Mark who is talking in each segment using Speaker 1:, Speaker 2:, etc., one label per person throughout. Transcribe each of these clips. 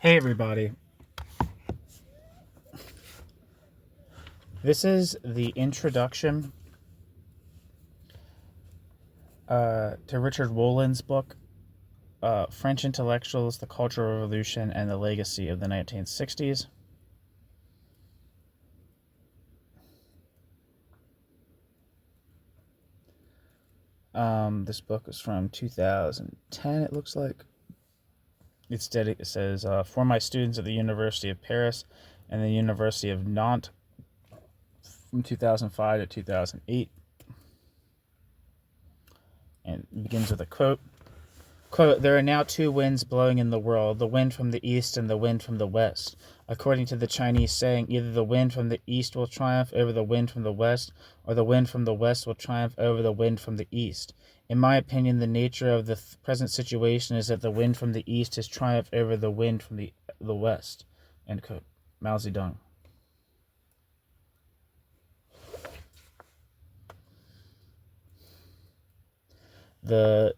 Speaker 1: Hey everybody, this is the introduction to Richard Wolin's book, French Intellectuals, the Cultural Revolution, and the Legacy of the 1960s. This book is from 2010, it looks like. It says, for my students at the University of Paris and the University of Nantes from 2005 to 2008. And it begins with a quote. Quote, there are now two winds blowing in the world, the wind from the east and the wind from the west. According to the Chinese saying, either the wind from the east will triumph over the wind from the west, or the wind from the west will triumph over the wind from the east. In my opinion, the nature of the present situation is that the wind from the east has triumphed over the wind from the west. End quote. Mao Zedong. The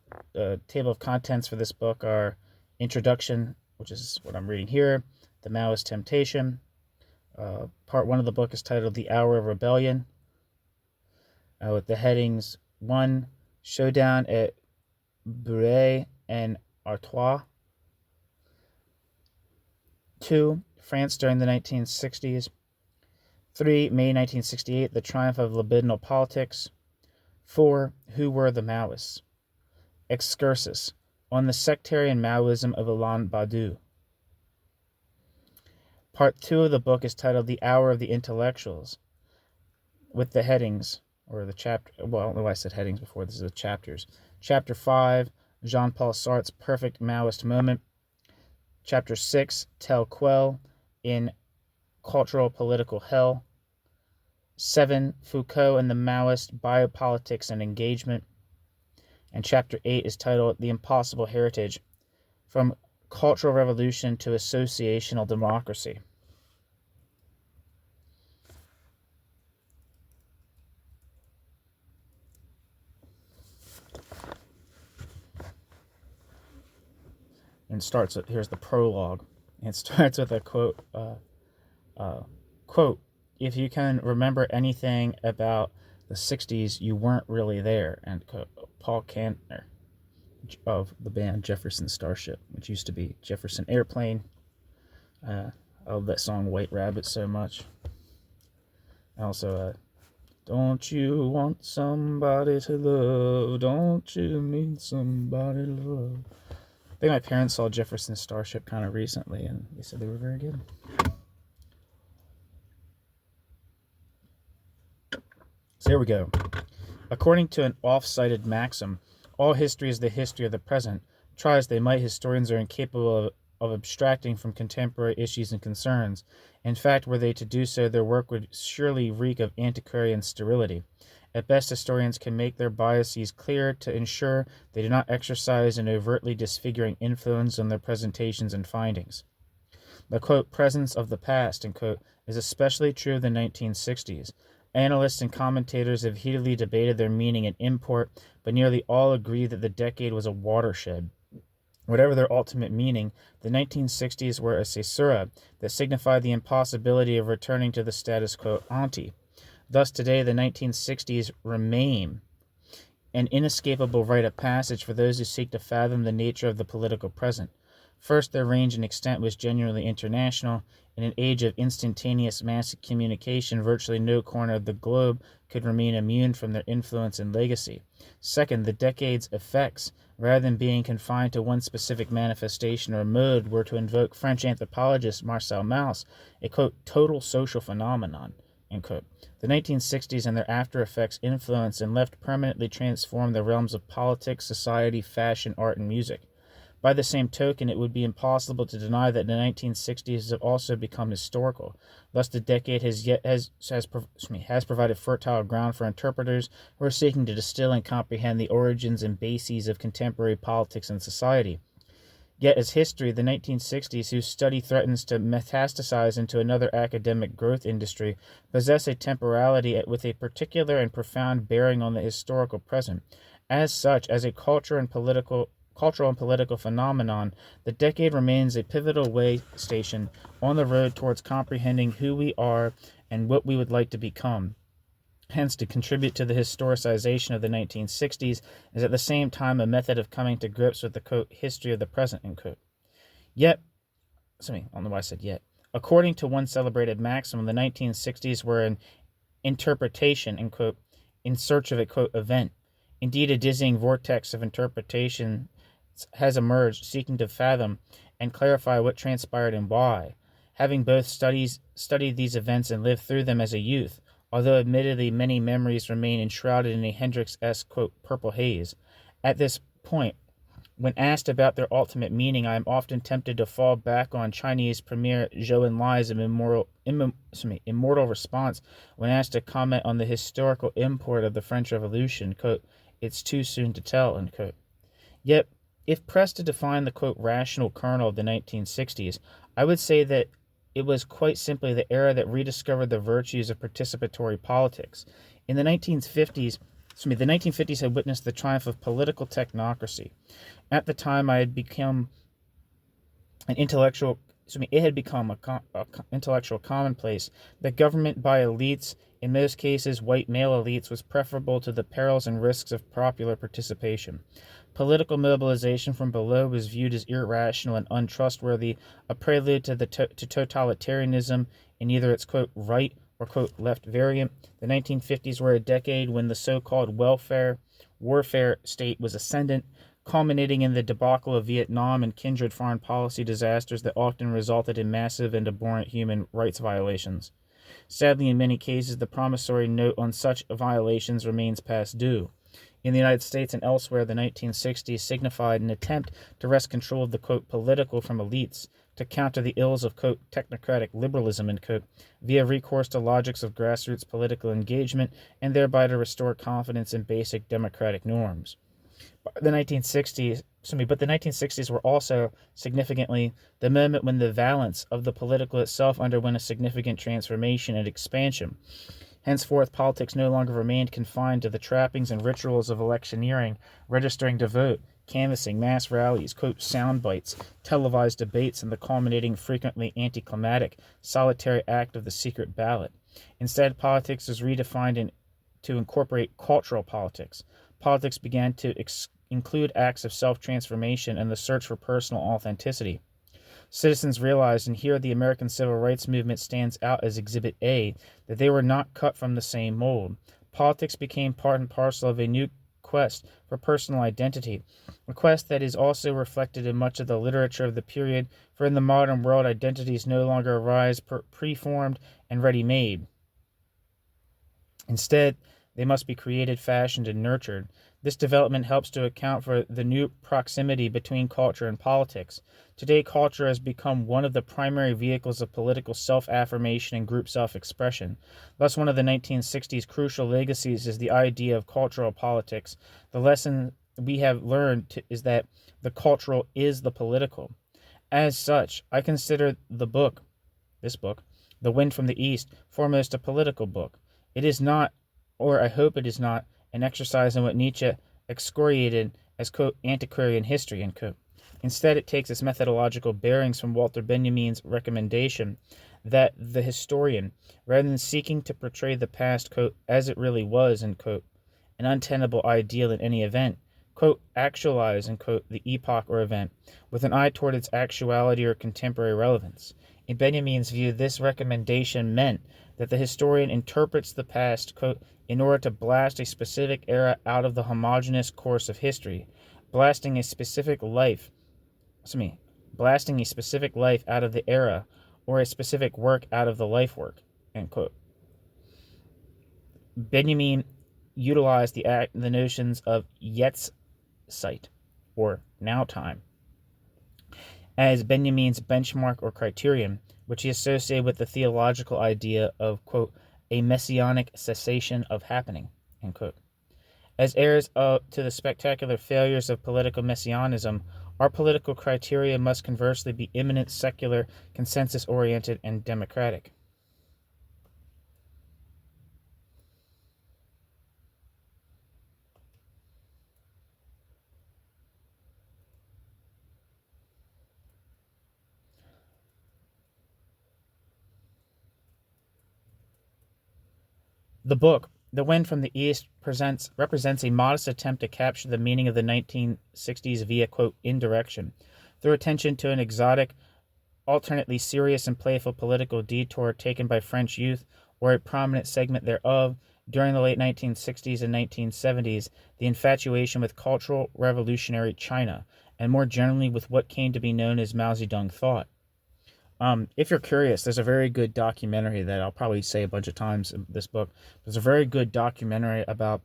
Speaker 1: table of contents for this book are introduction, which is what I'm reading here, the Maoist temptation. Part 1 of the book is titled The Hour of Rebellion, with the headings 1, Showdown at Bruay-en-Artois. 2, France during the 1960s. 3, May 1968, the triumph of libidinal politics. 4, Who were the Maoists? Excursus, on the sectarian Maoism of Alain Badiou. Part 2 of the book is titled The Hour of the Intellectuals, with the headings, or the chapter, well, I don't know why I said headings before, this is the chapters. Chapter 5, Jean-Paul Sartre's Perfect Maoist Moment. Chapter 6, Quel in Cultural Political Hell. 7, Foucault and the Maoist Biopolitics and Engagement. And Chapter 8 is titled The Impossible Heritage, From Cultural Revolution to Associational Democracy. And starts with, here's the prologue. It starts with a quote, quote, if you can remember anything about the 60s, you weren't really there. And Paul Kantner of the band Jefferson Starship, which used to be Jefferson Airplane. I love that song White Rabbit so much. Also, don't you want somebody to love? Don't you need somebody to love? I think my parents saw Jefferson Starship kind of recently, and they said they were very good. So here we go. According to an oft-cited maxim, all history is the history of the present. Try as they might, historians are incapable of abstracting from contemporary issues and concerns. In fact, were they to do so, their work would surely reek of antiquarian sterility. At best, historians can make their biases clear to ensure they do not exercise an overtly disfiguring influence on their presentations and findings. The, quote, presence of the past, end quote, is especially true of the 1960s. Analysts and commentators have heatedly debated their meaning and import, but nearly all agree that the decade was a watershed. Whatever their ultimate meaning, the 1960s were a caesura that signified the impossibility of returning to the status quo ante. Thus today the 1960s remain an inescapable rite of passage for those who seek to fathom the nature of the political present. First, their range and extent was genuinely international. In an age of instantaneous mass communication, virtually no corner of the globe could remain immune from their influence and legacy. Second, the decade's effects, rather than being confined to one specific manifestation or mode, were, to invoke French anthropologist Marcel Mauss, a, quote, total social phenomenon, end quote. The 1960s and their after effects influenced and left permanently transformed the realms of politics, society, fashion, art, and music. By the same token, it would be impossible to deny that the 1960s have also become historical. Thus, the decade has provided fertile ground for interpreters who are seeking to distill and comprehend the origins and bases of contemporary politics and society. Yet, as history, the 1960s, whose study threatens to metastasize into another academic growth industry, possess a temporality with a particular and profound bearing on the historical present. As such, as a culture and political cultural and political phenomenon, the decade remains a pivotal way station on the road towards comprehending who we are and what we would like to become. Hence, to contribute to the historicization of the 1960s is at the same time a method of coming to grips with the, quote, history of the present, end quote. Yet, I don't know why I said yet. According to one celebrated maxim, the 1960s were an interpretation, end quote, in search of a, quote, event. Indeed, a dizzying vortex of interpretation has emerged, seeking to fathom and clarify what transpired and why. Having both studied these events and lived through them as a youth, although admittedly many memories remain enshrouded in a Hendrix-esque, quote, purple haze. At this point, when asked about their ultimate meaning, I am often tempted to fall back on Chinese premier Zhou Enlai's immortal response when asked to comment on the historical import of the French Revolution, quote, "It's too soon to tell," end quote. Yet, if pressed to define the, quote, rational kernel of the 1960s, I would say that it was quite simply the era that rediscovered the virtues of participatory politics. In the 1950s, the 1950s had witnessed the triumph of political technocracy. At the time, it had become an intellectual commonplace that government by elites, in most cases white male elites, was preferable to the perils and risks of popular participation. Political mobilization from below was viewed as irrational and untrustworthy, a prelude to totalitarianism in either its, quote, right or, quote, left variant. The 1950s were a decade when the so-called warfare state was ascendant, culminating in the debacle of Vietnam and kindred foreign policy disasters that often resulted in massive and abhorrent human rights violations. Sadly, in many cases, the promissory note on such violations remains past due. In the United States and elsewhere, the 1960s signified an attempt to wrest control of the, quote, political from elites, to counter the ills of, quote, technocratic liberalism, end quote, via recourse to logics of grassroots political engagement, and thereby to restore confidence in basic democratic norms. But the 1960s were also significantly the moment when the valence of the political itself underwent a significant transformation and expansion. Henceforth, politics no longer remained confined to the trappings and rituals of electioneering, registering to vote, canvassing, mass rallies, quote, sound bites, televised debates, and the culminating, frequently anticlimactic, solitary act of the secret ballot. Instead, politics was redefined to incorporate cultural politics. Politics began to include acts of self-transformation and the search for personal authenticity. Citizens realized, and here the American Civil Rights Movement stands out as Exhibit A, that they were not cut from the same mold. Politics became part and parcel of a new quest for personal identity, a quest that is also reflected in much of the literature of the period, for in the modern world identities no longer arise preformed and ready-made. Instead, they must be created, fashioned, and nurtured. This development helps to account for the new proximity between culture and politics. Today, culture has become one of the primary vehicles of political self-affirmation and group self-expression. Thus, one of the 1960s crucial legacies is the idea of cultural politics. The lesson we have learned is that the cultural is the political. As such, I consider this book, The Wind from the East, foremost a political book. It is not, or I hope it is not, an exercise in what Nietzsche excoriated as, quote, antiquarian history, end quote. Instead, it takes its methodological bearings from Walter Benjamin's recommendation that the historian, rather than seeking to portray the past, quote, as it really was, end quote, an untenable ideal in any event, quote, actualize, end quote, the epoch or event, with an eye toward its actuality or contemporary relevance. In Benjamin's view, this recommendation meant that the historian interprets the past, quote, in order to blast a specific era out of the homogeneous course of history, blasting a specific life out of the era, or a specific work out of the life work, end quote. Benjamin utilized the notions of Jetztzeit, or now time, as Benjamin's benchmark or criterion, which he associated with the theological idea of, quote, a messianic cessation of happening, end quote. As heirs to the spectacular failures of political messianism, our political criteria must conversely be immanent, secular, consensus-oriented, and democratic. The book, The Wind from the East, represents a modest attempt to capture the meaning of the 1960s via, quote, indirection, through attention to an exotic, alternately serious and playful political detour taken by French youth, or a prominent segment thereof, during the late 1960s and 1970s, the infatuation with cultural revolutionary China, and more generally with what came to be known as Mao Zedong thought. If you're curious, there's a very good documentary that I'll probably say a bunch of times in this book. There's a very good documentary about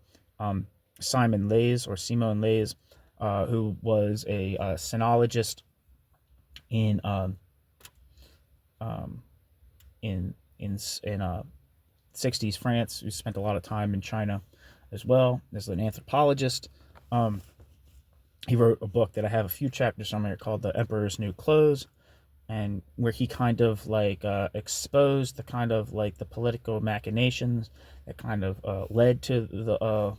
Speaker 1: Simon Leys, or Simone Leys, who was a sinologist in in 60s France, who spent a lot of time in China as well. There's an anthropologist. He wrote a book that I have a few chapters on there called The Emperor's New Clothes, and where he kind of like exposed the kind of like the political machinations that kind of led to the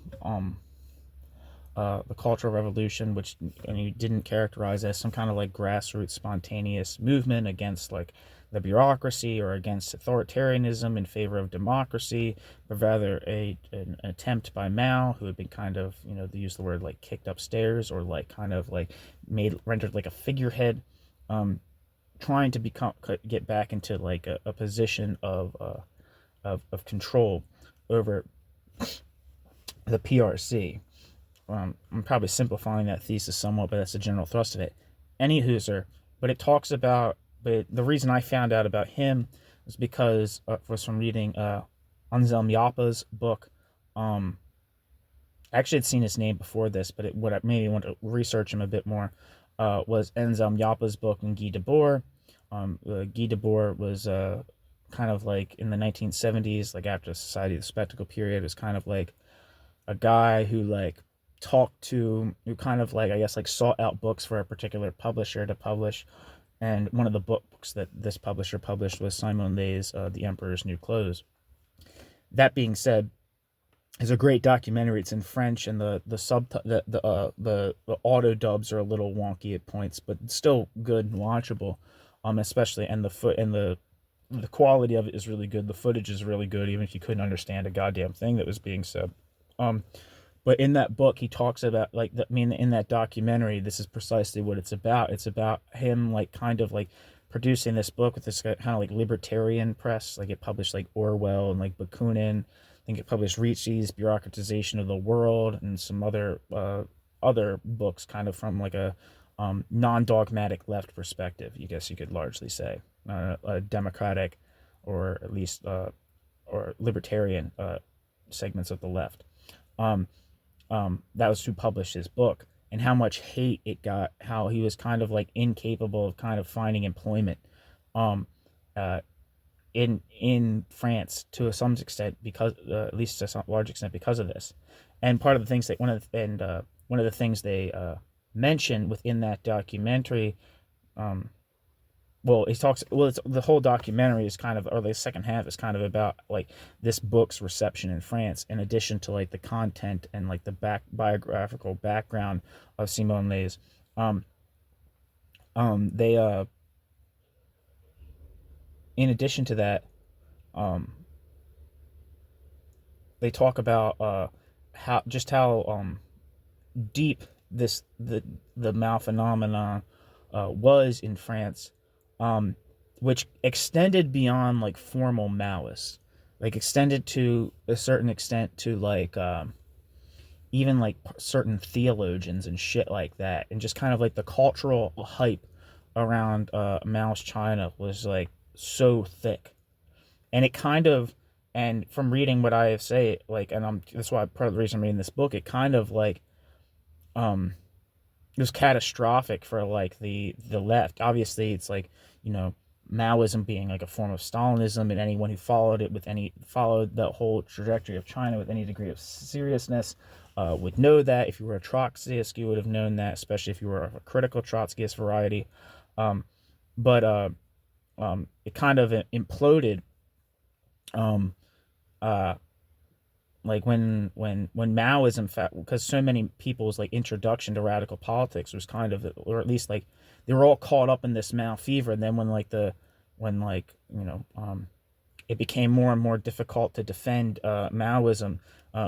Speaker 1: Cultural Revolution, which he didn't characterize as some kind of like grassroots spontaneous movement against like the bureaucracy or against authoritarianism in favor of democracy, but rather an attempt by Mao, who had been kind of, they use the word like kicked upstairs, or like kind of like rendered like a figurehead, trying to get back into like a position of control over the PRC. I'm probably simplifying that thesis somewhat, but that's the general thrust of it. Any hooser, but it talks about. But the reason I found out about him was because was from reading Anselm Yappa's book. I actually had seen his name before this, but what I made me want to research him a bit more was Anselm Yappa's book and Guy Debord. Guy Debord was kind of like in the 1970s, like after the Society of the Spectacle period, was kind of like a guy who like who kind of like, I guess, like sought out books for a particular publisher to publish. And one of the books that this publisher published was Simone Leys' The Emperor's New Clothes. That being said, it's a great documentary. It's in French, and the auto dubs are a little wonky at points, but still good and watchable. Especially, and the quality of it is really good. The footage is really good, even if you couldn't understand a goddamn thing that was being said. But in that book, he talks about in that documentary, this is precisely what it's about. It's about him like kind of like producing this book with this kind of like libertarian press. Like it published like Orwell and like Bakunin. I think it published Ricci's Bureaucratization of the World and some other books, kind of from like a non-dogmatic left perspective. I guess you could largely say a democratic, or at least or libertarian segments of the left. That was who published his book, and how much hate it got, how he was kind of like incapable of kind of finding employment in France to some extent, because at least to some large extent because of this. And part of the things that one of the things they mentioned within that documentary, the whole documentary is kind of, or the second half is kind of about like this book's reception in France, in addition to like the content and like the biographical background of Simone Leys. They in addition to that, they talk about how deep the Mao phenomenon was in France, which extended beyond like formal Maoists, like extended to a certain extent to like even like certain theologians and shit like that, and just kind of like the cultural hype around Mao's China was like so thick, and it kind of, and from reading what I say, like, and that's why part of the reason I'm reading this book, it kind of like it was catastrophic for like the left. Obviously, it's like, Maoism being like a form of Stalinism, and anyone who followed the whole trajectory of China with any degree of seriousness would know that. If you were a Trotskyist, you would have known that, especially if you were of a critical Trotskyist variety. But it kind of imploded. Like when Maoism, because so many people's like introduction to radical politics was kind of, or at least like they were all caught up in this Mao fever, and then when it became more and more difficult to defend Maoism.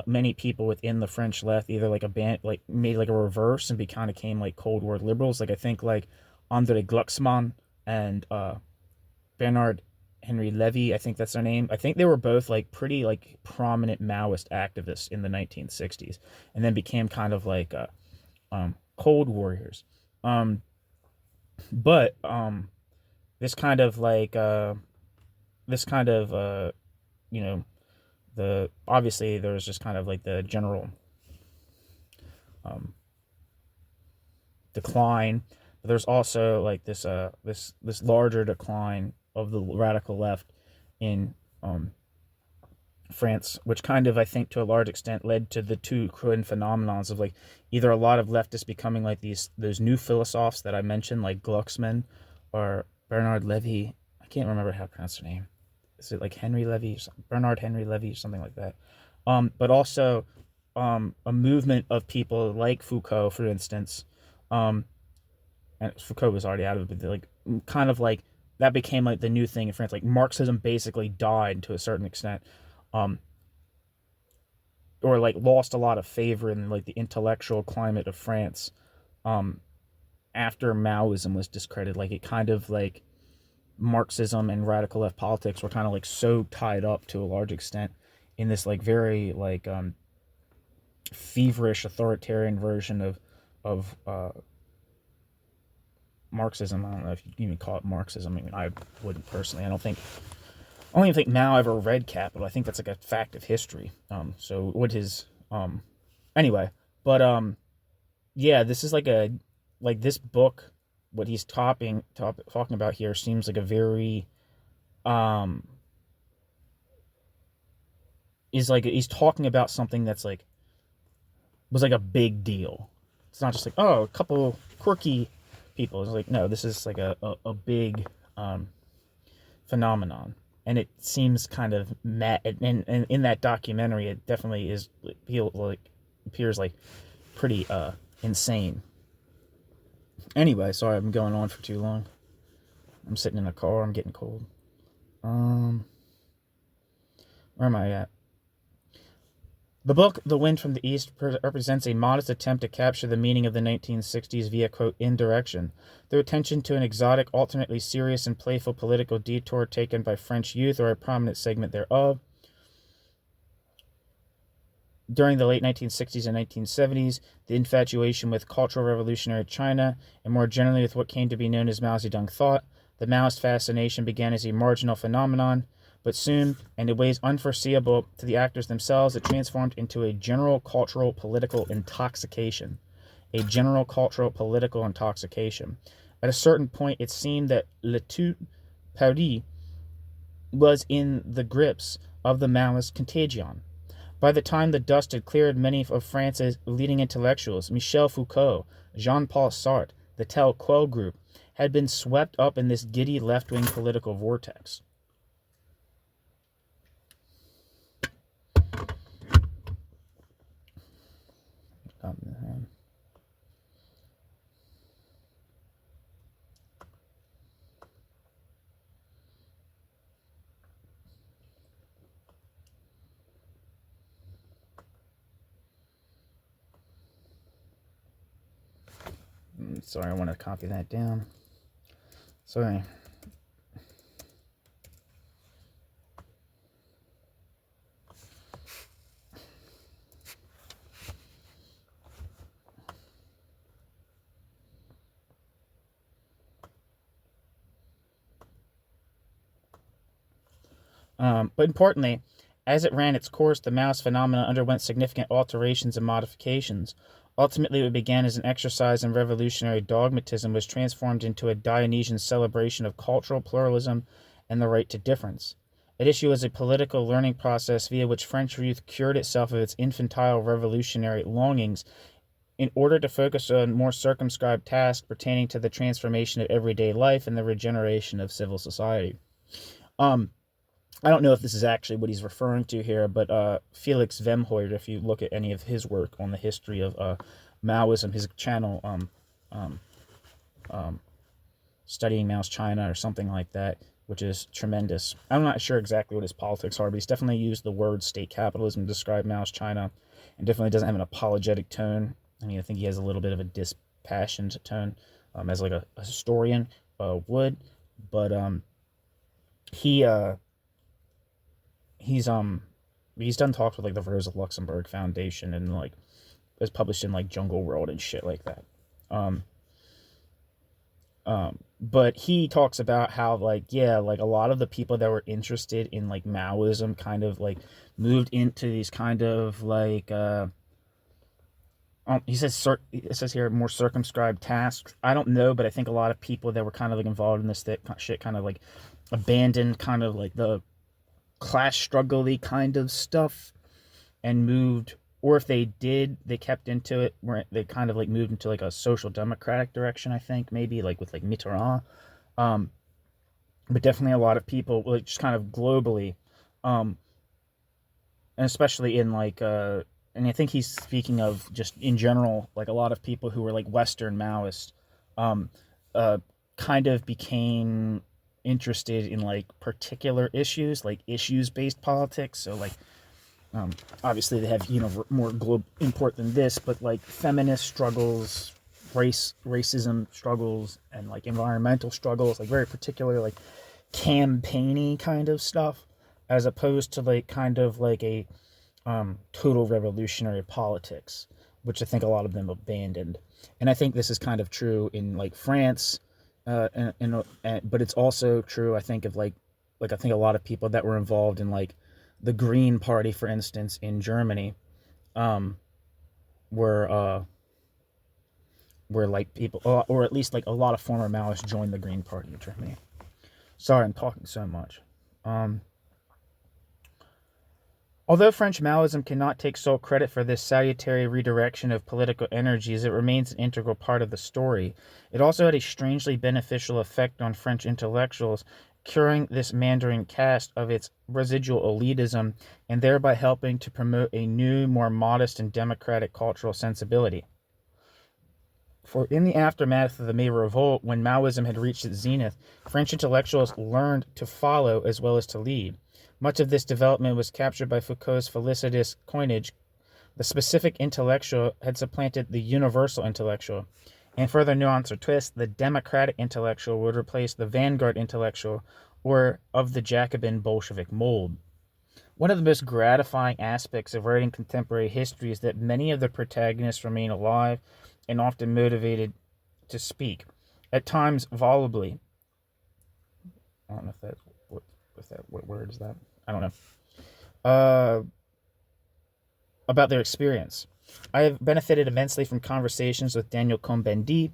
Speaker 1: Many people within the French left either like made like a reverse and became like Cold War liberals. Like I think like André Glucksmann and Bernard Henry Levy, I think that's their name. I think they were both like pretty like prominent Maoist activists in the 1960s, and then became kind of like Cold Warriors. But this kind of like you know, the obviously there was just kind of like the general decline, but there's also like this larger decline of the radical left in France, which kind of, I think, to a large extent led to the two current phenomenons of like either a lot of leftists becoming like those new philosophes that I mentioned, like Glucksmann or Bernard Levy. I can't remember how to pronounce their name. Is it like Henry Levy, Bernard Henry Levy, something like that? But also a movement of people like Foucault, for instance. And Foucault was already out of it, but like kind of like that became like the new thing in France. Like Marxism basically died to a certain extent, or like lost a lot of favor in like the intellectual climate of France after Maoism was discredited. Like it kind of like Marxism and radical left politics were kind of like so tied up to a large extent in this like very like feverish authoritarian version of Marxism. I don't know if you even call it Marxism. I mean, I wouldn't personally. I don't even think Mao ever read Capital. I think that's like a fact of history. So what his anyway, but yeah, this is like this book. What he's talking about here seems like a very is like he's talking about something that's like was like a big deal. It's not just like, oh, a couple quirky people. It's like, no, this is like a big phenomenon, and it seems kind of mad. And in that documentary, it definitely appears like pretty insane. Anyway, sorry, I'm going on for too long. I'm sitting in a car. I'm getting cold. Where am I at? The book, The Wind from the East, represents a modest attempt to capture the meaning of the 1960s via, quote, indirection, through attention to an exotic, alternately serious and playful political detour taken by French youth or a prominent segment thereof. During the late 1960s and 1970s, the infatuation with cultural revolutionary China, and more generally with what came to be known as Mao Zedong thought, the Maoist fascination began as a marginal phenomenon, but soon, and in ways unforeseeable to the actors themselves, it transformed into a general cultural political intoxication. A general cultural political intoxication. At a certain point, it seemed that l'étude Paris was in the grips of the Maoist contagion. By the time the dust had cleared, many of France's leading intellectuals, Michel Foucault, Jean-Paul Sartre, the Quel group, had been swept up in this giddy left-wing political vortex. Sorry, I want to copy that down. Sorry. But importantly, as it ran its course, the Maoist phenomena underwent significant alterations and modifications. Ultimately, what began as an exercise in revolutionary dogmatism was transformed into a Dionysian celebration of cultural pluralism and the right to difference. At issue was a political learning process via which French youth cured itself of its infantile revolutionary longings in order to focus on more circumscribed tasks pertaining to the transformation of everyday life and the regeneration of civil society. I don't know if this is actually what he's referring to here, but Felix Vemhoyer, if you look at any of his work on the history of Maoism, his channel, Studying Mao's China or something like that, which is tremendous. I'm not sure exactly what his politics are, but he's definitely used the word state capitalism to describe Maoist China, and definitely doesn't have an apologetic tone. I mean, I think he has a little bit of a dispassionate tone, as like a historian would, but he's done talks with like the Rosa Luxemburg Foundation, and like is published in like Jungle World and shit like that. But he talks about how like, yeah, like a lot of the people that were interested in like Maoism kind of like moved into these kind of like he says it says here more circumscribed tasks. I don't know, but I think a lot of people that were kind of like involved in this shit kind of like abandoned kind of like the class struggle-y kind of stuff and moved, or if they did, they kept into it where they kind of like moved into like a social democratic direction, I think, maybe like with like Mitterrand. But definitely a lot of people, like just kind of globally, and especially in like and I think he's speaking of just in general, like a lot of people who were like Western Maoists kind of became interested in like particular issues, like issues-based politics. So like obviously they have more global import than this, but like feminist struggles, racism struggles, and like environmental struggles, like very particular like campaigny kind of stuff, as opposed to like kind of like a total revolutionary politics, which I think a lot of them abandoned. And I think this is kind of true in like France, but it's also true, I think, of like I think a lot of people that were involved in like the Green Party, for instance, in Germany, were like people, or at least like a lot of former Maoists joined the Green Party in Germany. Sorry, I'm talking so much. Although French Maoism cannot take sole credit for this salutary redirection of political energies, it remains an integral part of the story. It also had a strangely beneficial effect on French intellectuals, curing this Mandarin caste of its residual elitism and thereby helping to promote a new, more modest and democratic cultural sensibility. For in the aftermath of the May Revolt, when Maoism had reached its zenith, French intellectuals learned to follow as well as to lead. Much of this development was captured by Foucault's felicitous coinage. The specific intellectual had supplanted the universal intellectual. And further nuance or twist, the democratic intellectual would replace the vanguard intellectual, or of the Jacobin Bolshevik mold. One of the most gratifying aspects of writing contemporary history is that many of the protagonists remain alive and often motivated to speak, at times volubly. I don't know what word is that? I don't know. About their experience. I have benefited immensely from conversations with Daniel Cohn-Bendit,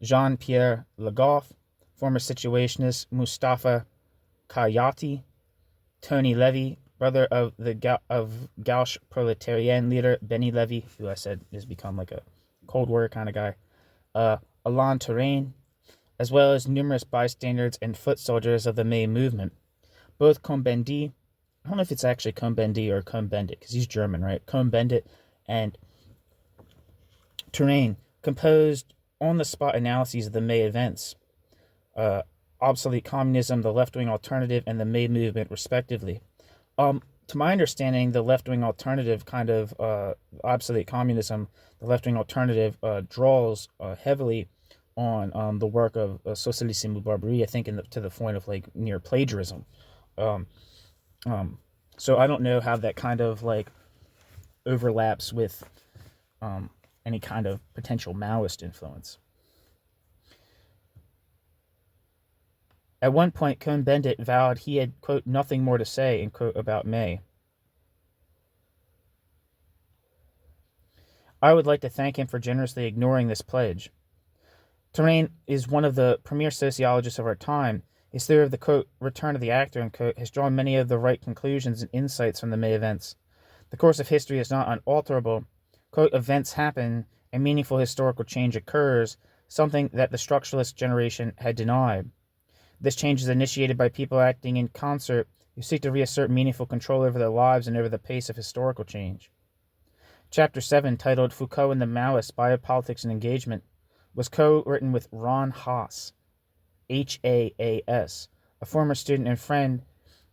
Speaker 1: Jean-Pierre Le Goff, former situationist Mustafa Kayati, Tony Levy, brother of the Gauche Proletarian leader Benny Levy, who I said has become like a Cold War kind of guy, Alain Touraine, as well as numerous bystanders and foot soldiers of the May movement. Both Cohn-Bendit, I don't know if it's actually Cohn-Bendit or Cohn-Bendit, because he's German, right? Cohn-Bendit and Touraine composed on-the-spot analyses of the May events, obsolete communism, the left-wing alternative, and the May movement, respectively. To my understanding, the left-wing alternative kind of obsolete communism, the left-wing alternative draws heavily on the work of Socialissime Barbarie, I think, to the point of like near plagiarism. So I don't know how that kind of like overlaps with any kind of potential Maoist influence. At one point, Cohn-Bendit vowed he had, quote, nothing more to say, end quote, about May. I would like to thank him for generously ignoring this pledge. Touraine is one of the premier sociologists of our time. His theory of the, quote, return of the actor, end quote, has drawn many of the right conclusions and insights from the May events. The course of history is not unalterable. Quote, events happen, and meaningful historical change occurs, something that the structuralist generation had denied. This change is initiated by people acting in concert who seek to reassert meaningful control over their lives and over the pace of historical change. Chapter 7, titled Foucault and the Maoists, Biopolitics and Engagement, was co-written with Ron Haas, Haas, a former student and friend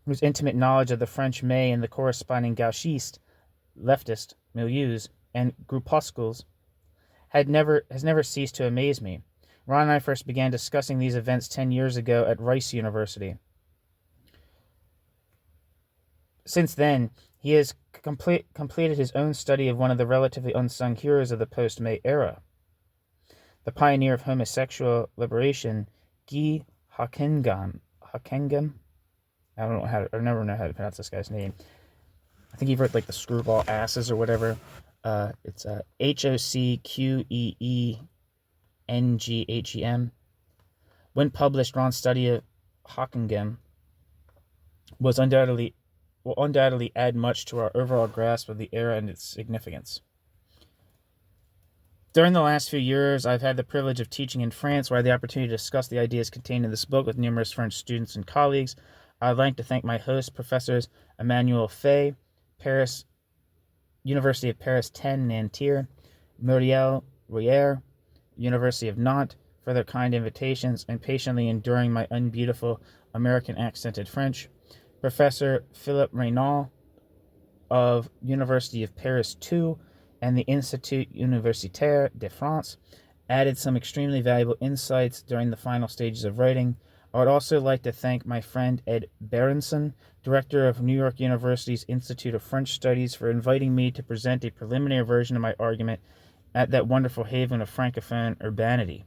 Speaker 1: whose intimate knowledge of the French May and the corresponding gauchiste, leftist milieus and groupuscules has never ceased to amaze me. Ron and I first began discussing these events 10 years ago at Rice University. Since then, he has completed his own study of one of the relatively unsung heroes of the post-May era, the pioneer of homosexual liberation, Guy Hockengam. I never know how to pronounce this guy's name. I think he wrote like the Screwball Asses or whatever. It's Hockenghem. When published, Ron's study of Hockenghem will undoubtedly add much to our overall grasp of the era and its significance. During the last few years, I've had the privilege of teaching in France, where I had the opportunity to discuss the ideas contained in this book with numerous French students and colleagues. I'd like to thank my hosts, Professors Emmanuel Fay, University of Paris 10, Nanterre, Muriel Rouyer, University of Nantes, for their kind invitations and patiently enduring my unbeautiful American accented French. Professor Philippe Reynal of University of Paris 2 and the Institut Universitaire de France added some extremely valuable insights during the final stages of writing. I would also like to thank my friend Ed Berenson, director of New York University's Institute of French Studies, for inviting me to present a preliminary version of my argument at that wonderful haven of Francophone urbanity.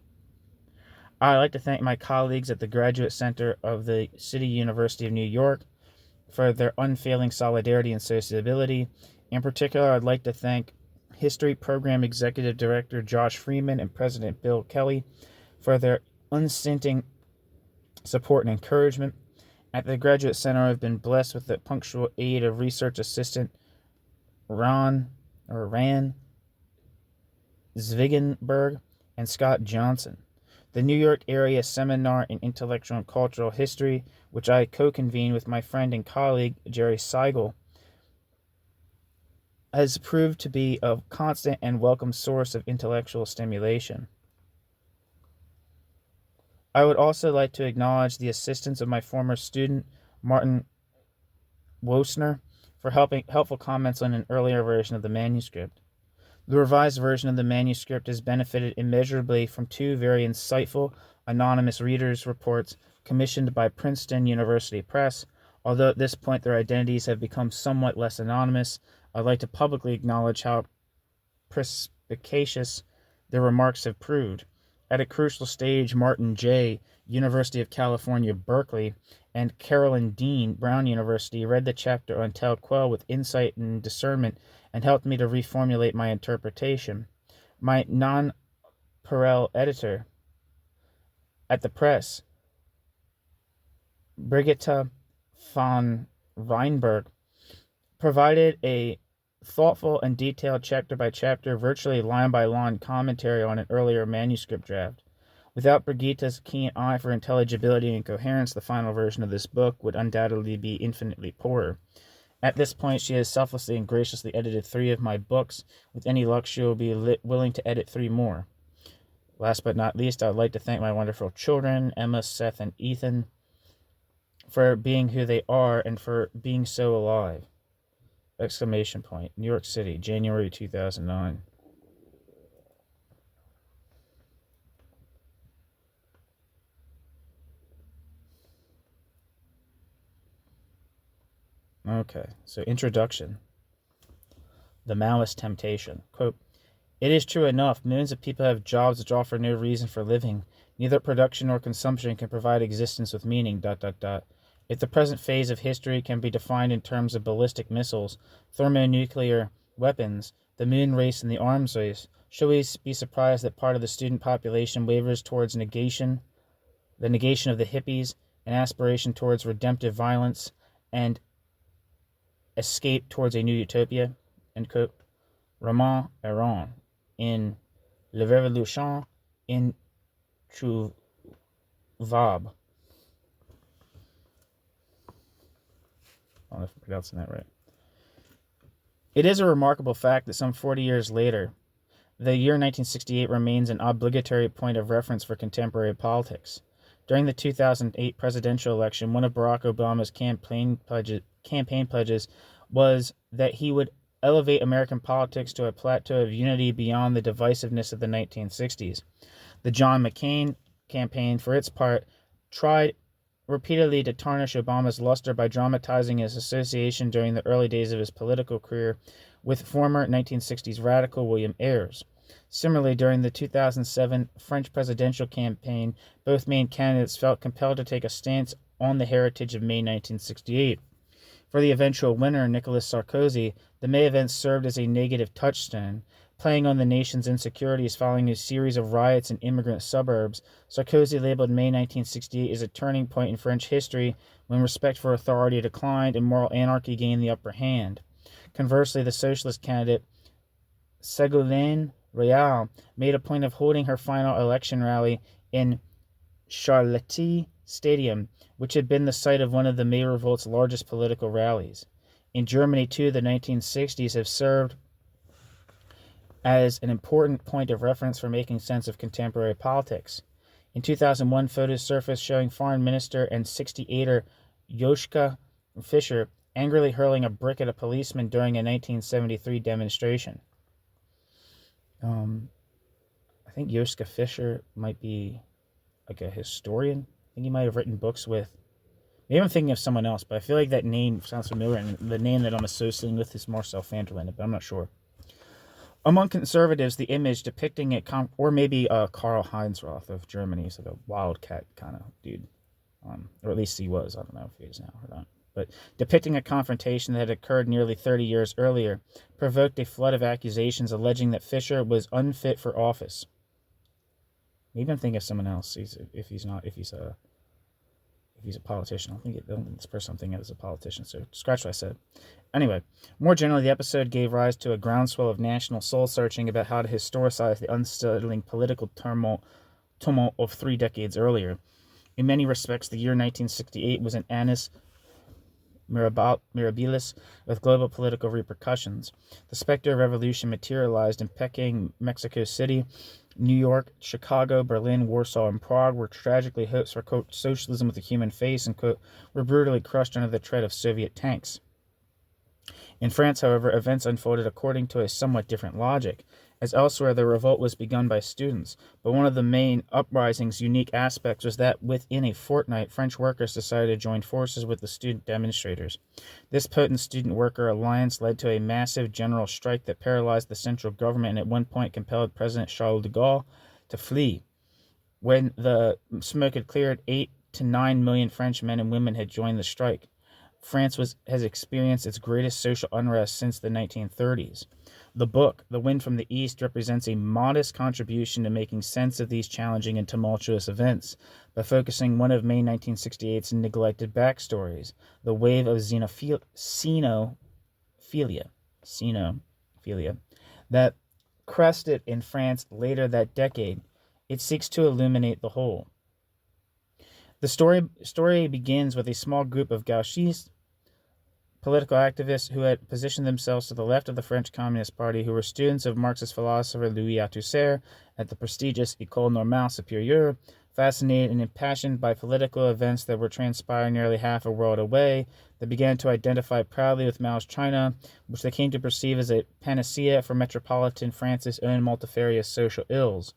Speaker 1: I'd like to thank my colleagues at the Graduate Center of the City University of New York for their unfailing solidarity and sociability. In particular, I'd like to thank History Program Executive Director Josh Freeman and President Bill Kelly for their unstinting support and encouragement. At the Graduate Center, I've been blessed with the punctual aid of Research Assistant Ran Zwigenberg and Scott Johnson. The New York Area Seminar in Intellectual and Cultural History, which I co-convened with my friend and colleague Jerry Seigel, has proved to be a constant and welcome source of intellectual stimulation. I would also like to acknowledge the assistance of my former student, Martin Wosner, for helpful comments on an earlier version of the manuscript. The revised version of the manuscript has benefited immeasurably from two very insightful anonymous readers' reports commissioned by Princeton University Press. Although at this point their identities have become somewhat less anonymous, I'd like to publicly acknowledge how perspicacious their remarks have proved. At a crucial stage, Martin J., University of California, Berkeley, and Carolyn Dean, Brown University, read the chapter on Quel with insight and discernment and helped me to reformulate my interpretation. My non-Perel editor at the press, Brigitte von Weinberg, provided a thoughtful and detailed chapter-by-chapter, virtually line-by-line commentary on an earlier manuscript draft. Without Brigitte's keen eye for intelligibility and coherence, the final version of this book would undoubtedly be infinitely poorer. At this point, she has selflessly and graciously edited 3 of my books. With any luck, she will be willing to edit 3 more. Last but not least, I would like to thank my wonderful children, Emma, Seth, and Ethan, for being who they are and for being so alive. ! New York City, January 2009. Okay, so introduction. The Maoist temptation. Quote, "It is true enough, millions of people have jobs which offer no reason for living. Neither production nor consumption can provide existence with meaning, ... If the present phase of history can be defined in terms of ballistic missiles, thermonuclear weapons, the moon race, and the arms race, should we be surprised that part of the student population wavers towards the negation of the hippies, and aspiration towards redemptive violence, and escape towards a new utopia?" End quote. Romain Aron in La Révolution introuvable. I don't know if I'm pronouncing that right. It is a remarkable fact that some 40 years later, the year 1968 remains an obligatory point of reference for contemporary politics. During the 2008 presidential election, one of Barack Obama's campaign pledges was that he would elevate American politics to a plateau of unity beyond the divisiveness of the 1960s. The John McCain campaign, for its part, tried repeatedly to tarnish Obama's luster by dramatizing his association during the early days of his political career with former 1960s radical William Ayres. Similarly, during the 2007 French presidential campaign, both main candidates felt compelled to take a stance on the heritage of May 1968. For the eventual winner, Nicolas Sarkozy, the May events served as a negative touchstone. Playing on the nation's insecurities following a series of riots in immigrant suburbs, Sarkozy labeled May 1968 as a turning point in French history when respect for authority declined and moral anarchy gained the upper hand. Conversely, the socialist candidate, Ségolène Royal, made a point of holding her final election rally in Charléty Stadium, which had been the site of one of the May Revolt's largest political rallies. In Germany, too, the 1960s have served as an important point of reference for making sense of contemporary politics. In 2001, photos surfaced showing Foreign Minister and 68er Joschka Fischer angrily hurling a brick at a policeman during a 1973 demonstration. I think Joschka Fischer might be like a historian. I think he might have written books with... Maybe I'm thinking of someone else, but I feel like that name sounds familiar, and the name that I'm associating with is Marcel Vanderlinde, but I'm not sure. Among conservatives, the image depicting it, or maybe Karl Heinzroth of Germany, is like a wildcat kind of dude, or at least he was. I don't know if he is now or not. But depicting a confrontation that had occurred nearly 30 years earlier, provoked a flood of accusations alleging that Fischer was unfit for office. Maybe I'm thinking of someone else. If he's a politician. I don't think this person I'm thinking of is a politician, so scratch what I said. Anyway, more generally, the episode gave rise to a groundswell of national soul-searching about how to historicize the unsettling political tumult of 3 decades earlier. In many respects, the year 1968 was an annus mirabilis with global political repercussions. The specter of revolution materialized in Peking, Mexico City, New York, Chicago, Berlin, Warsaw, and Prague, where tragically hopes for, quote, socialism with a human face, and, quote, were brutally crushed under the tread of Soviet tanks. In France, however, events unfolded according to a somewhat different logic. As elsewhere, the revolt was begun by students, but one of the main uprising's unique aspects was that within a fortnight, French workers decided to join forces with the student demonstrators. This potent student-worker alliance led to a massive general strike that paralyzed the central government and at one point compelled President Charles de Gaulle to flee. When the smoke had cleared, 8 to 9 million French men and women had joined the strike. France has experienced its greatest social unrest since the 1930s. The book, The Wind from the East, represents a modest contribution to making sense of these challenging and tumultuous events by focusing one of May 1968's neglected backstories, the wave of xenophilia that crested in France later that decade. It seeks to illuminate the whole. The story begins with a small group of gauchistes, political activists who had positioned themselves to the left of the French Communist Party, who were students of Marxist philosopher Louis Althusser at the prestigious École Normale Supérieure, fascinated and impassioned by political events that were transpiring nearly half a world away. They began to identify proudly with Mao's China, which they came to perceive as a panacea for metropolitan France's own multifarious social ills.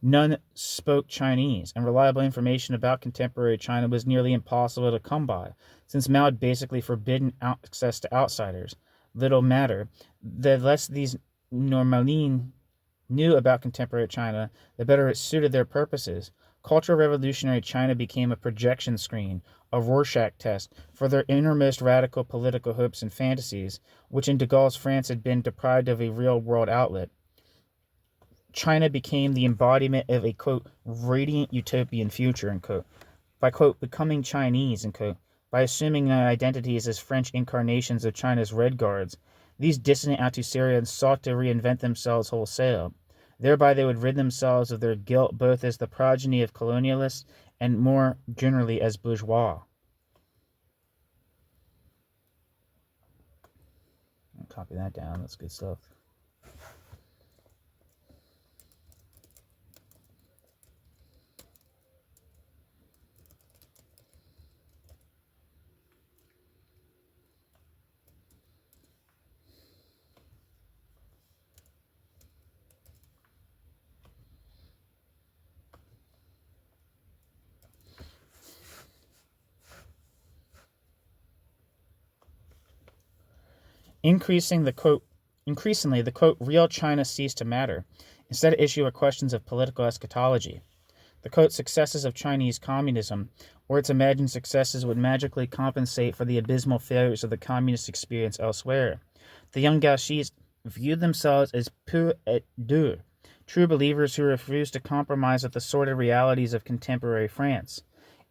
Speaker 1: None spoke Chinese, and reliable information about contemporary China was nearly impossible to come by, since Mao had basically forbidden access to outsiders. Little matter. The less these normalines knew about contemporary China, the better it suited their purposes. Cultural revolutionary China became a projection screen, a Rorschach test, for their innermost radical political hopes and fantasies, which in de Gaulle's France had been deprived of a real-world outlet. China became the embodiment of a, quote, radiant utopian future, end quote, by, quote, becoming Chinese, end quote, by assuming their identities as French incarnations of China's Red Guards. These dissident Althusserians sought to reinvent themselves wholesale. Thereby they would rid themselves of their guilt both as the progeny of colonialists and more generally as bourgeois. I'll copy that down, that's good stuff. Increasingly, the quote, real China ceased to matter. Instead, issue are questions of political eschatology. The quote, successes of Chinese communism, or its imagined successes, would magically compensate for the abysmal failures of the communist experience elsewhere. The young gauchis viewed themselves as peu et deux, true believers who refused to compromise with the sordid realities of contemporary France.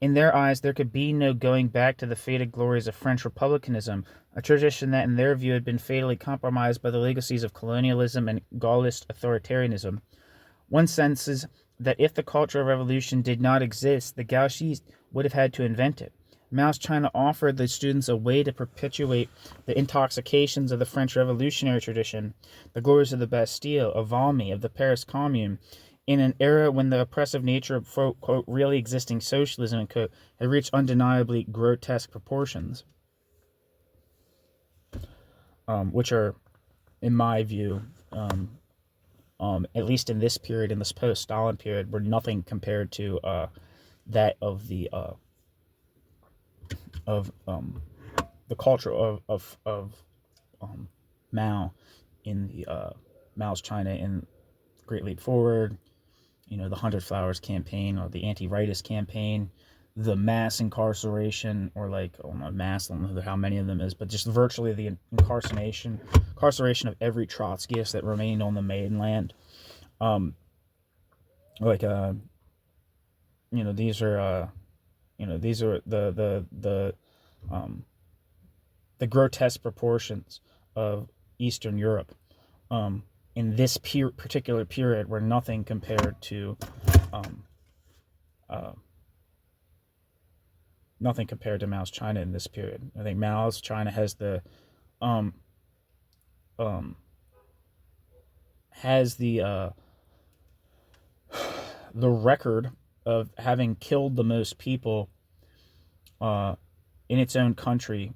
Speaker 1: In their eyes, there could be no going back to the faded glories of French republicanism, a tradition that in their view had been fatally compromised by the legacies of colonialism and Gaullist authoritarianism. One senses that if the Cultural Revolution did not exist, the gauchis would have had to invent it. Mao's China offered the students a way to perpetuate the intoxications of the French revolutionary tradition, the glories of the Bastille, of Valmy, of the Paris Commune, in an era when the oppressive nature of, quote, really existing socialism, quote, had reached undeniably grotesque proportions, which are, in my view, at least in this period, in this post-Stalin period, were nothing compared to that of the culture of Mao in the Mao's China in Great Leap Forward, the 100 Flowers campaign or the anti-rightist campaign, the mass incarceration, or I don't know how many of them is, but just virtually the incarceration of every Trotskyist that remained on the mainland. These are the grotesque proportions of Eastern Europe in this particular period were nothing compared to Mao's China in this period. I think Mao's China has the record of having killed the most people in its own country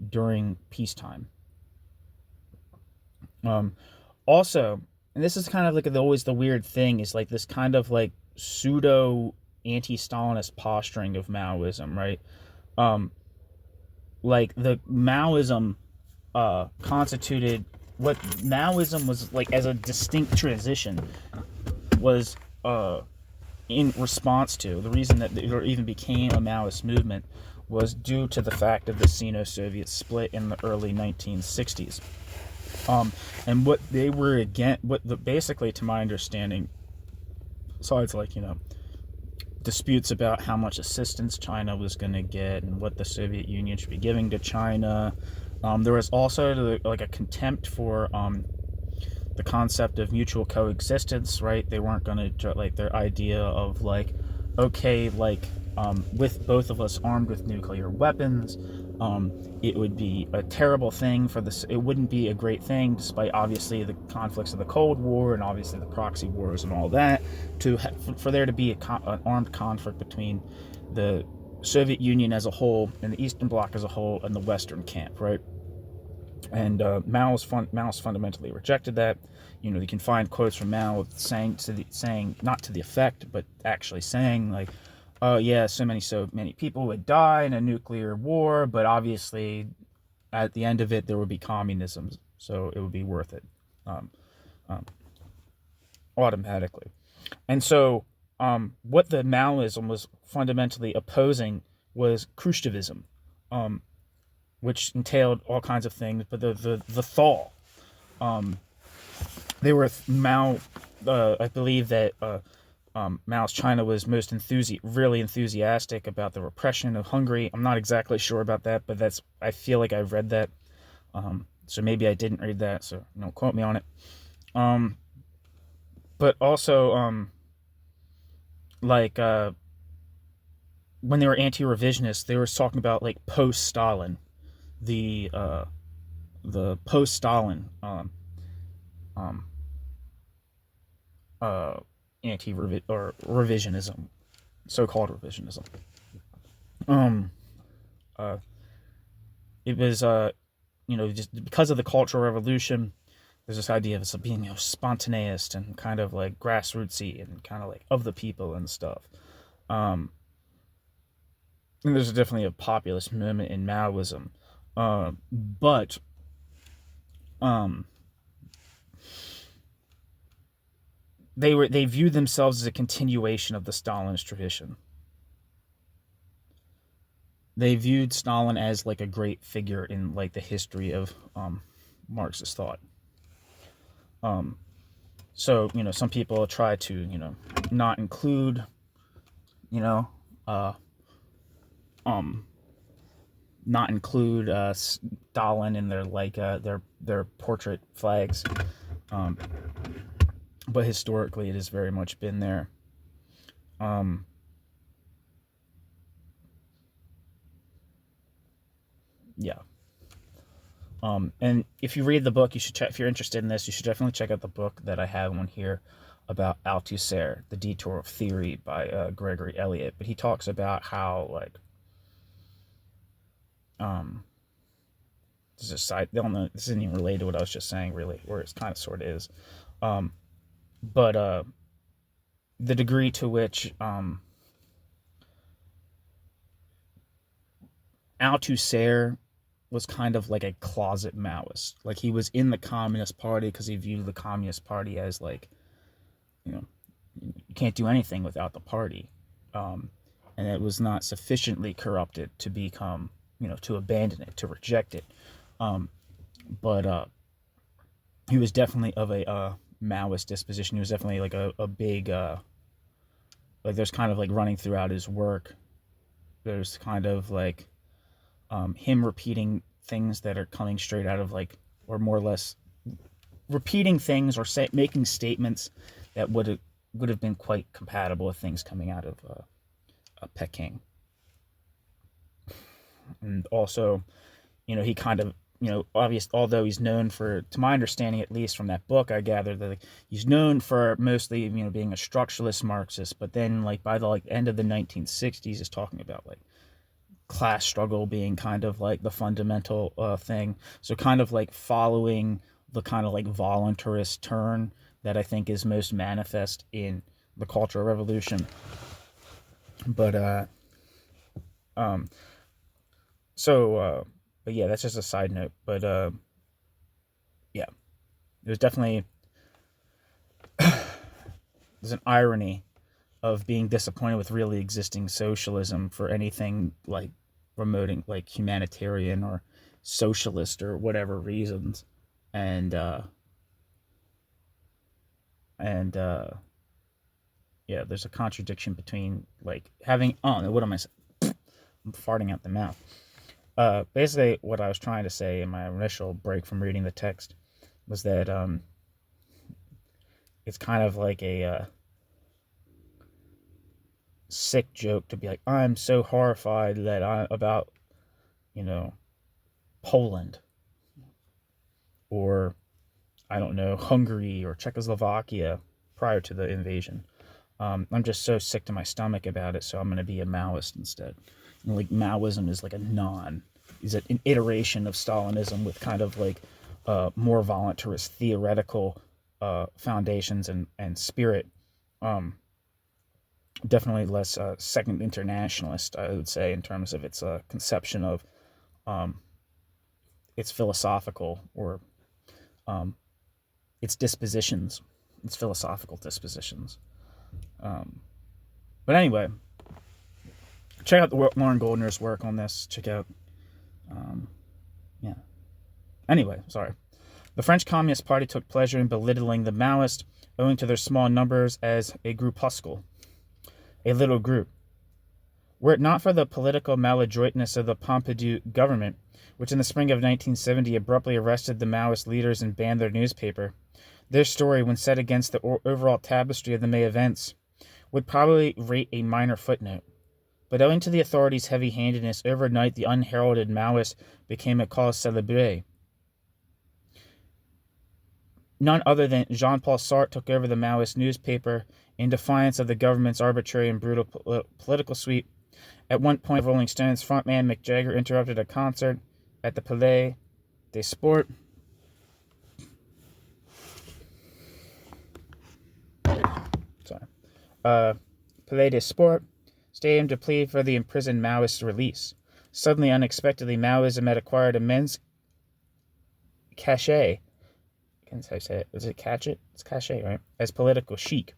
Speaker 1: during peacetime. Also, and this is kind of always the weird thing, is this kind of pseudo anti-Stalinist posturing of Maoism, right? The Maoism constituted what Maoism was as a distinct transition was in response to the reason that it even became a Maoist movement was due to the fact of the Sino-Soviet split in the early 1960s. And what they were basically, to my understanding, besides disputes about how much assistance China was going to get and what the Soviet Union should be giving to China, there was also a contempt for the concept of mutual coexistence, right? They weren't going to their idea of with both of us armed with nuclear weapons, it would be a terrible thing it wouldn't be a great thing, despite obviously the conflicts of the Cold War and obviously the proxy wars and all that, for there to be an armed conflict between the Soviet Union as a whole and the Eastern Bloc as a whole and the Western camp, right? And Mao's fundamentally rejected that. You can find quotes from Mao saying not to the effect, but actually saying oh yeah, so many people would die in a nuclear war, but obviously at the end of it there would be communism, so it would be worth it automatically. And so what the Maoism was fundamentally opposing was Khrushchevism, which entailed all kinds of things, but the thaw. They were Mao. I believe that Mao's China was most really enthusiastic about the repression of Hungary. I'm not exactly sure about that, but I feel like I've read that. So maybe I didn't read that, so don't quote me on it. But also, when they were anti-revisionists, they were talking about post-Stalin, the post-Stalin revisionism, so-called revisionism. It was just because of the Cultural Revolution, there's this idea of it being spontaneous and kind of grassrootsy and kind of the people and stuff. And there's definitely a populist movement in Maoism, but they viewed themselves as a continuation of the Stalinist tradition. They viewed Stalin as like a great figure in like the history of Marxist thought. So some people try to not include not include Stalin in their their portrait flags, but historically it has very much been there. Yeah. And if you read the book, you should check. If you're interested in this, you should definitely check out the book that I have on here about Althusser, The Detour of Theory by Gregory Elliott. But he talks about how this is a side. This isn't even related to what I was just saying, really, or it's kind of sort of is. But the degree to which Althusser was kind of like a closet Maoist. Like, he was in the Communist Party because he viewed the Communist Party as you can't do anything without the party. And it was not sufficiently corrupted to become, to abandon it, to reject it. But he was definitely of a Maoist disposition. He was definitely like a big, there's kind of like running throughout his work. There's kind of like him repeating things that are coming straight out of or more or less repeating things or making statements that would have been quite compatible with things coming out of Peking. And also, he kind of, although he's known for, to my understanding at least from that book, I gather that he's known for mostly, being a structuralist Marxist, but then by the end of the 1960s is talking about class struggle being kind of the fundamental thing. So kind of following the kind of voluntarist turn that I think is most manifest in the Cultural Revolution. But but yeah, that's just a side note. But yeah, there's definitely there's an irony of being disappointed with really existing socialism for anything promoting humanitarian or socialist or whatever reasons, and yeah, there's a contradiction between having what am I saying? I'm farting out the mouth. Basically, what I was trying to say in my initial break from reading the text was that it's kind of like a sick joke to be I'm so horrified that about Poland or I don't know, Hungary or Czechoslovakia prior to the invasion. I'm just so sick to my stomach about it, so I'm going to be a Maoist instead. Maoism is is an iteration of Stalinism with kind of more voluntarist theoretical foundations and spirit. Definitely less second internationalist, I would say, in terms of its conception of its philosophical or its dispositions, its philosophical dispositions. But anyway, check out Lauren Goldner's work on this. Check out, yeah. Anyway, sorry. The French Communist Party took pleasure in belittling the Maoists, owing to their small numbers as a groupuscle, a little group. Were it not for the political maladroitness of the Pompidou government, which in the spring of 1970 abruptly arrested the Maoist leaders and banned their newspaper, their story, when set against the overall tapestry of the May events, would probably rate a minor footnote. But owing to the authorities' heavy-handedness, overnight the unheralded Maoist became a cause célèbre. None other than Jean-Paul Sartre took over the Maoist newspaper in defiance of the government's arbitrary and brutal political sweep. At one point, Rolling Stones frontman Mick Jagger interrupted a concert at the Palais des Sports. Palais des Sports stadium to plead for the imprisoned Maoist's release. Suddenly, unexpectedly, Maoism had acquired immense cachet That's how I say it. Is it cachet? It's cachet, right? As political chic.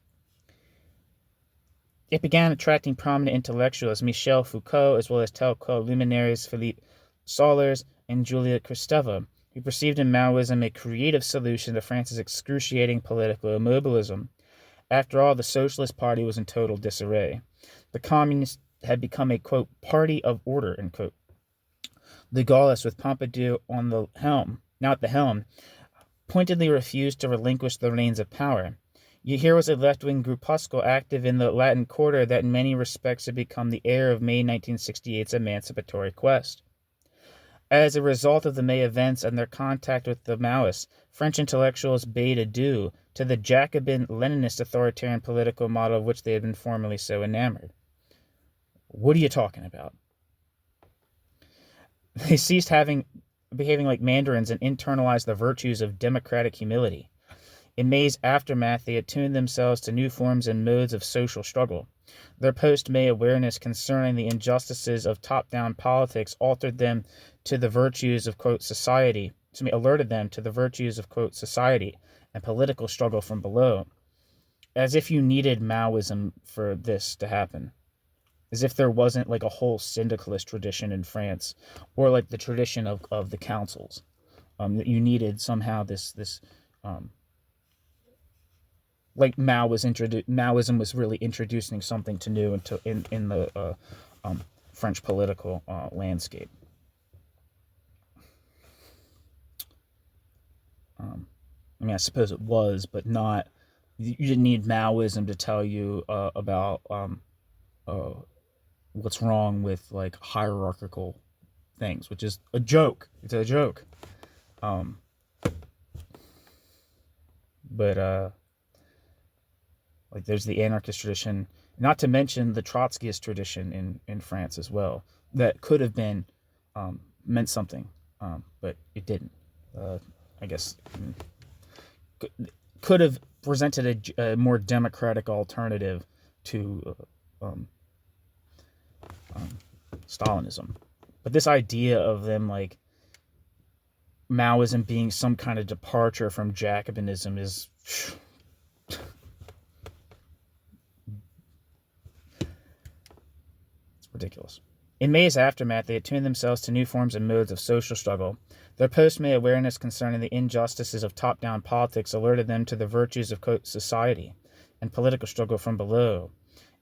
Speaker 1: It began attracting prominent intellectuals, Michel Foucault, as well as tel quel luminaries Philippe Sollers and Julia Kristeva, who perceived in Maoism a creative solution to France's excruciating political immobilism. After all, the Socialist Party was in total disarray. The Communists had become a, quote, party of order, end quote. The Gaullists, with Pompidou on the helm, now at the helm, pointedly refused to relinquish the reins of power. Yet here was a left-wing groupuscle active in the Latin Quarter that in many respects had become the heir of May 1968's emancipatory quest. As a result of the May events and their contact with the Maoists, French intellectuals bade adieu to the Jacobin Leninist authoritarian political model of which they had been formerly so enamored. What are you talking about? They ceased behaving like mandarins and internalized the virtues of democratic humility. In May's aftermath, they attuned themselves to new forms and modes of social struggle. Their post-May awareness concerning the injustices of top-down politics alerted them to the virtues of, quote, society, and political struggle from below, as if you needed Maoism for this to happen. As if there wasn't like a whole syndicalist tradition in France, or like the tradition of the councils, that you needed somehow like Maoism was really introducing something to new in the French political landscape. I mean, I suppose it was, but not. You didn't need Maoism to tell you about what's wrong with like hierarchical things, which is a joke. It's a joke. But like there's the anarchist tradition, not to mention the Trotskyist tradition in France as well, that could have been meant something, but it didn't. I guess could have presented a more democratic alternative to Stalinism. But this idea of them like Maoism being some kind of departure from Jacobinism is it's ridiculous. In May's aftermath, they attuned themselves to new forms and modes of social struggle. Their post-May awareness concerning the injustices of top-down politics alerted them to the virtues of, quote, society and political struggle from below.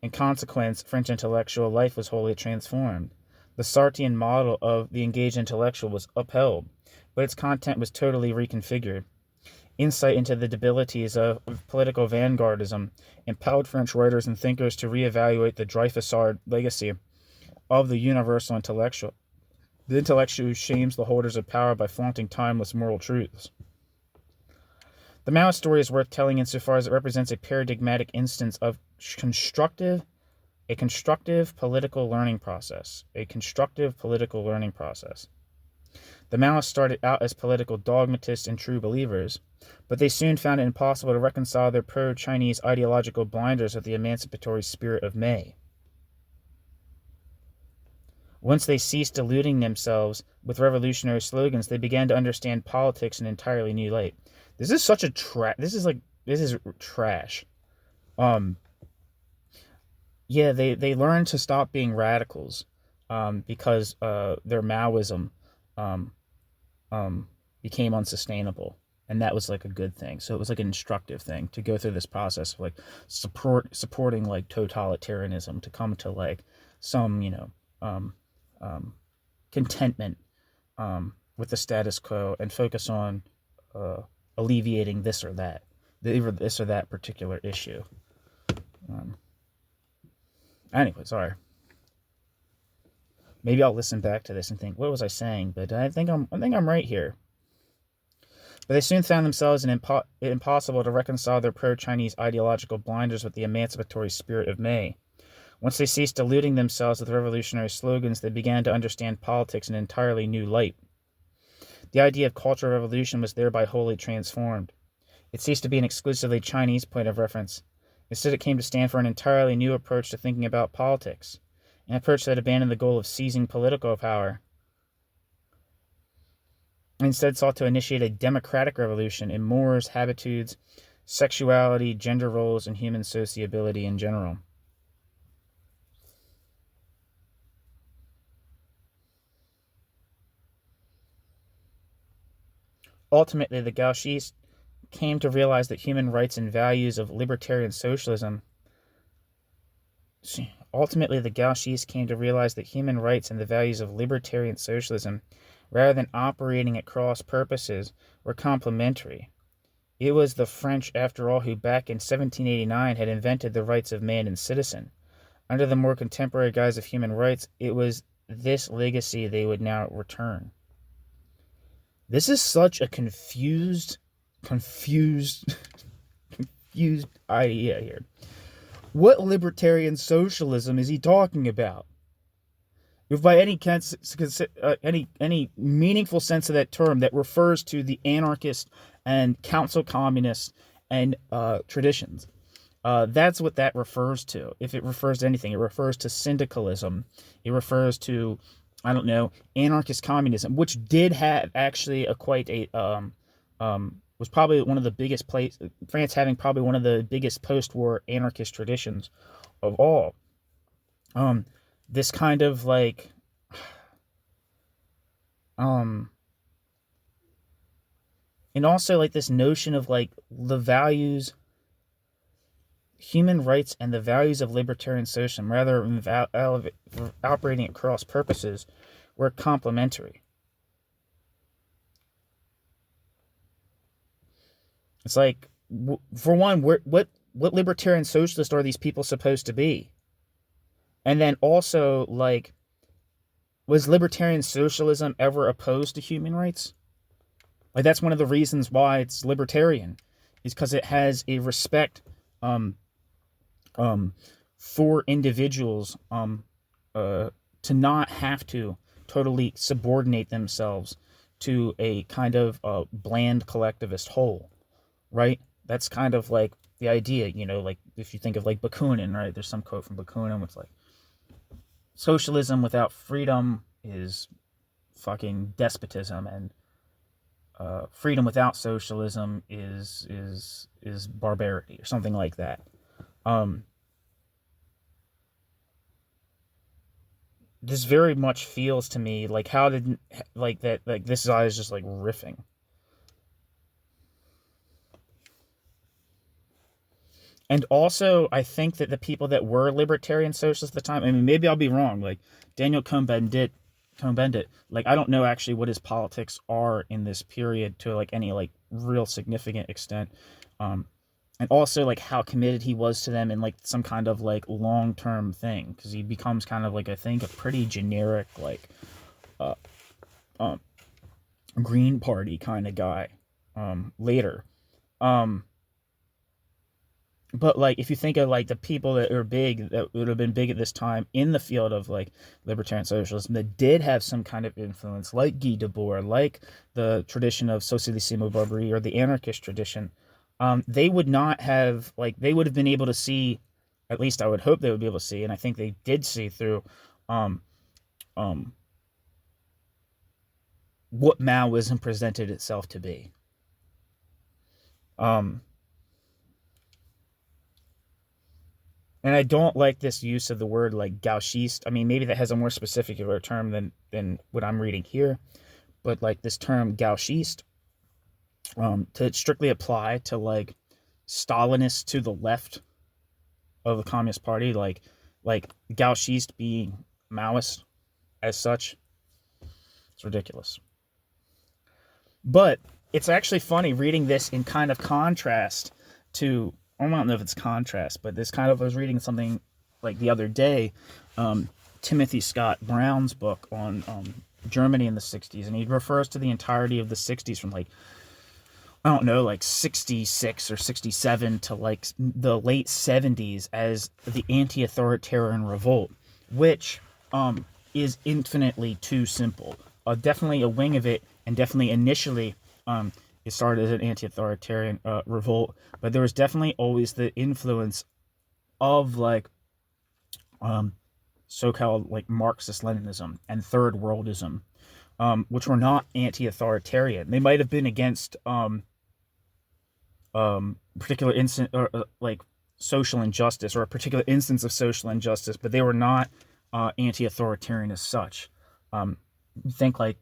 Speaker 1: In consequence, French intellectual life was wholly transformed. The Sartrean model of the engaged intellectual was upheld, but its content was totally reconfigured. Insight into the debilities of political vanguardism impelled French writers and thinkers to reevaluate the Dreyfusard legacy of the universal intellectual, the intellectual who shames the holders of power by flaunting timeless moral truths. The Maoist story is worth telling insofar as it represents a paradigmatic instance of a constructive political learning process. The Maoists started out as political dogmatists and true believers, but they soon found it impossible to reconcile their pro-Chinese ideological blinders with the emancipatory spirit of May. Once they ceased deluding themselves with revolutionary slogans, they began to understand politics in an entirely new light. This is such a this is trash. Yeah, they learned to stop being radicals, because their Maoism became unsustainable, and that was like a good thing. So it was like an instructive thing to go through this process of like supporting like totalitarianism, to come to like some contentment with the status quo and focus on alleviating this or that particular issue. Anyway, sorry. Maybe I'll listen back to this and think, what was I saying? But I think I'm right here. But they soon found themselves impossible to reconcile their pro-Chinese ideological blinders with the emancipatory spirit of May. Once they ceased deluding themselves with revolutionary slogans, they began to understand politics in an entirely new light. The idea of cultural revolution was thereby wholly transformed. It ceased to be an exclusively Chinese point of reference. Instead, it came to stand for an entirely new approach to thinking about politics, an approach that abandoned the goal of seizing political power. instead sought to initiate a democratic revolution in mores, habitudes, sexuality, gender roles, and human sociability in general. Ultimately, the gauchistes came to realize that human rights and values of libertarian socialism Ultimately, the gauchistes came to realize that human rights and the values of libertarian socialism, rather than operating at cross purposes, were complementary. It was the French, after all, who back in 1789 had invented the rights of man and citizen. Under the more contemporary guise of human rights, it was this legacy they would now return. This is such a confused idea here. What libertarian socialism is he talking about? If by any meaningful sense of that term that refers to the anarchist and council communist and traditions, that's what that refers to. If it refers to anything, it refers to syndicalism. It refers to, I don't know, anarchist communism, which did have actually was probably one of the biggest France having probably one of the biggest post-war anarchist traditions of all. This kind of like, and also like this notion of like the values, human rights, and the values of libertarian socialism, rather than operating at cross purposes, were complementary. It's like, for one, what libertarian socialist are these people supposed to be? And then also, like, was libertarian socialism ever opposed to human rights? Like, that's one of the reasons why it's libertarian, is because it has a respect for individuals to not have to totally subordinate themselves to a kind of bland collectivist whole. Right? That's kind of like the idea, like if you think of like Bakunin, right? There's some quote from Bakunin which like, socialism without freedom is fucking despotism, and freedom without socialism is barbarity, or something like that. This very much feels to me like this guy is just like riffing. And also, I think that the people that were libertarian socialists at the time, I mean, maybe I'll be wrong, like Daniel Cohn-Bendit, like, I don't know actually what his politics are in this period to like any like real significant extent. And also like how committed he was to them in like some kind of like long-term thing, because he becomes kind of like, I think, a pretty generic like Green Party kind of guy later. But like, if you think of like the people that are big, that would have been big at this time in the field of like libertarian socialism, that did have some kind of influence, like Guy Debord, like the tradition of Socialissimo Barbarie, or the anarchist tradition, they would not have, like, they would have been able to see, at least I would hope they would be able to see, and I think they did see through what Maoism presented itself to be. And I don't like this use of the word like gauchiste. I mean, maybe that has a more specific term than what I'm reading here. But like this term gauchiste, to strictly apply to like Stalinists to the left of the Communist Party, like gauchiste being Maoist as such, it's ridiculous. But it's actually funny reading this in kind of contrast to, I don't know if it's contrast, but this kind of, I was reading something like the other day, Timothy Scott Brown's book on Germany in the 60s, and he refers to the entirety of the 60s from like, I don't know, like 66 or 67 to like the late 70s as the anti-authoritarian revolt, which is infinitely too simple. Definitely a wing of it, and definitely initially it started as an anti-authoritarian revolt, but there was definitely always the influence of like so-called like Marxist-Leninism and third worldism, which were not anti-authoritarian. They might have been against particular instance or like social injustice or a particular instance of social injustice, but they were not anti-authoritarian as such. Think like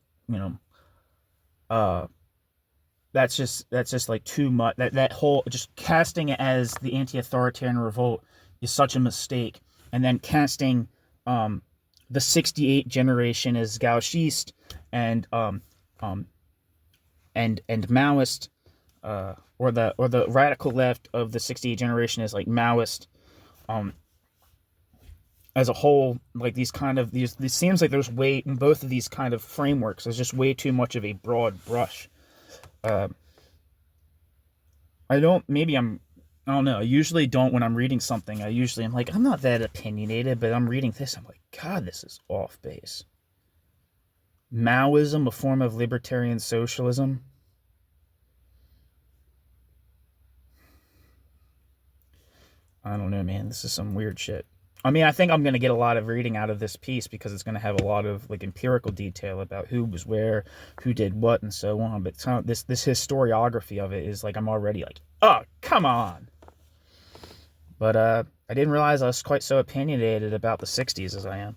Speaker 1: that's just like too much. That whole just casting it as the anti-authoritarian revolt is such a mistake, and then casting the '68 generation as gauchiste and Maoist, or the radical left of the '68 generation is like Maoist, as a whole. Like these seems like there's way in both of these kind of frameworks. There's just way too much of a broad brush. I don't know. I usually don't when I'm reading something. I'm like, I'm not that opinionated, but I'm reading this. I'm like, God, this is off base. Maoism, a form of libertarian socialism. I don't know, man. This is some weird shit. I mean, I think I'm going to get a lot of reading out of this piece because it's going to have a lot of like empirical detail about who was where, who did what, and so on. But this historiography of it is like, I'm already like, oh, come on. But I didn't realize I was quite so opinionated about the '60s as I am.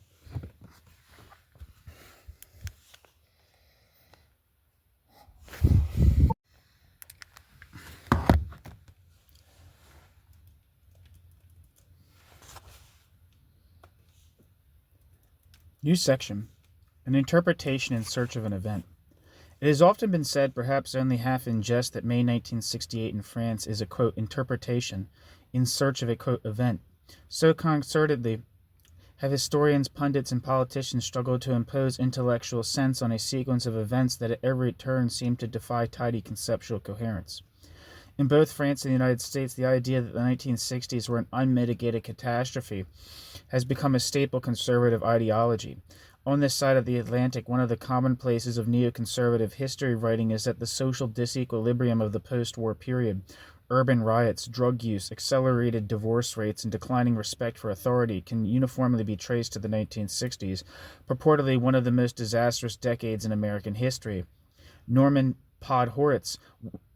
Speaker 1: New section. An interpretation in search of an event. It has often been said, perhaps only half in jest, that May 1968 in France is a, quote, interpretation in search of a, quote, event. So concertedly have historians, pundits, and politicians struggled to impose intellectual sense on a sequence of events that at every turn seem to defy tidy conceptual coherence. In both France and the United States, the idea that the 1960s were an unmitigated catastrophe has become a staple conservative ideology. On this side of the Atlantic, one of the commonplaces of neoconservative history writing is that the social disequilibrium of the post-war period, urban riots, drug use, accelerated divorce rates, and declining respect for authority, can uniformly be traced to the 1960s, purportedly one of the most disastrous decades in American history. Norman Podhoretz,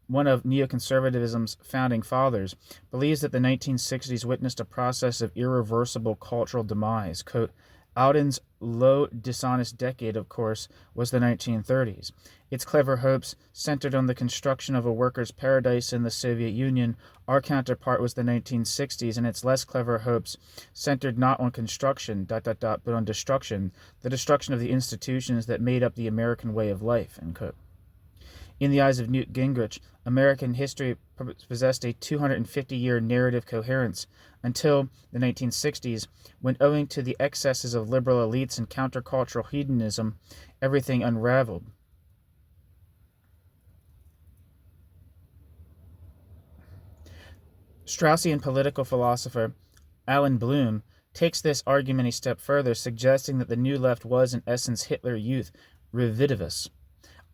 Speaker 1: one of neoconservatism's founding fathers, believes that the 1960s witnessed a process of irreversible cultural demise. Quote, Audin's low, dishonest decade, of course, was the 1930s. Its clever hopes centered on the construction of a workers' paradise in the Soviet Union. Our counterpart was the 1960s, and its less clever hopes centered not on construction, but on destruction, the destruction of the institutions that made up the American way of life, end quote. In the eyes of Newt Gingrich, American history possessed a 250-year narrative coherence until the 1960s, when, owing to the excesses of liberal elites and countercultural hedonism, everything unraveled. Straussian political philosopher Alain Bloom takes this argument a step further, suggesting that the New Left was, in essence, Hitler Youth redivivus.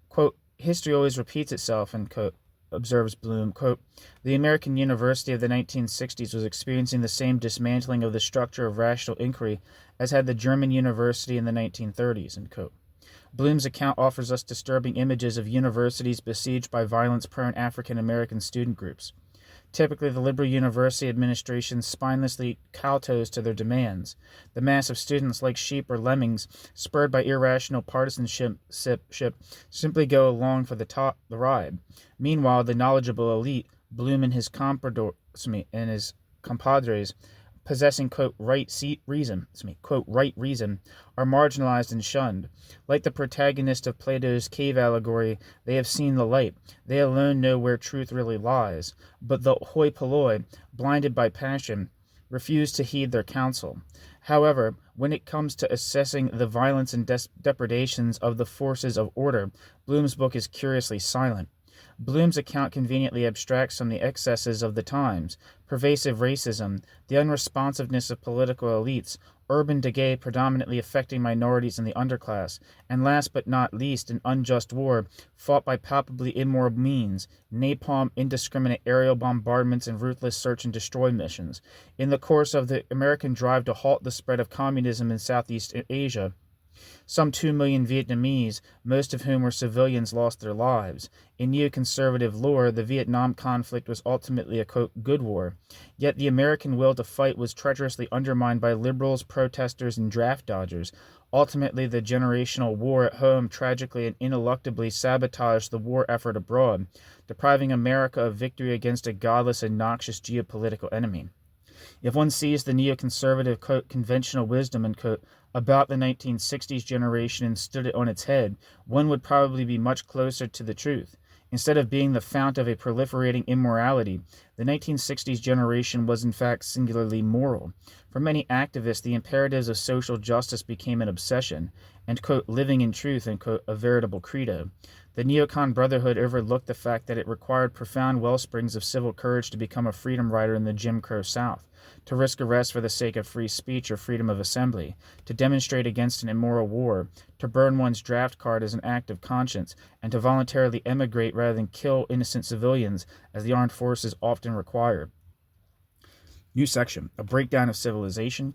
Speaker 1: Quote, history always repeats itself, end quote, observes Bloom. Quote, the American university of the 1960s was experiencing the same dismantling of the structure of rational inquiry as had the German university in the 1930s, end quote. Bloom's account offers us disturbing images of universities besieged by violence-prone African-American student groups. Typically, the liberal university administration spinelessly kowtows to their demands. The mass of students, like sheep or lemmings, spurred by irrational partisanship, simply go along for the ride. Meanwhile, the knowledgeable elite, Bloom and his compadres, possessing, quote, right reason, are marginalized and shunned. Like the protagonist of Plato's cave allegory, they have seen the light. They alone know where truth really lies. But the hoi polloi, blinded by passion, refuse to heed their counsel. However, when it comes to assessing the violence and depredations of the forces of order, Bloom's book is curiously silent. Bloom's account conveniently abstracts from the excesses of the times, pervasive racism, the unresponsiveness of political elites, urban decay predominantly affecting minorities and the underclass, and last but not least, an unjust war fought by palpably immoral means, napalm, indiscriminate aerial bombardments, and ruthless search and destroy missions. In the course of the American drive to halt the spread of communism in Southeast Asia, Some 2 million Vietnamese, most of whom were civilians, lost their lives. In neoconservative lore, the Vietnam conflict was ultimately a, quote, good war. Yet the American will to fight was treacherously undermined by liberals, protesters, and draft dodgers. Ultimately, the generational war at home tragically and ineluctably sabotaged the war effort abroad, depriving America of victory against a godless and noxious geopolitical enemy. If one sees the neoconservative, quote, conventional wisdom, and quote, about the 1960s generation and stood it on its head, one would probably be much closer to the truth. Instead of being the fount of a proliferating immorality, the 1960s generation was in fact singularly moral. For many activists, the imperatives of social justice became an obsession, and, quote, living in truth, and, quote, a veritable credo. The neocon brotherhood overlooked the fact that it required profound wellsprings of civil courage to become a freedom rider in the Jim Crow South, to risk arrest for the sake of free speech or freedom of assembly, to demonstrate against an immoral war, to burn one's draft card as an act of conscience, and to voluntarily emigrate rather than kill innocent civilians, as the armed forces often require. New section, a breakdown of civilization, ?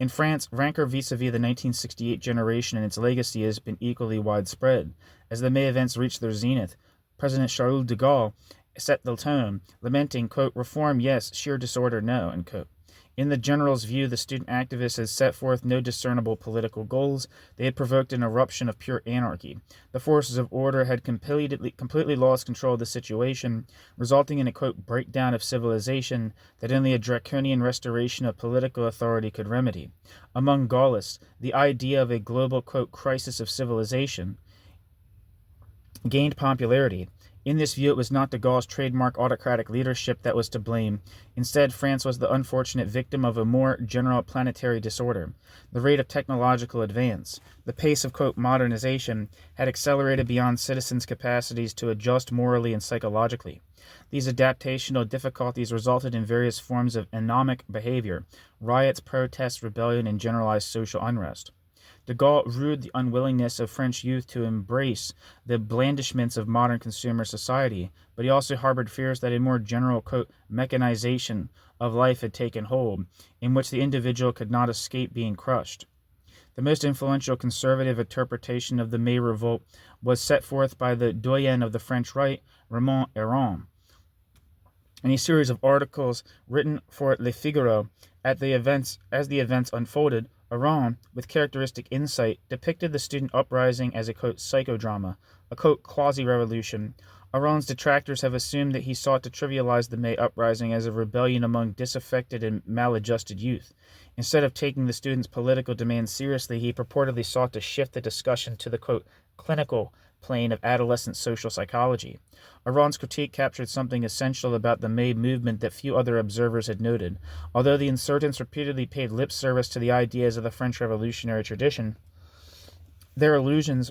Speaker 1: In France, rancor vis-a-vis the 1968 generation and its legacy has been equally widespread. As the May events reached their zenith, President Charles de Gaulle set the tone, lamenting, quote, reform yes, sheer disorder no, end quote. In the general's view, the student activists had set forth no discernible political goals. They had provoked an eruption of pure anarchy. The forces of order had completely lost control of the situation, resulting in a, quote, breakdown of civilization that only a draconian restoration of political authority could remedy. Among Gaullists, the idea of a global, quote, crisis of civilization gained popularity. In this view, it was not de Gaulle's trademark autocratic leadership that was to blame. Instead, France was the unfortunate victim of a more general planetary disorder. The rate of technological advance, the pace of, quote, modernization, had accelerated beyond citizens' capacities to adjust morally and psychologically. These adaptational difficulties resulted in various forms of anomic behavior, riots, protests, rebellion, and generalized social unrest. De Gaulle rued the unwillingness of French youth to embrace the blandishments of modern consumer society, but he also harbored fears that a more general, quote, mechanization of life had taken hold, in which the individual could not escape being crushed. The most influential conservative interpretation of the May Revolt was set forth by the doyen of the French right, Raymond Aron, in a series of articles written for Le Figaro as the events unfolded. Aron, with characteristic insight, depicted the student uprising as a, quote, psychodrama, a, quote, quasi-revolution. Aron's detractors have assumed that he sought to trivialize the May uprising as a rebellion among disaffected and maladjusted youth. Instead of taking the students' political demands seriously, he purportedly sought to shift the discussion to the, quote, clinical plane of adolescent social psychology. Aron's critique captured something essential about the May movement that few other observers had noted. Although the insurgents repeatedly paid lip service to the ideas of the French revolutionary tradition, their allusions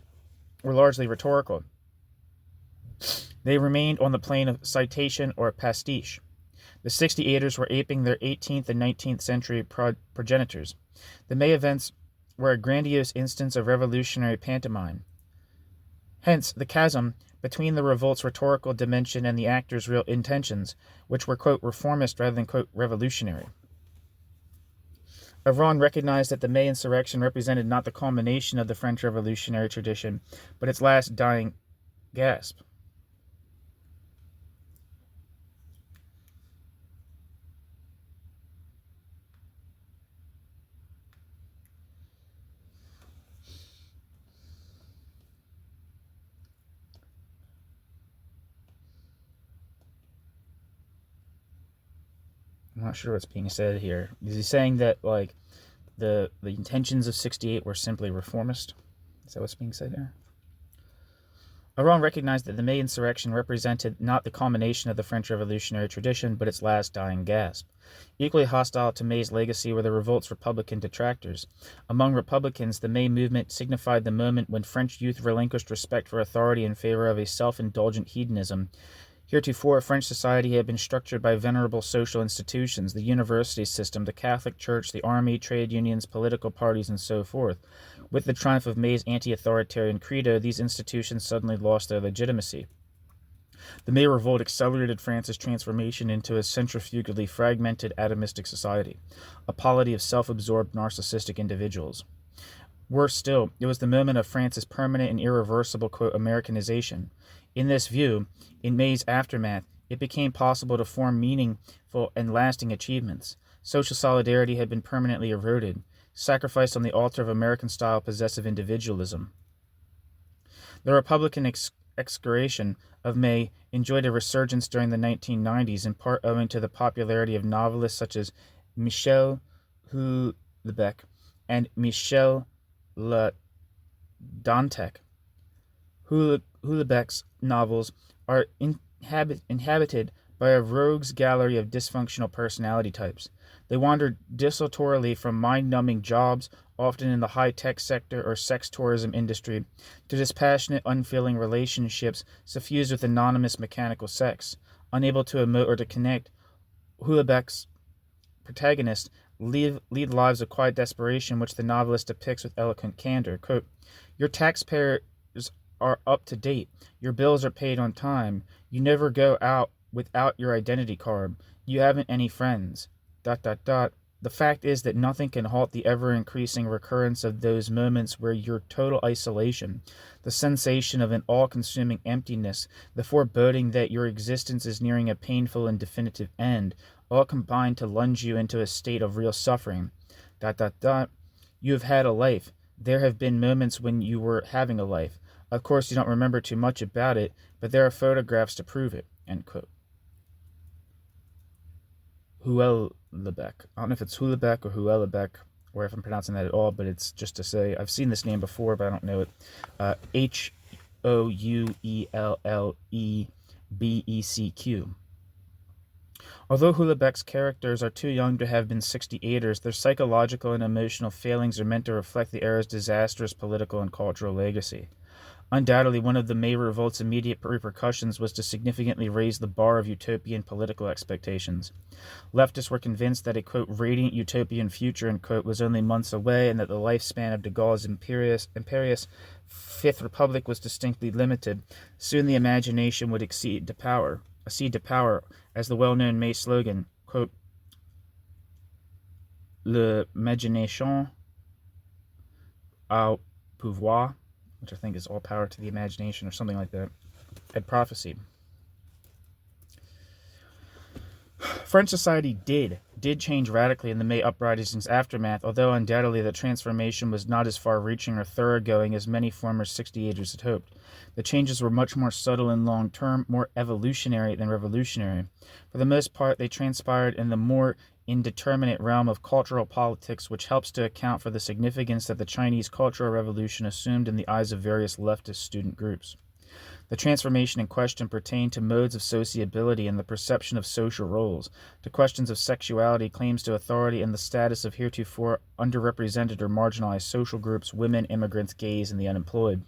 Speaker 1: were largely rhetorical. They remained on the plane of citation or pastiche. The 68ers were aping their 18th and 19th century progenitors. The May events were a grandiose instance of revolutionary pantomime. Hence, the chasm between the revolt's rhetorical dimension and the actors' real intentions, which were, quote, reformist rather than, quote, revolutionary. Aron recognized that the May insurrection represented not the culmination of the French revolutionary tradition, but its last dying gasp. I'm not sure what's being said here. Is he saying that, like, the intentions of 68 were simply reformist? Is that what's being said here? Aron recognized that the May insurrection represented not the culmination of the French revolutionary tradition, but its last dying gasp. Equally hostile to May's legacy were the revolt's Republican detractors. Among Republicans, the May movement signified the moment when French youth relinquished respect for authority in favor of a self-indulgent hedonism. Heretofore, French society had been structured by venerable social institutions, the university system, the Catholic Church, the army, trade unions, political parties, and so forth. With the triumph of May's anti-authoritarian credo, these institutions suddenly lost their legitimacy. The May Revolt accelerated France's transformation into a centrifugally fragmented atomistic society, a polity of self-absorbed narcissistic individuals. Worse still, it was the moment of France's permanent and irreversible, quote, Americanization. In this view, in May's aftermath, it became possible to form meaningful and lasting achievements. Social solidarity had been permanently eroded, sacrificed on the altar of American-style possessive individualism. The Republican excoriation of May enjoyed a resurgence during the 1990s, in part owing to the popularity of novelists such as Michel Houellebecq and Michel Le Dantec. Houellebecq's novels are inhabited by a rogues gallery of dysfunctional personality types. They wander desultorily from mind-numbing jobs, often in the high-tech sector or sex tourism industry, to dispassionate, unfeeling relationships suffused with anonymous mechanical sex. Unable to emote or to connect, Houellebecq's protagonists lead lives of quiet desperation, which the novelist depicts with eloquent candor. Quote, "Your taxpayers are up to date. Your bills are paid on time. You never go out without your identity card. You haven't any friends. ... The fact is that nothing can halt the ever-increasing recurrence of those moments where your total isolation, the sensation of an all-consuming emptiness, the foreboding that your existence is nearing a painful and definitive end, all combine to plunge you into a state of real suffering. ... You have had a life. There have been moments when you were having a life. Of course, you don't remember too much about it, but there are photographs to prove it." End quote. Houellebecq. I don't know if it's Houellebecq or Houellebecq, or if I'm pronouncing that at all, but it's just to say, I've seen this name before, but I don't know it. Houellebecq. Although Houellebecq's characters are too young to have been 68ers, their psychological and emotional failings are meant to reflect the era's disastrous political and cultural legacy. Undoubtedly, one of the May Revolt's immediate repercussions was to significantly raise the bar of utopian political expectations. Leftists were convinced that a, quote, radiant utopian future, end quote, was only months away, and that the lifespan of de Gaulle's imperious Fifth Republic was distinctly limited. Soon the imagination would accede to power, as the well-known May slogan, quote, "L'imagination au pouvoir," which I think is all power to the imagination or something like that, had prophesied. French society did change radically in the May uprising's aftermath, although undoubtedly the transformation was not as far-reaching or thoroughgoing as many former 68ers had hoped. The changes were much more subtle and long-term, more evolutionary than revolutionary. For the most part, they transpired in the more indeterminate realm of cultural politics, which helps to account for the significance that the Chinese Cultural Revolution assumed in the eyes of various leftist student groups. The transformation in question pertained to modes of sociability and the perception of social roles, to questions of sexuality, claims to authority, and the status of heretofore underrepresented or marginalized social groups, women, immigrants, gays, and the unemployed.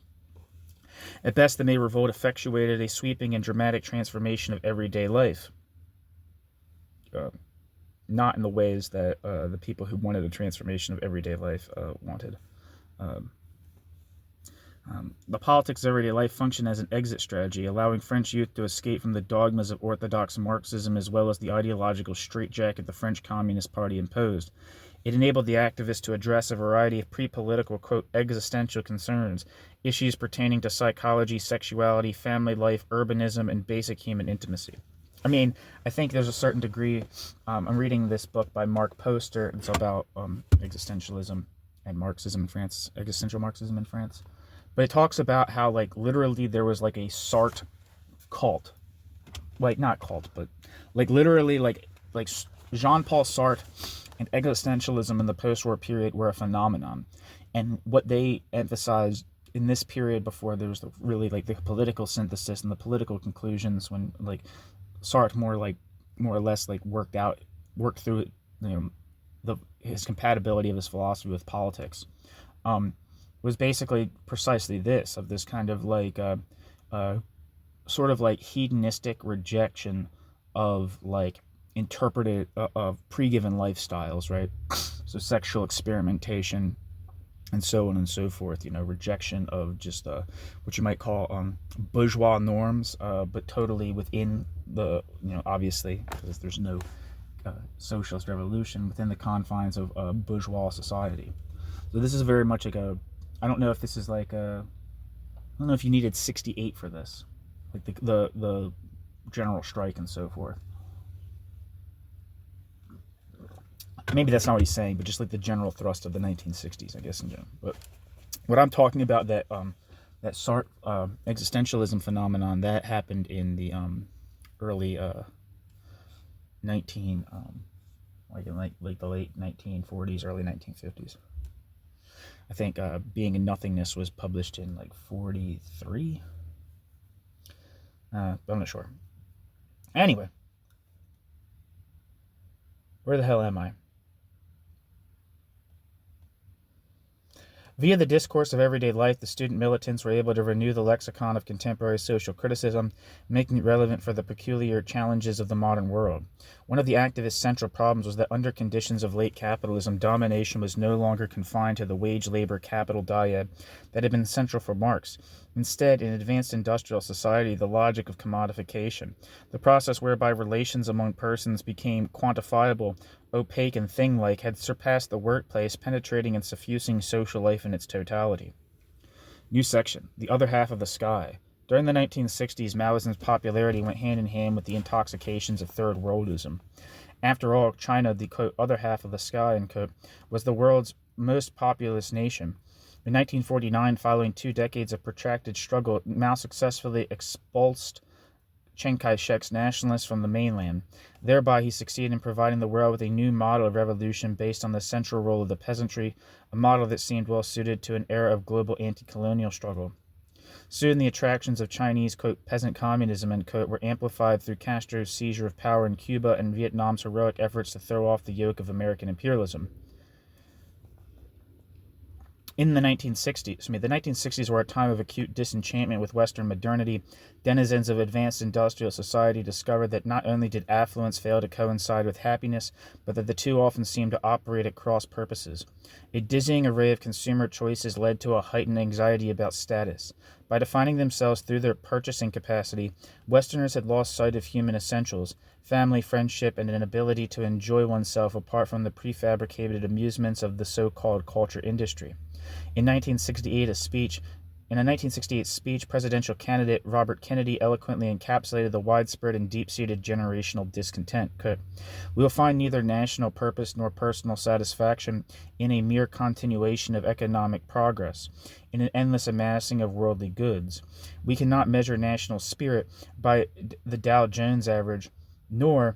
Speaker 1: At best, the May Revolt effectuated a sweeping and dramatic transformation of everyday life. Not in the ways that the people who wanted a transformation of everyday life wanted. The politics of everyday life functioned as an exit strategy, allowing French youth to escape from the dogmas of orthodox Marxism as well as the ideological straitjacket the French Communist Party imposed. It enabled the activists to address a variety of pre-political, quote, existential concerns, issues pertaining to psychology, sexuality, family life, urbanism, and basic human intimacy. I mean, I think there's a certain degree, I'm reading this book by Mark Poster, it's about existentialism and Marxism in France, existential Marxism in France. But it talks about how, like, literally there was, like, a Sartre cult. Like, not cult, but, like, literally, like Jean-Paul Sartre and existentialism in the post-war period were a phenomenon. And what they emphasized in this period before there was really, like, the political synthesis and the political conclusions when, like, Sartre more or less, like, worked through, you know, his compatibility of his philosophy with politics. Was basically precisely this, of this kind of like sort of like hedonistic rejection of like interpreted of pre-given lifestyles, right? So sexual experimentation and so on and so forth, you know, rejection of just what you might call bourgeois norms, but totally within the, you know, obviously because there's no socialist revolution, within the confines of bourgeois society. So this is very much like a I don't know if this is like I don't know if you needed 68 for this, like the general strike and so forth. Maybe that's not what he's saying, but just like the general thrust of the 1960s, I guess, in general. But what I'm talking about, that Sartre existentialism phenomenon, that happened in the early 19 like the late 1940s, early 1950s. I think Being in Nothingness was published in like 43. But I'm not sure. Anyway, where the hell am I? Via the discourse of everyday life, the student militants were able to renew the lexicon of contemporary social criticism, making it relevant for the peculiar challenges of the modern world. One of the activists' central problems was that under conditions of late capitalism, domination was no longer confined to the wage-labor capital dyad that had been central for Marx. Instead, in advanced industrial society, the logic of commodification, the process whereby relations among persons became quantifiable, opaque, and thing-like, had surpassed the workplace, penetrating and suffusing social life in its totality. New section, the other half of the sky. During the 1960s, Maoism's popularity went hand in hand with the intoxications of Third Worldism. After all, China, the, quote, other half of the sky, unquote, was the world's most populous nation. In 1949, following 2 decades of protracted struggle, Mao successfully expulsed Chiang Kai-shek's nationalists from the mainland. Thereby, he succeeded in providing the world with a new model of revolution based on the central role of the peasantry, a model that seemed well suited to an era of global anti-colonial struggle. Soon, the attractions of Chinese, quote, peasant communism, end quote, were amplified through Castro's seizure of power in Cuba and Vietnam's heroic efforts to throw off the yoke of American imperialism. In the 1960s were a time of acute disenchantment with Western modernity. Denizens of advanced industrial society discovered that not only did affluence fail to coincide with happiness, but that the two often seemed to operate at cross purposes. A dizzying array of consumer choices led to a heightened anxiety about status. By defining themselves through their purchasing capacity, Westerners had lost sight of human essentials, family, friendship, and an ability to enjoy oneself apart from the prefabricated amusements of the so-called culture industry. In a 1968 speech, presidential candidate Robert Kennedy eloquently encapsulated the widespread and deep-seated generational discontent. Quote, "We will find neither national purpose nor personal satisfaction in a mere continuation of economic progress, in an endless amassing of worldly goods. We cannot measure national spirit by the Dow Jones average, nor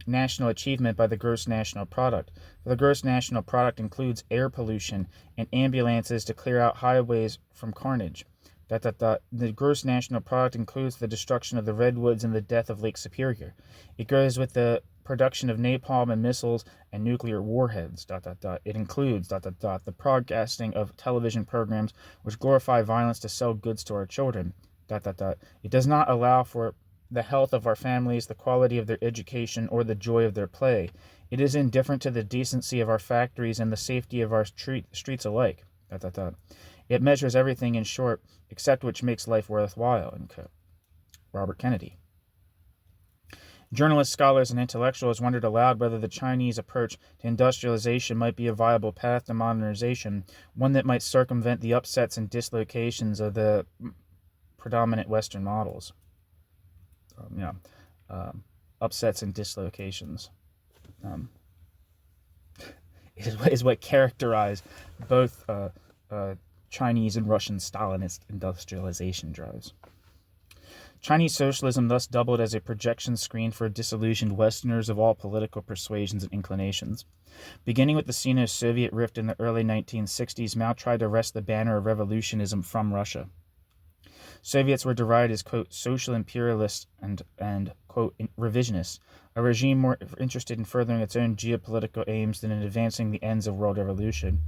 Speaker 1: national achievement by the gross national product. For the gross national product includes air pollution and ambulances to clear out highways from carnage. The gross national product includes the destruction of the redwoods and the death of Lake Superior. It goes with the production of napalm and missiles and nuclear warheads. It includes the broadcasting of television programs which glorify violence to sell goods to our children. It does not allow for the health of our families, the quality of their education, or the joy of their play. It is indifferent to the decency of our factories and the safety of our streets alike. It measures everything, in short, except which makes life worthwhile." Robert Kennedy. Journalists, scholars, and intellectuals wondered aloud whether the Chinese approach to industrialization might be a viable path to modernization, one that might circumvent the upsets and dislocations of the predominant Western models. Upsets and dislocations is what characterized both Chinese and Russian Stalinist industrialization drives. Chinese socialism thus doubled as a projection screen for disillusioned Westerners of all political persuasions and inclinations. Beginning with the Sino-Soviet rift in the early 1960s, Mao tried to wrest the banner of revolutionism from Russia. Soviets were derided as, quote, social imperialists and quote, revisionists, a regime more interested in furthering its own geopolitical aims than in advancing the ends of world evolution.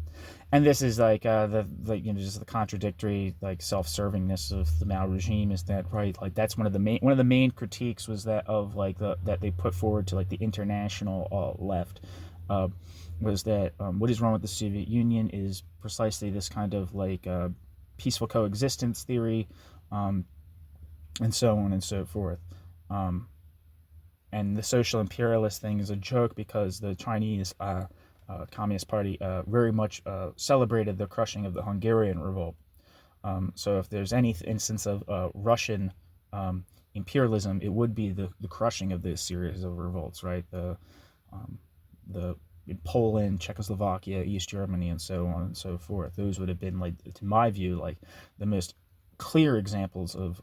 Speaker 1: And this is just the contradictory, self-servingness of the Mao regime, is that, right? That's one of the main critiques was that of that they put forward to the international left, was that what is wrong with the Soviet Union is precisely this kind of peaceful coexistence theory, and so on and so forth. And the social imperialist thing is a joke because the Chinese Communist Party very much celebrated the crushing of the Hungarian revolt. So if there's any instance of Russian imperialism, it would be the crushing of this series of revolts, right? The in Poland, Czechoslovakia, East Germany, and so on and so forth. Those would have been, like, to my view, like the most clear examples of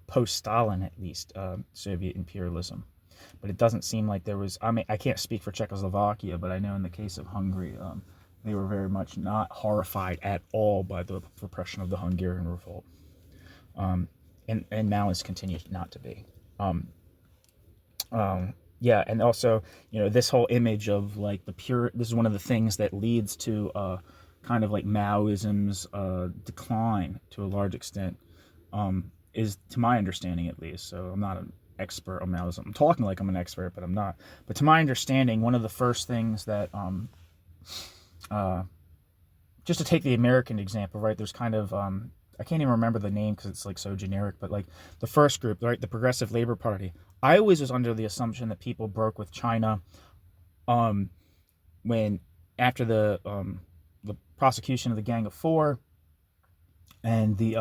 Speaker 1: post-Stalin, at least, Soviet imperialism. But it doesn't seem like there was. I mean, I can't speak for Czechoslovakia, but I know in the case of Hungary, they were very much not horrified at all by the repression of the Hungarian revolt, and Maoists continue not to be. Yeah, and also, this whole image of, like, the pure. This is one of the things that leads to kind of like Maoism's decline to a large extent, is, to my understanding at least. So I'm not an expert on Maoism. I'm talking like I'm an expert, but I'm not. But to my understanding, one of the first things that, just to take the American example, right? There's kind of I can't even remember the name because it's, like, so generic, but, like, the first group, right, the Progressive Labor Party. I always was under the assumption that people broke with China when, after the prosecution of the Gang of Four and the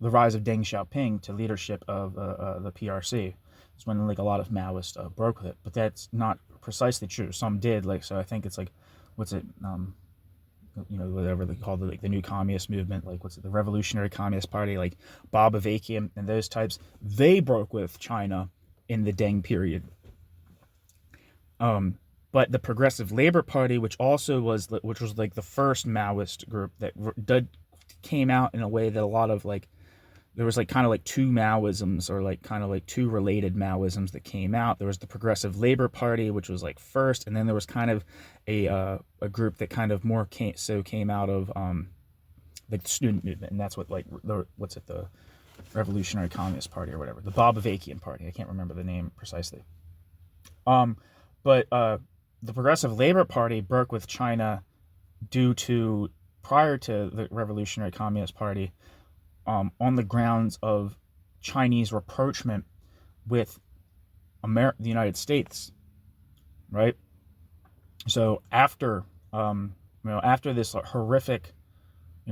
Speaker 1: rise of Deng Xiaoping to leadership of the PRC. It's when, like, a lot of Maoists broke with it, but that's not precisely true. Some did, like, so I think it's like, what's it, whatever they call it, like the new communist movement, like, what's it, the Revolutionary Communist Party, like Bob Avakian and those types, they broke with China in the Deng period. But the Progressive Labor Party, which was like the first Maoist group that came out in a way that a lot of, like, there was, like, kind of like two Maoisms, or, like, kind of like two related Maoisms that came out. There was the Progressive Labor Party, which was, like, first, and then there was kind of a group that kind of more came out of like the student movement, and that's what, like, the Revolutionary Communist Party or whatever, the Bob Avakian Party. I can't remember the name precisely. But the Progressive Labor Party broke with China due to, prior to the Revolutionary Communist Party, on the grounds of Chinese rapprochement with the United States, right? So after this horrific,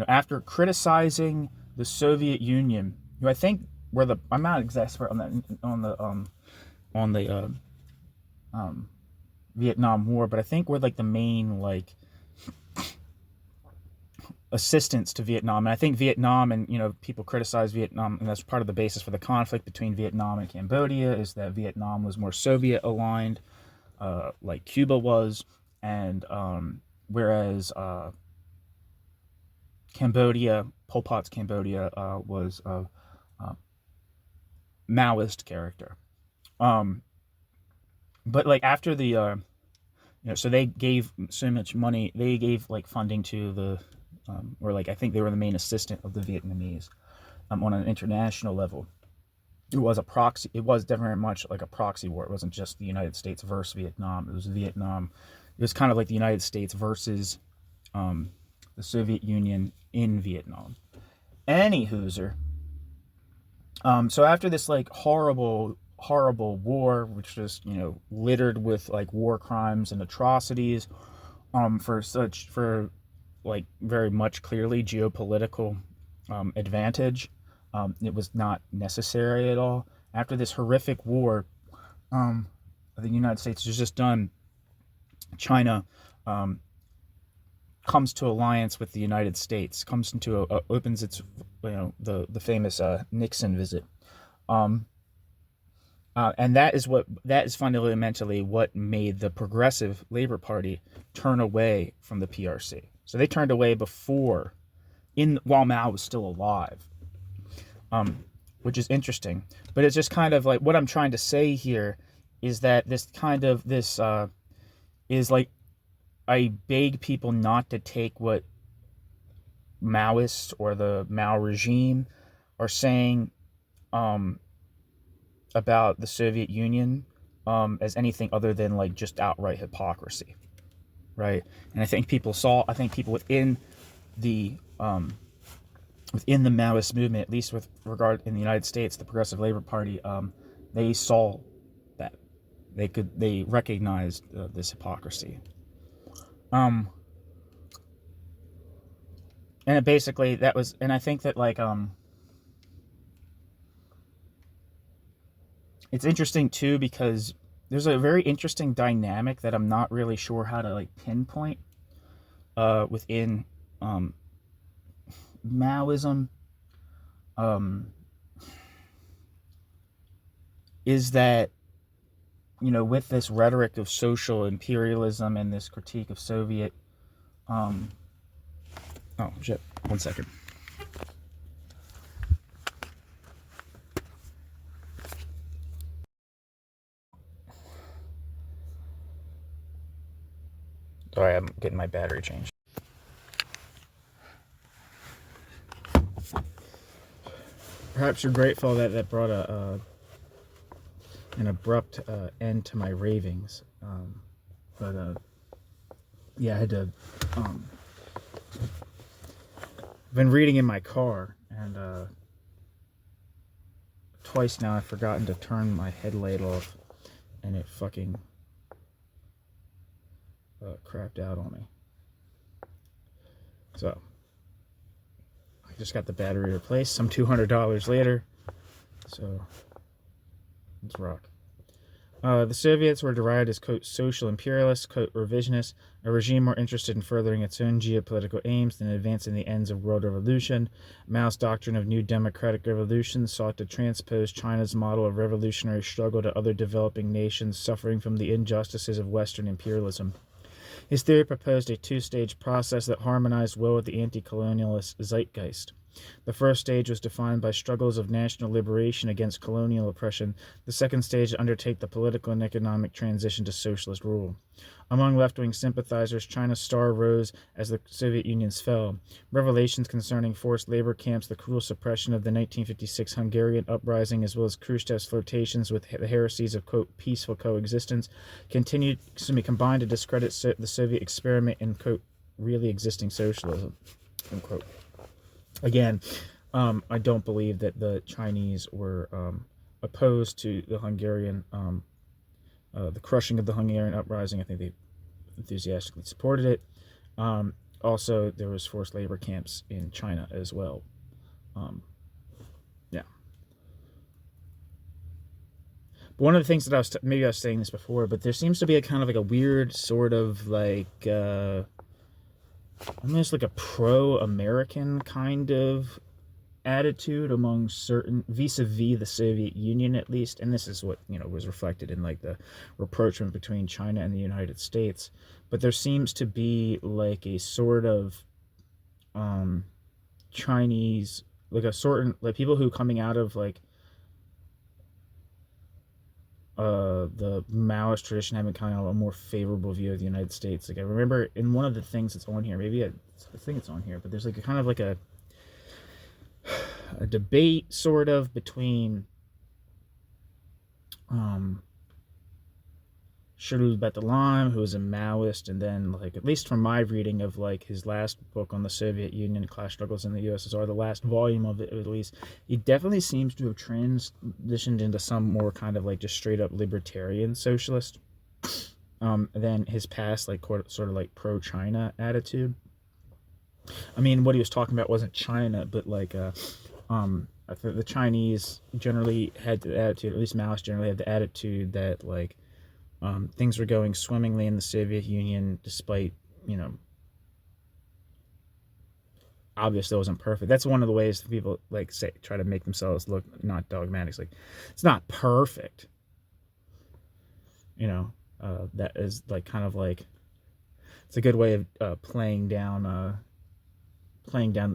Speaker 1: after criticizing the Soviet Union, I think I'm not expert on that on the Vietnam War, but I think we're, like, the main, like, assistance to Vietnam. And I think Vietnam, and people criticize Vietnam, and that's part of the basis for the conflict between Vietnam and Cambodia, is that Vietnam was more Soviet aligned, like Cuba was, and whereas Cambodia, Pol Pot's Cambodia, was of Maoist character. But, like, after the so they gave so much money, they gave, like, funding to the or, like, I think they were the main assistant of the Vietnamese on an international level. It was a proxy. It was definitely much like a proxy war. It wasn't just the United States versus Vietnam. It was Vietnam. It was kind of like the United States versus the Soviet Union in Vietnam. Any hooser. So after this, like, horrible war, which was, littered with, like, war crimes and atrocities, for like, very much clearly geopolitical advantage, it was not necessary at all. After this horrific war, the United States has just done, China comes to alliance with the United States, opens its, the famous Nixon visit, and that is fundamentally what made the Progressive Labor Party turn away from the PRC. So they turned away while Mao was still alive, which is interesting. But it's just kind of like, what I'm trying to say here is that this is like, I beg people not to take what Maoists or the Mao regime are saying about the Soviet Union as anything other than, like, just outright hypocrisy, right? And I think people within the Maoist movement, at least with regard in the United States, the Progressive Labor Party, they saw that, they recognized this hypocrisy. And it basically that was, and I think that like it's interesting too because there's a very interesting dynamic that I'm not really sure how to like pinpoint within Maoism. Is that, with this rhetoric of social imperialism and this critique of Soviet oh shit, 1 second. Sorry, I'm getting my battery changed. Perhaps you're grateful that that brought an abrupt end to my ravings. But yeah, I had to. I've been reading in my car, and twice now I've forgotten to turn my headlight off, and it fucking crapped out on me. So I just got the battery replaced some $200 later. So let's rock. The Soviets were derided as, quote, social imperialists, quote, revisionists, a regime more interested in furthering its own geopolitical aims than advancing the ends of world revolution. Mao's doctrine of new democratic revolution sought to transpose China's model of revolutionary struggle to other developing nations suffering from the injustices of Western imperialism. His theory proposed a two-stage process that harmonized well with the anti-colonialist zeitgeist. The first stage was defined by struggles of national liberation against colonial oppression. The second stage to undertake the political and economic transition to socialist rule. Among left-wing sympathizers, China's star rose as the Soviet Unions fell. Revelations concerning forced labor camps, the cruel suppression of the 1956 Hungarian uprising, as well as Khrushchev's flirtations with the heresies of, quote, peaceful coexistence, combined to discredit the Soviet experiment in, quote, really existing socialism, unquote. Again, I don't believe that the Chinese were opposed to the Hungarian, the crushing of the Hungarian uprising. I think they enthusiastically supported it. Also, there was forced labor camps in China as well. Yeah. But one of the things that maybe I was saying this before, but there seems to be a kind of like a weird sort of like almost like a pro-American kind of attitude among certain, vis-a-vis the Soviet Union at least, and this is what was reflected in like the rapprochement between China and the United States. But there seems to be like a sort of Chinese, like a certain, like people who coming out of like the Maoist tradition having kind of a more favorable view of the United States. Like I remember in one of the things that's on here, maybe I think it's on here, but there's like a kind of like a debate sort of between Showdown, who is a Maoist, and then like at least from my reading of like his last book on the Soviet Union, Class Struggles in the USSR, the last volume of it at least, he definitely seems to have transitioned into some more kind of like just straight up libertarian socialist than his past like sort of like pro-China attitude. I mean, what he was talking about wasn't China, but like I think the Chinese generally had the attitude, at least Maoists generally had the attitude that like things were going swimmingly in the Soviet Union, despite, obviously it wasn't perfect. That's one of the ways people like try to make themselves look not dogmatic. It's like, it's not perfect. That is like kind of like, it's a good way of playing down the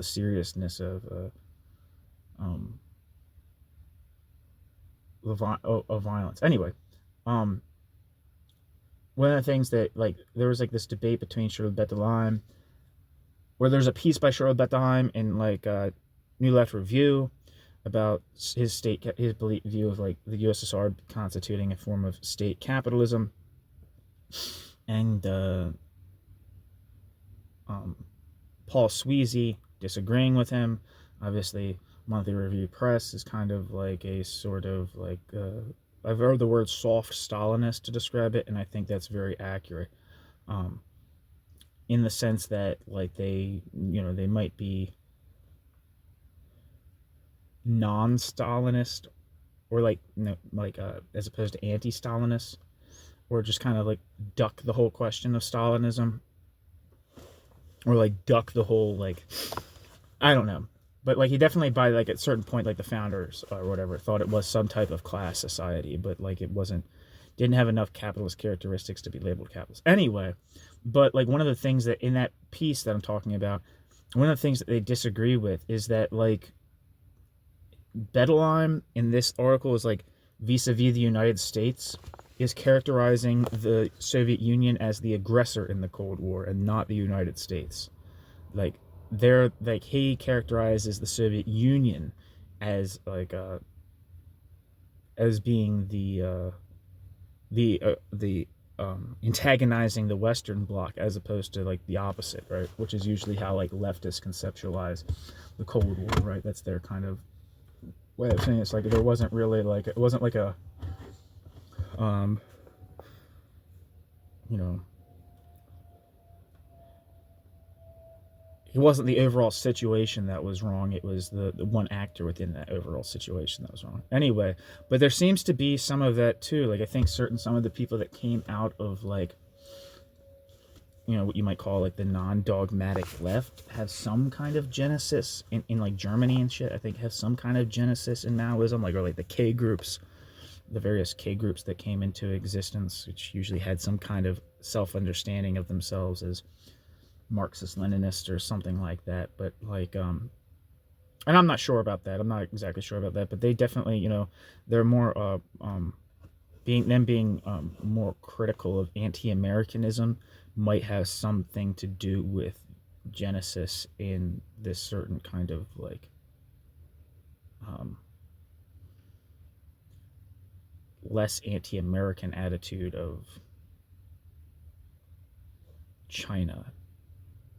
Speaker 1: seriousness of violence. Anyway, one of the things that, like, there was, like, this debate between Charlotte Bettelheim, where there's a piece by Charlotte Bettelheim in, like, New Left Review about his view of, like, the USSR constituting a form of state capitalism, and Paul Sweezy disagreeing with him. Obviously, Monthly Review Press is kind of like a sort of, like, I've heard the word soft Stalinist to describe it, and I think that's very accurate. In the sense that like they might be non-Stalinist, or as opposed to anti-Stalinist, or just kind of like duck the whole question of Stalinism, or like duck the whole, like, I don't know. But like he definitely, by like at a certain point, like the founders or whatever, thought it was some type of class society, but like it didn't have enough capitalist characteristics to be labeled capitalist. Anyway, but like one of the things that in that piece that I'm talking about, one of the things that they disagree with is that like Bedeline in this article is like vis-a-vis the United States is characterizing the Soviet Union as the aggressor in the Cold War and not the United States. Like he characterizes the Soviet Union as like as being the antagonizing the Western Bloc, as opposed to like the opposite, right? Which is usually how like leftists conceptualize the Cold War, right? That's their kind of way of saying it. It's like there wasn't really like, it wasn't like a it wasn't the overall situation that was wrong. It was the one actor within that overall situation that was wrong. Anyway, but there seems to be some of that too. Like I think some of the people that came out of like, what you might call like the non-dogmatic left have some kind of genesis in like Germany and shit. I think have some kind of genesis in Maoism, like, or like the K groups, the various K groups that came into existence, which usually had some kind of self-understanding of themselves as Marxist-Leninist or something like that. But like, and I'm not sure about that. I'm not exactly sure about that. But they definitely, they're more being more critical of anti-Americanism might have something to do with genesis in this certain kind of like less anti-American attitude of China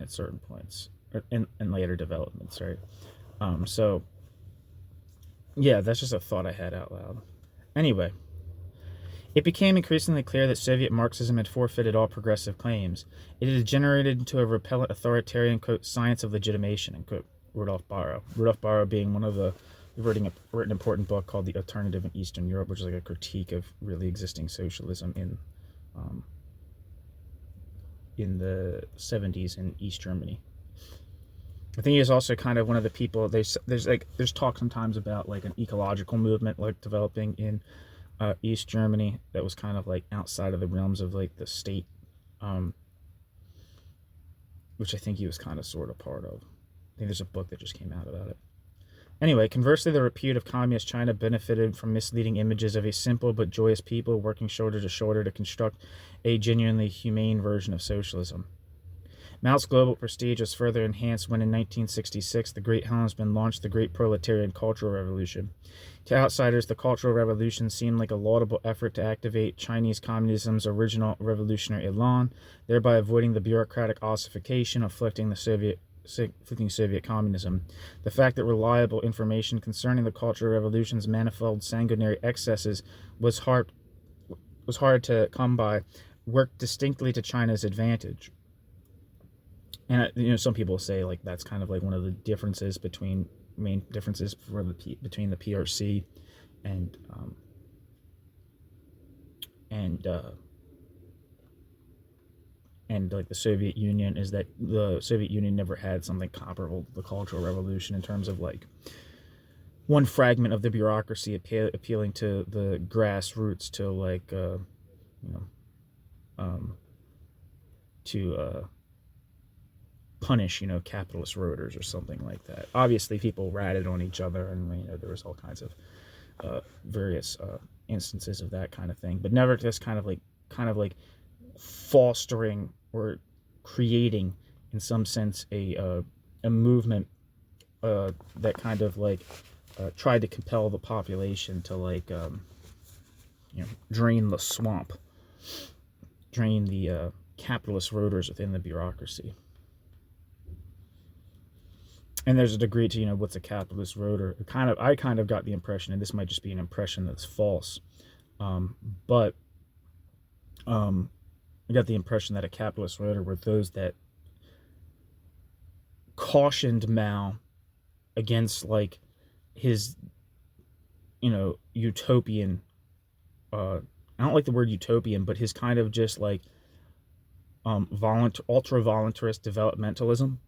Speaker 1: at certain points in later developments, right? So yeah, that's just a thought I had out loud. Anyway, it became increasingly clear that Soviet Marxism had forfeited all progressive claims. It had degenerated into a repellent authoritarian, quote, science of legitimation, end quote, Rudolf Barrow. Rudolf Barrow being one of the, written an important book called The Alternative in Eastern Europe, which is like a critique of really existing socialism in the 70s in East Germany. I think he is also kind of one of the people, there's talk sometimes about like an ecological movement like developing in East Germany that was kind of like outside of the realms of like the state, which I think he was kind of sort of part of. I think there's a book that just came out about it. Anyway, conversely, the repute of communist China benefited from misleading images of a simple but joyous people working shoulder to shoulder to construct a genuinely humane version of socialism. Mao's global prestige was further enhanced when in 1966 the Great Helmsman launched the Great Proletarian Cultural Revolution. To outsiders, the Cultural Revolution seemed like a laudable effort to activate Chinese communism's original revolutionary elan, thereby avoiding the bureaucratic ossification afflicting Soviet communism. The fact that reliable information concerning the Cultural Revolution's manifold sanguinary excesses was hard to come by worked distinctly to China's advantage. And some people say like that's kind of like one of the main differences between the PRC and like the Soviet Union is that the Soviet Union never had something comparable to the Cultural Revolution in terms of like one fragment of the bureaucracy appealing to the grassroots to like punish capitalist roaders or something like that. Obviously people ratted on each other and there was all kinds of various instances of that kind of thing, but never just kind of like fostering or creating in some sense a movement that kind of like tried to compel the population to like drain the swamp, drain the capitalist roaders within the bureaucracy. And there's a degree to what's a capitalist roader. I kind of got the impression, and this might just be an impression that's false, But I got the impression that a capitalist writer were those that cautioned Mao against like his, utopian. I don't like the word utopian, but his kind of just like ultra voluntarist developmentalism.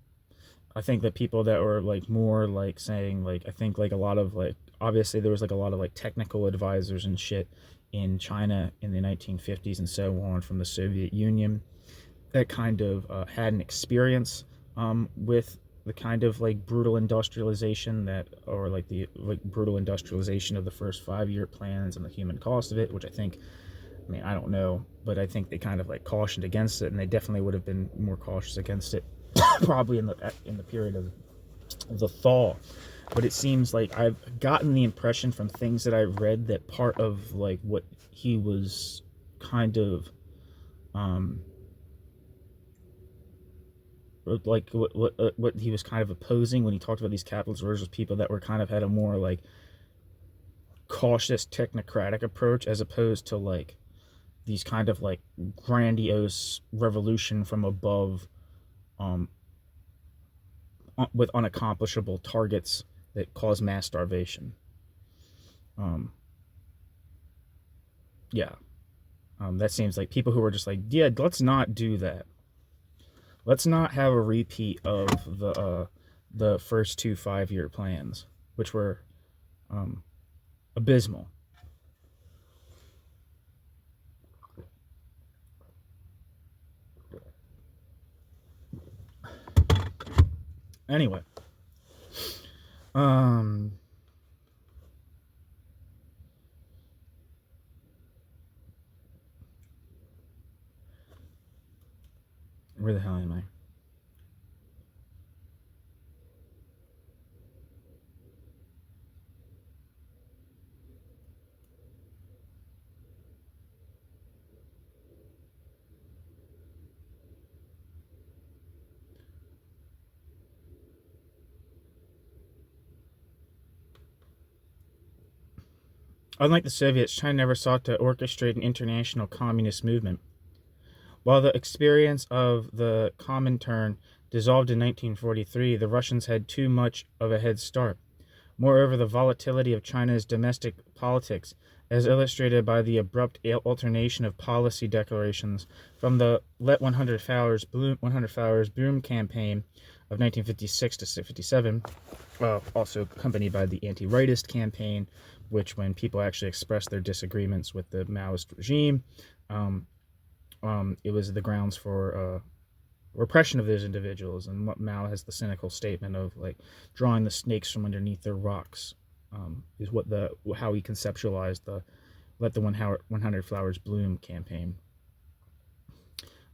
Speaker 1: I think that people that were like more like saying like, I think like a lot of like, obviously there was like a lot of like technical advisors and shit in China in the 1950s and so on from the Soviet Union that kind of had an experience with the kind of like brutal industrialization or like the like brutal industrialization of the first 5-year plans and the human cost of it, which I mean, I don't know, but I think they kind of like cautioned against it, and they definitely would have been more cautious against it probably in the period of the thaw. But it seems like I've gotten the impression from things that I've read that part of like what he was kind of like what he was kind of opposing when he talked about these capitalist orders was people that were kind of had a more like cautious technocratic approach, as opposed to like these kind of like grandiose revolution from above with unaccomplishable targets that cause mass starvation. Yeah. That seems like people who are just like, yeah, let's not do that. Let's not have a repeat of the first 2 5-year plans, which were abysmal. Anyway, where the hell am I? Unlike the Soviets, China never sought to orchestrate an international communist movement. While the experience of the Comintern dissolved in 1943, the Russians had too much of a head start. Moreover, the volatility of China's domestic politics, as illustrated by the abrupt alternation of policy declarations from the Let 100 Flowers Bloom campaign of 1956 to 57, also accompanied by the anti-rightist campaign, which when people actually expressed their disagreements with the Maoist regime, it was the grounds for repression of those individuals. And Mao has the cynical statement of like drawing the snakes from underneath their rocks, is how he conceptualized the Let the 100 Flowers Bloom campaign.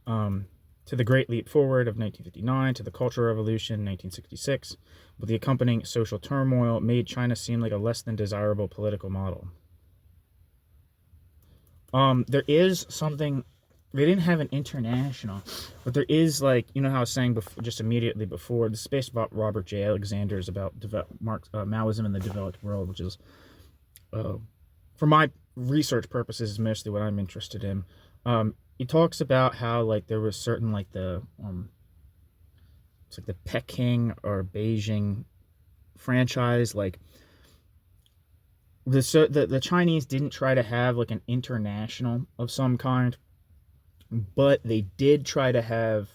Speaker 1: To the Great Leap Forward of 1959, to the Cultural Revolution 1966, with the accompanying social turmoil, made China seem like a less than desirable political model. There is something. They didn't have an international, but there is like, how I was saying before, just immediately before, the space about Robert J. Alexander is about Maoism in the developed world, which is, for my research purposes, is mostly what I'm interested in. He talks about how like there was certain like it's like the Peking or Beijing franchise, like the Chinese didn't try to have like an international of some kind, but they did have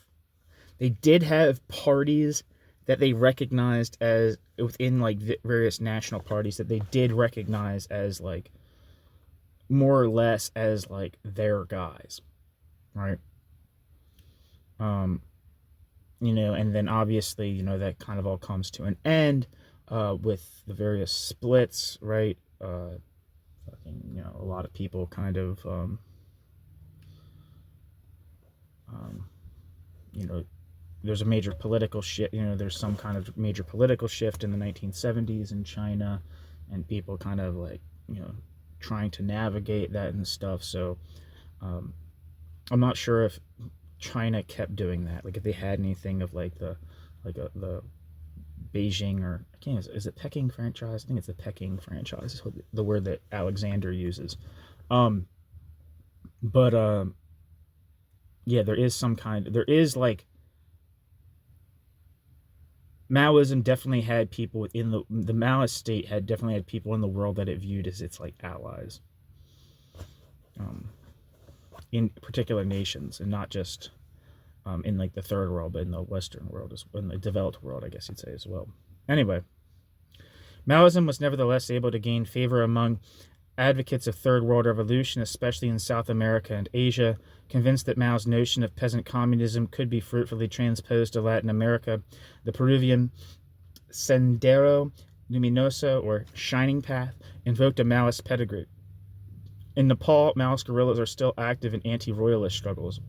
Speaker 1: parties that they recognized as within like various national parties that they did recognize as like more or less as like their guys, right? And then obviously, that kind of all comes to an end with the various splits, right? A lot of people kind of there's a major political shift. There's some kind of major political shift in the 1970s in China, and people kind of like, trying to navigate that and stuff. So I'm not sure if China kept doing that, like if they had anything of like the Beijing, or is it Peking franchise? I think it's the Peking franchise is the word that Alexander uses. But yeah, there is like Maoism definitely had people within the Maoist state had definitely had people in the world that it viewed as its like allies, in particular nations, and not just in like the third world, but in the Western world, in the developed world, I guess you'd say as well. Anyway, Maoism was nevertheless able to gain favor among advocates of third world revolution, especially in South America and Asia. Convinced that Mao's notion of peasant communism could be fruitfully transposed to Latin America, the Peruvian Sendero Luminoso, or Shining Path, invoked a Maoist pedigree. In Nepal, Maoist guerrillas are still active in anti-royalist struggles.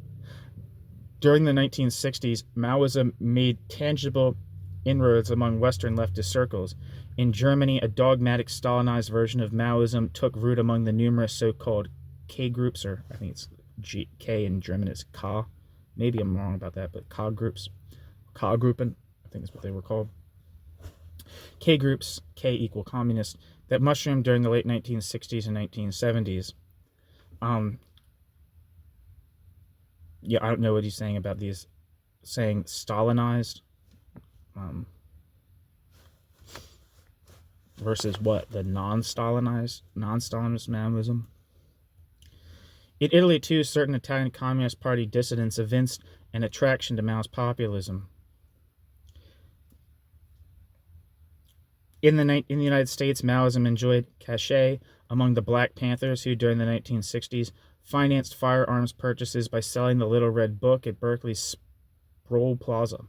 Speaker 1: During the 1960s, Maoism made tangible inroads among Western leftist circles. In Germany, a dogmatic Stalinized version of Maoism took root among the numerous so-called K groups, or I think it's K in German is K. Maybe I'm wrong about that, but K groups, K-Gruppen, I think is what they were called. K groups, K equal communist, that mushroomed during the late 1960s and 1970s. Yeah, I don't know what he's saying about these, saying Stalinized versus what? The non-Stalinized Maoism. In Italy, too, certain Italian Communist Party dissidents evinced an attraction to Mao's populism. In the United States, Maoism enjoyed cachet among the Black Panthers, who during the 1960s financed firearms purchases by selling the Little Red Book at Berkeley's Sproul Plaza.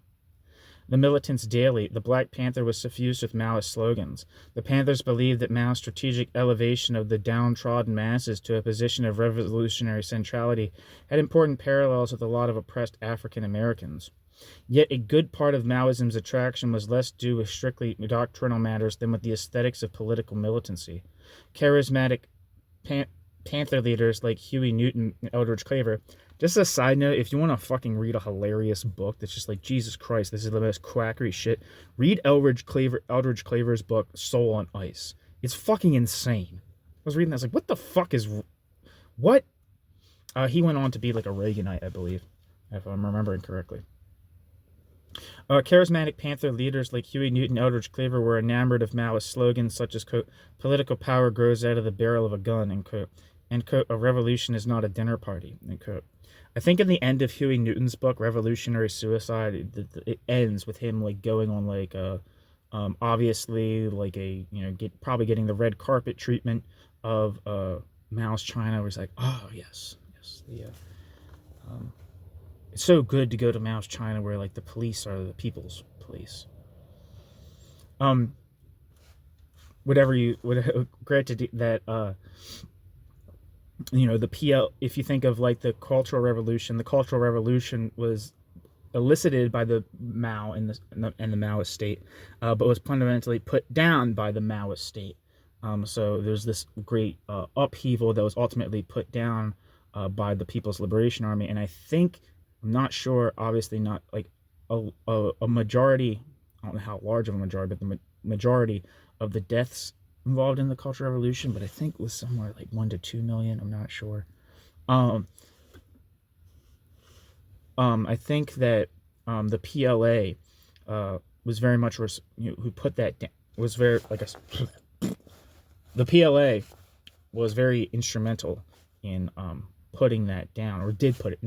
Speaker 1: The militants' daily, the Black Panther was suffused with Maoist slogans. The Panthers believed that Mao's strategic elevation of the downtrodden masses to a position of revolutionary centrality had important parallels with a lot of oppressed African Americans. Yet a good part of Maoism's attraction was less due with strictly doctrinal matters than with the aesthetics of political militancy. Charismatic Panther leaders like Huey Newton and Eldridge Cleaver. Just a side note, if you want to fucking read a hilarious book that's just like, Jesus Christ, this is the most quackery shit, read Eldridge Cleaver's book, Soul on Ice. It's fucking insane. I was reading that, I was like, what the fuck is... What? He went on to be like a Reaganite, I believe, if I'm remembering correctly. Charismatic Panther leaders like Huey Newton and Eldridge Cleaver were enamored of Maoist slogans such as, quote, political power grows out of the barrel of a gun, end quote, and, quote, a revolution is not a dinner party, end quote. I think in the end of Huey Newton's book, Revolutionary Suicide, it ends with him like going on like obviously like a, you know, probably getting the red carpet treatment of Mao's China, where it's like, oh yes, it's so good to go to Mao's China where like the police are the people's police. Granted that you know, the PL, if you think of like the Cultural Revolution was elicited by the Mao and the Maoist state, but was fundamentally put down by the Maoist state. So there's this great upheaval that was ultimately put down by the People's Liberation Army, and I think, I'm not sure, obviously not like a majority, I don't know how large of a majority, but the majority of the deaths involved in the Cultural Revolution, but I think it was somewhere like 1 to 2 million. I'm not sure. I think that the PLA was very much, who put that down, was very, like the PLA was very instrumental in putting that down, or did put it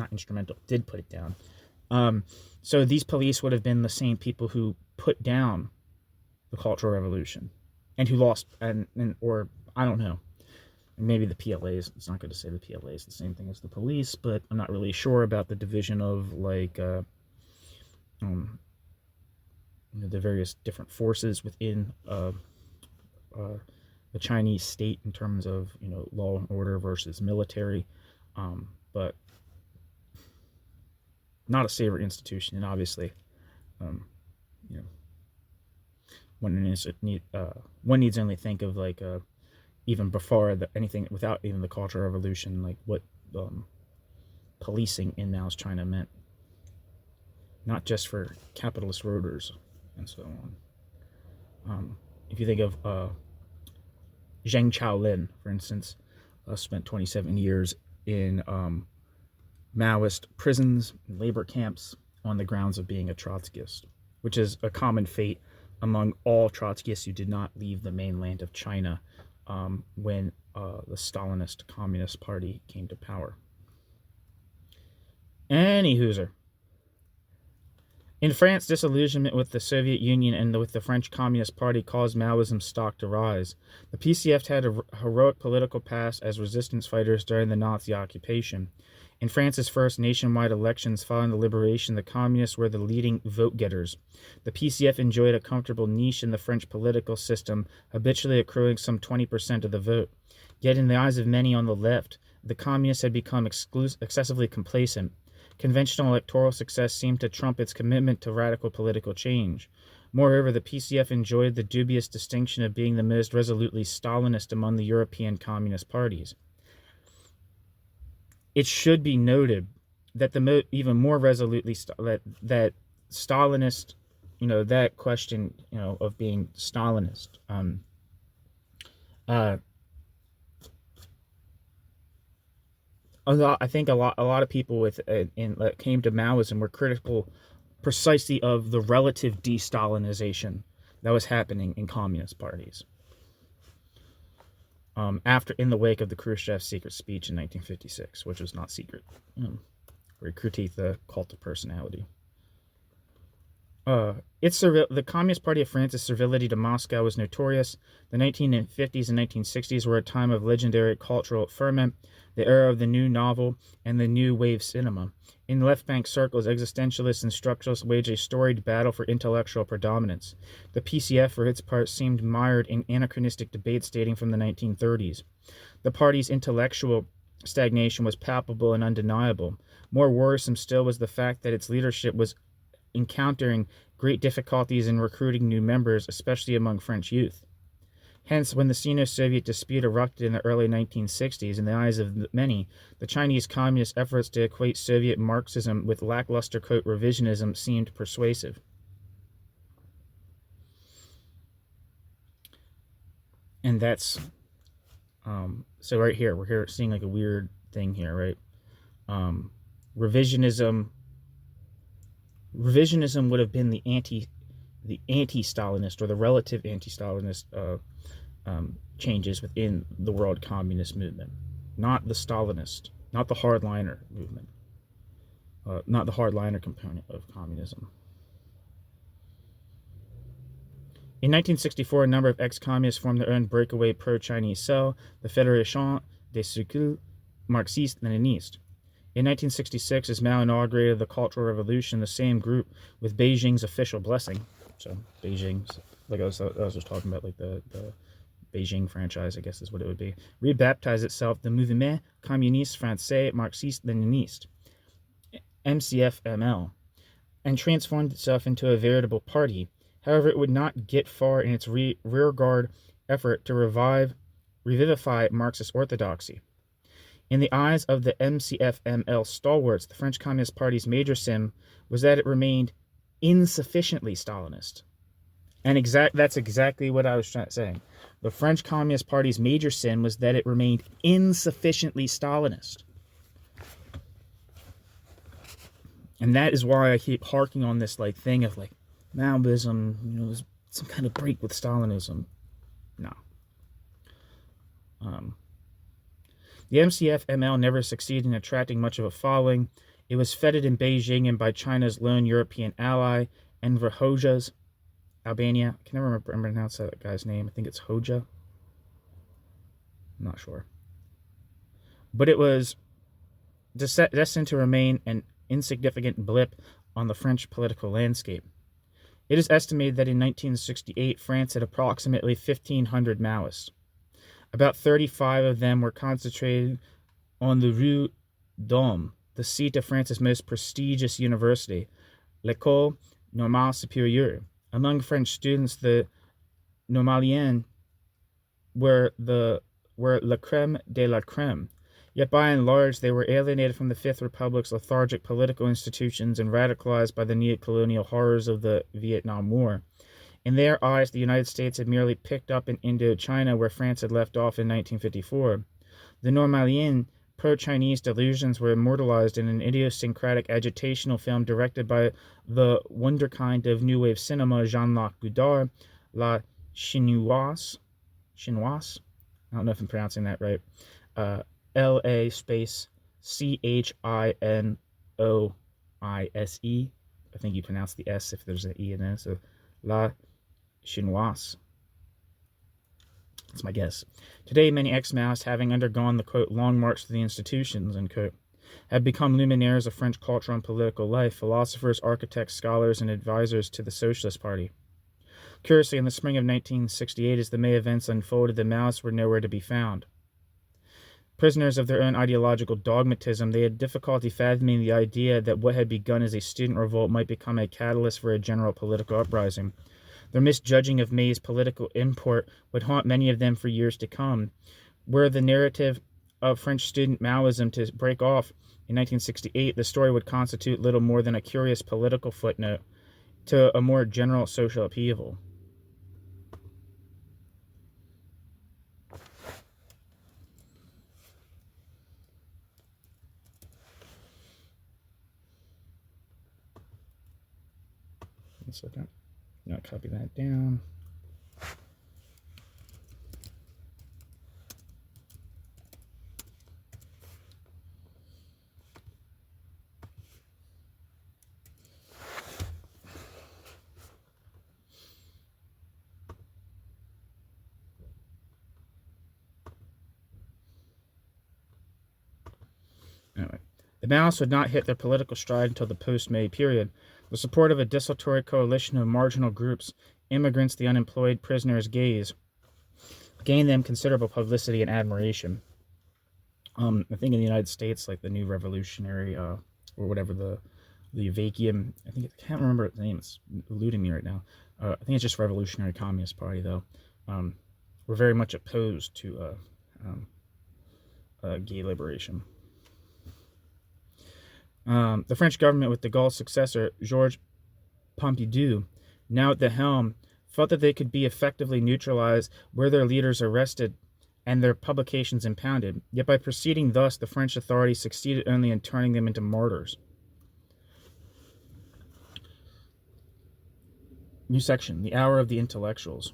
Speaker 1: down. So these police would have been the same people who put down the Cultural Revolution, and who lost, or I don't know, maybe the PLAs, it's not good to say the PLA is the same thing as the police, but I'm not really sure about the division of like the various different forces within the Chinese state in terms of, you know, law and order versus military, but not a savory institution, and obviously, you know, one needs only think of like even before anything, without even the Cultural Revolution, like what policing in Mao's China meant, not just for capitalist roaders and so on. If you think of Zheng Chaolin, for instance, spent 27 years in Maoist prisons and labor camps on the grounds of being a Trotskyist, which is a common fate among all Trotskyists who did not leave the mainland of China when the Stalinist Communist Party came to power. Any hooser. In France, disillusionment with the Soviet Union and with the French Communist Party caused Maoism's stock to rise. The PCF had a heroic political past as resistance fighters during the Nazi occupation. In France's first nationwide elections following the liberation, the Communists were the leading vote-getters. The PCF enjoyed a comfortable niche in the French political system, habitually accruing some 20% of the vote. Yet in the eyes of many on the left, the Communists had become excessively complacent. Conventional electoral success seemed to trump its commitment to radical political change. Moreover, the PCF enjoyed the dubious distinction of being the most resolutely Stalinist among the European communist parties. It should be noted that even more resolutely that Stalinist, that question, of being Stalinist, I think a lot of people that came to Maoism were critical precisely of the relative de-Stalinization that was happening in communist parties. In the wake of the Khrushchev secret speech in 1956, which was not secret, where he critiqued the cult of personality. The Communist Party of France's servility to Moscow was notorious. The 1950s and 1960s were a time of legendary cultural ferment, the era of the new novel and the new wave cinema. In left-bank circles, existentialists and structuralists waged a storied battle for intellectual predominance. The PCF, for its part, seemed mired in anachronistic debates dating from the 1930s. The party's intellectual stagnation was palpable and undeniable. More worrisome still was the fact that its leadership was encountering great difficulties in recruiting new members, especially among French youth. Hence, when the Sino-Soviet dispute erupted in the early 1960s, in the eyes of many, the Chinese Communist efforts to equate Soviet Marxism with lackluster revisionism seemed persuasive. And that's, so right here, we're seeing like a weird thing here, right? Revisionism would have been the anti-Stalinist or the relative anti-Stalinist changes within the world communist movement, not the Stalinist, not the hardliner movement, not the hardliner component of communism. In 1964, a number of ex-communists formed their own breakaway pro-Chinese cell, the Fédération des Cercles Marxistes-Léninistes. In 1966, as Mao inaugurated the Cultural Revolution, the same group, with Beijing's official blessing, so Beijing's, like I was just talking about, like the Beijing franchise, I guess is what it would be, rebaptized itself the Mouvement Communiste Français Marxiste-Léniniste, MCF-ML, and transformed itself into a veritable party. However, it would not get far in its rearguard effort to revivify Marxist orthodoxy. In the eyes of the MCF-ML stalwarts, the French Communist Party's major sin was that it remained insufficiently Stalinist. And that's exactly what I was saying. The French Communist Party's major sin was that it remained insufficiently Stalinist. And that is why I keep harking on this thing of Maoism, is some kind of break with Stalinism. No. The MCF-ML never succeeded in attracting much of a following. It was feted in Beijing and by China's lone European ally, Enver Hoxha's Albania. I can never pronounce that guy's name. I think it's Hoxha. I'm not sure. But it was destined to remain an insignificant blip on the French political landscape. It is estimated that in 1968, France had approximately 1,500 Maoists. About 35 of them were concentrated on the Rue d'Homme, the seat of France's most prestigious university, l'École Normale Supérieure. Among French students, the Normaliens were la crème de la crème. Yet by and large, they were alienated from the Fifth Republic's lethargic political institutions and radicalized by the neo-colonial horrors of the Vietnam War. In their eyes, the United States had merely picked up in Indochina where France had left off in 1954. The The Normalian pro-Chinese delusions were immortalized in an idiosyncratic agitational film directed by the wunderkind of New Wave cinema, Jean-Luc Godard, La Chinoise. Chinoise? I don't know if I'm pronouncing that right. L-A space C-H-I-N-O-I-S-E. I think you pronounce the S if there's an E in there. So, La Chinoise. That's my guess. Today, many ex-Maoists, having undergone the, quote, long march to the institutions, end quote, have become luminaires of French cultural and political life, philosophers, architects, scholars, and advisors to the Socialist Party. Curiously, in the spring of 1968, as the May events unfolded, the Maoists were nowhere to be found. Prisoners of their own ideological dogmatism, they had difficulty fathoming the idea that what had begun as a student revolt might become a catalyst for a general political uprising. Their misjudging of May's political import would haunt many of them for years to come. Were the narrative of French student Maoism to break off in 1968, the story would constitute little more than a curious political footnote to a more general social upheaval. One second. Now copy that down. Anyway, the Maoists would not hit their political stride until the post-May period. The support of a desultory coalition of marginal groups, immigrants, the unemployed, prisoners, gays, gained them considerable publicity and admiration. I think in the United States, like the New Revolutionary, or whatever the Vacuum, I can't remember the name, it's eluding me right now. I think it's just Revolutionary Communist Party, though. We're very much opposed to gay liberation. The French government, with de Gaulle's successor, Georges Pompidou, now at the helm, felt that they could be effectively neutralized were their leaders arrested and their publications impounded. Yet by proceeding thus, the French authorities succeeded only in turning them into martyrs. New section, the hour of the intellectuals.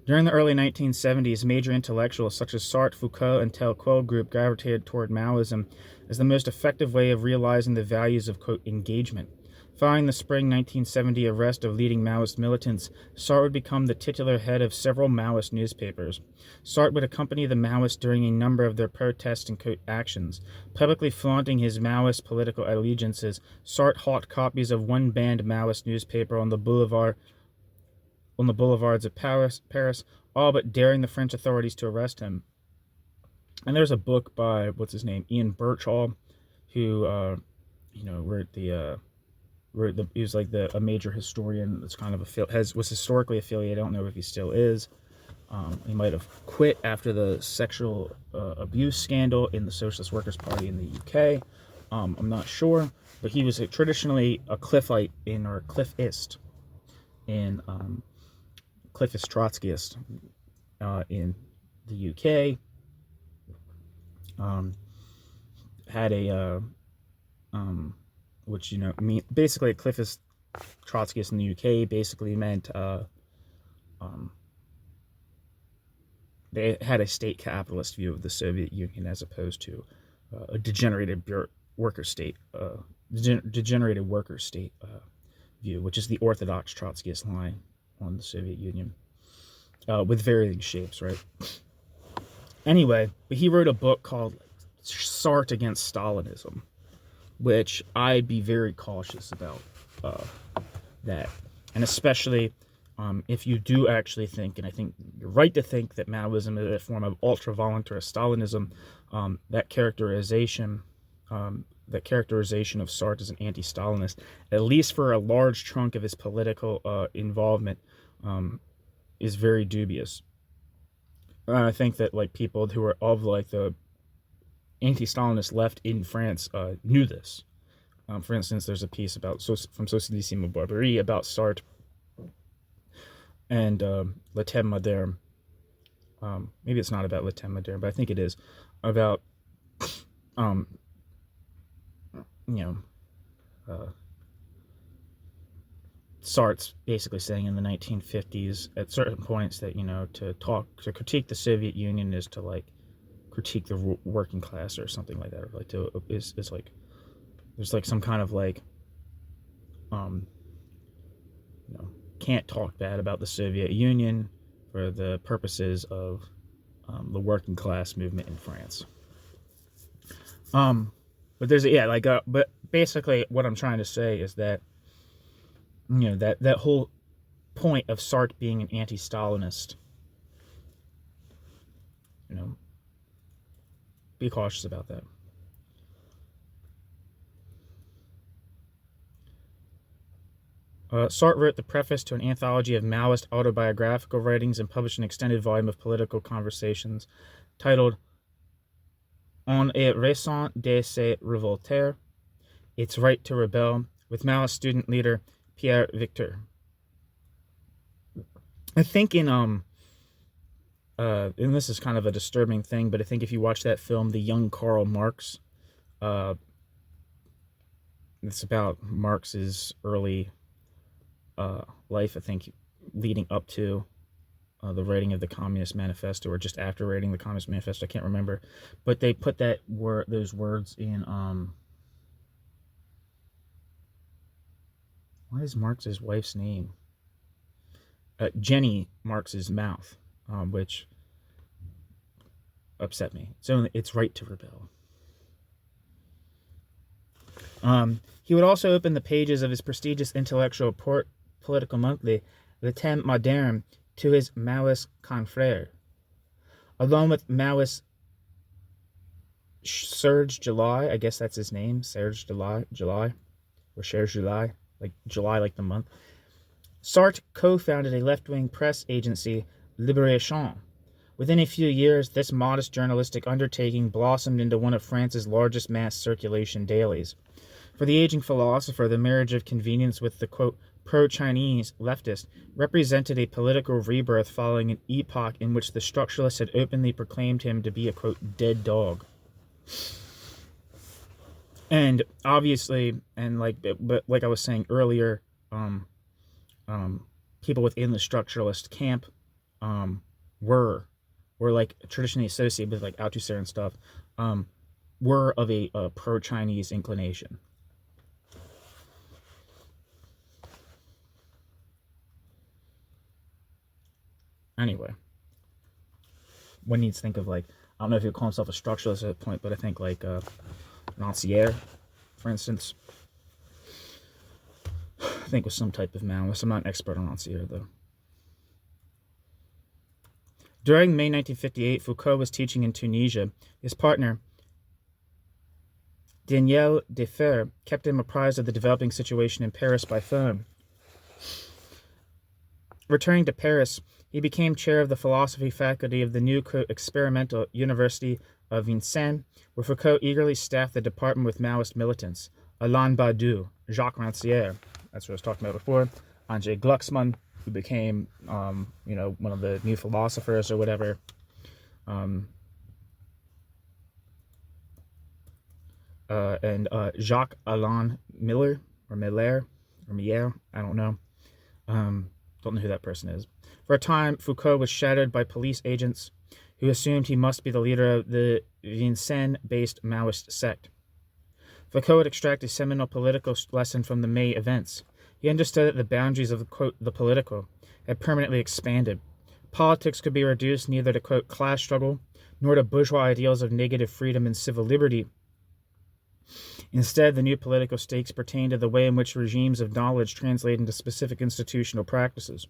Speaker 1: During the early 1970s, major intellectuals such as Sartre, Foucault, and Quel group gravitated toward Maoism as the most effective way of realizing the values of, quote, engagement. Following the spring 1970 arrest of leading Maoist militants, Sartre would become the titular head of several Maoist newspapers. Sartre would accompany the Maoists during a number of their protests and, quote, actions. Publicly flaunting his Maoist political allegiances, Sartre hawked copies of one banned Maoist newspaper on the boulevards of Paris, all but daring the French authorities to arrest him. And there's a book by, Ian Birchall, who, he was like a major historian that's kind of was historically affiliated. I don't know if he still is. He might have quit after the sexual abuse scandal in the Socialist Workers' Party in the UK. I'm not sure, but he was traditionally a Cliffite or Cliffist in Cliffist Trotskyist in the UK. Had a which basically a Cliffist Trotskyist in the UK basically meant they had a state capitalist view of the Soviet Union as opposed to a degenerated worker state view, which is the orthodox Trotskyist line on the Soviet Union, with varying shapes, right? Anyway, but he wrote a book called Sartre Against Stalinism, which I'd be very cautious about that. And especially if you do actually think, and I think you're right to think, that Maoism is a form of ultra-voluntarist Stalinism, that characterization of Sartre as an anti-Stalinist, at least for a large chunk of his political involvement, is very dubious. I think that people who are of the anti-Stalinist left in France knew this. For instance, there's a piece from Socialissimo Barbarie about Sartre and Le Thème Moderne, maybe it's not about Le Temps Moderne, but I think it is about, you know, Sartre basically saying in the 1950s at certain points that, to critique the Soviet Union is to like critique the working class or something like that, or like is like there's like some kind of like can't talk bad about the Soviet Union for the purposes of the working class movement in France. But there's but basically what I'm trying to say is that that whole point of Sartre being an anti-Stalinist, be cautious about that. Sartre wrote the preface to an anthology of Maoist autobiographical writings and published an extended volume of political conversations titled On a raison de se révolter, Its Right to Rebel, with Maoist student leader Pierre Victor. I think and this is kind of a disturbing thing, but I think if you watch that film, The Young Karl Marx, it's about Marx's early life, I think, leading up to the writing of the Communist Manifesto, or just after writing the Communist Manifesto, I can't remember. But they put those words in, what is Marx's wife's name? Jenny Marx's mouth, which upset me. So it's right to rebel. He would also open the pages of his prestigious intellectual political monthly, Le Temps Moderne, to his Maoist confrères. Along with Maoist Serge July, I guess that's his name, Serge July, or Serge July, like July, like the month. Sartre co-founded a left-wing press agency, Libidinal. Within a few years, this modest journalistic undertaking blossomed into one of France's largest mass circulation dailies. For the aging philosopher, the marriage of convenience with the, quote, pro-Chinese leftist represented a political rebirth following an epoch in which the structuralists had openly proclaimed him to be a, quote, dead dog. And obviously, but like I was saying earlier, people within the structuralist camp were like traditionally associated with like Althusser and stuff, were of a pro-Chinese inclination. Anyway, one needs to think of like, I don't know if he'd call himself a structuralist at that point, but I think like Rancière, for instance, I think was some type of Maoist. I'm not an expert on Rancière though. During May 1958, Foucault was teaching in Tunisia. His partner, Daniel Defer, kept him apprised of the developing situation in Paris by phone. Returning to Paris, he became chair of the philosophy faculty of the new, quote, experimental University of Vincennes, where Foucault eagerly staffed the department with Maoist militants. Alain Badiou, Jacques Rancière, that's what I was talking about before, André Glucksmann, who became, one of the new philosophers or whatever, and Jacques Alain Miller, or Miller, I don't know. Don't know who that person is. For a time, Foucault was shadowed by police agents who assumed he must be the leader of the Vincennes-based Maoist sect. Foucault would extract a seminal political lesson from the May events. He understood that the boundaries of, quote, the political had permanently expanded. Politics could be reduced neither to, quote, class struggle, nor to bourgeois ideals of negative freedom and civil liberty. Instead, the new political stakes pertain to the way in which regimes of knowledge translate into specific institutional practices.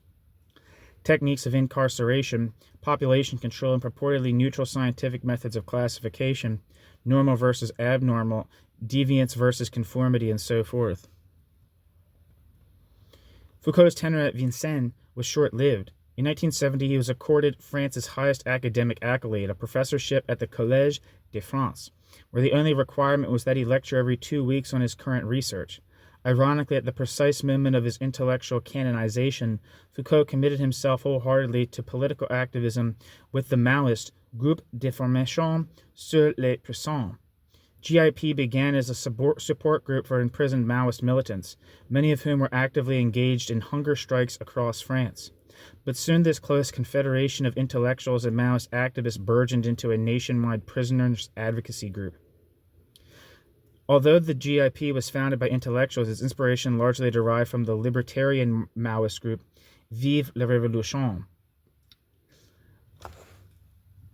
Speaker 1: Techniques of incarceration, population control, and purportedly neutral scientific methods of classification, normal versus abnormal, deviance versus conformity, and so forth. Foucault's tenure at Vincennes was short-lived. In 1970, he was accorded France's highest academic accolade, a professorship at the Collège de France, where the only requirement was that he lecture every 2 weeks on his current research. Ironically, at the precise moment of his intellectual canonization, Foucault committed himself wholeheartedly to political activism with the Maoist Groupe d'information sur les prisons. GIP began as a support group for imprisoned Maoist militants, many of whom were actively engaged in hunger strikes across France. But soon this close confederation of intellectuals and Maoist activists burgeoned into a nationwide prisoners' advocacy group. Although the GIP was founded by intellectuals, its inspiration largely derived from the libertarian Maoist group Vive la Révolution.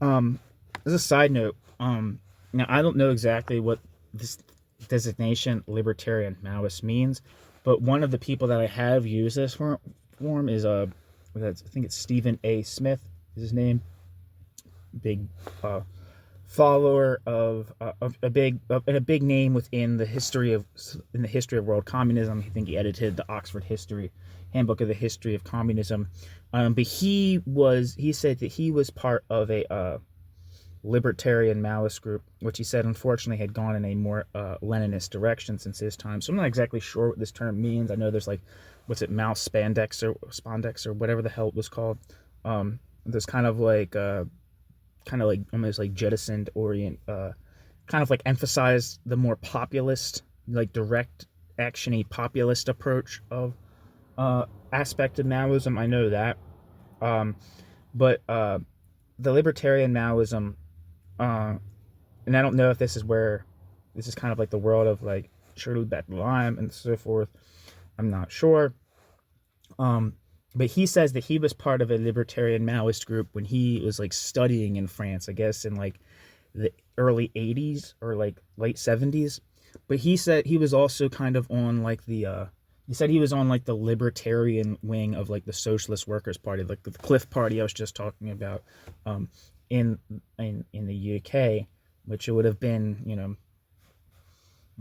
Speaker 1: As a side note, now I don't know exactly what this designation libertarian Maoist means, but one of the people that I have used this form is I think it's Stephen A. Smith is his name. Big follower of a big name within the history of world communism. I think he edited the Oxford History Handbook of the History of Communism. But he said that he was part of a libertarian Maoist group, which he said unfortunately had gone in a more Leninist direction since his time. So I'm not exactly sure what this term means. I know there's like, what's it, Mao spandex or whatever the hell it was called. There's kind of like almost like jettisoned kind of like emphasized the more populist, like direct actiony populist approach of aspect of Maoism. I know that. But the libertarian Maoism, and I don't know if this is kind of like the world of like Shirley Batlime and so forth. I'm not sure. But he says that he was part of a libertarian Maoist group when he was like studying in France, I guess in like the early 80s or like late 70s. But he said he was also kind of on like the libertarian wing of like the Socialist Workers' Party, like the Cliff Party I was just talking about, in the UK, which it would have been,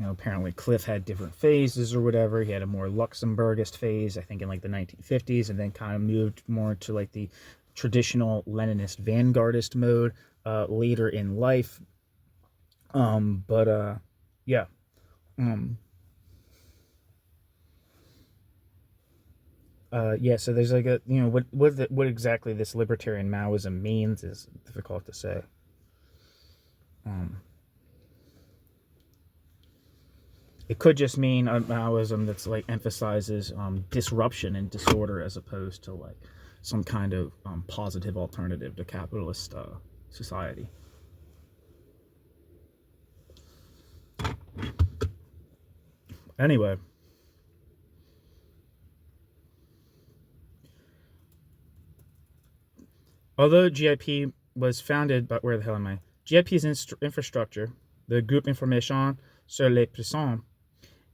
Speaker 1: apparently Cliff had different phases or whatever. He had a more Luxemburgist phase, I think in like the 1950s, and then kind of moved more to like the traditional Leninist vanguardist mode later in life. Yeah. So there's like a, what exactly this libertarian Maoism means is difficult to say. It could just mean a Maoism that's like emphasizes disruption and disorder as opposed to like some kind of positive alternative to capitalist society. Anyway. Although GIP was founded by, where the hell am I? GIP's infrastructure, the Groupe Information sur les Prisons,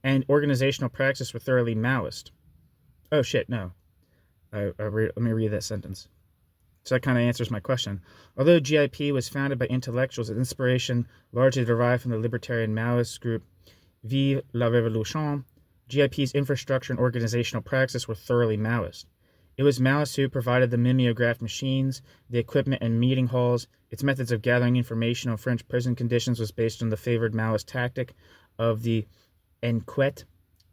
Speaker 1: and organizational practice were thoroughly Maoist. Oh shit, no. Let me read that sentence. So that kind of answers my question. Although GIP was founded by intellectuals, its inspiration largely derived from the libertarian Maoist group Vive la Révolution, GIP's infrastructure and organizational practice were thoroughly Maoist. It was Maoists who provided the mimeograph machines, the equipment and meeting halls. Its methods of gathering information on French prison conditions was based on the favored Maoist tactic of the enquête,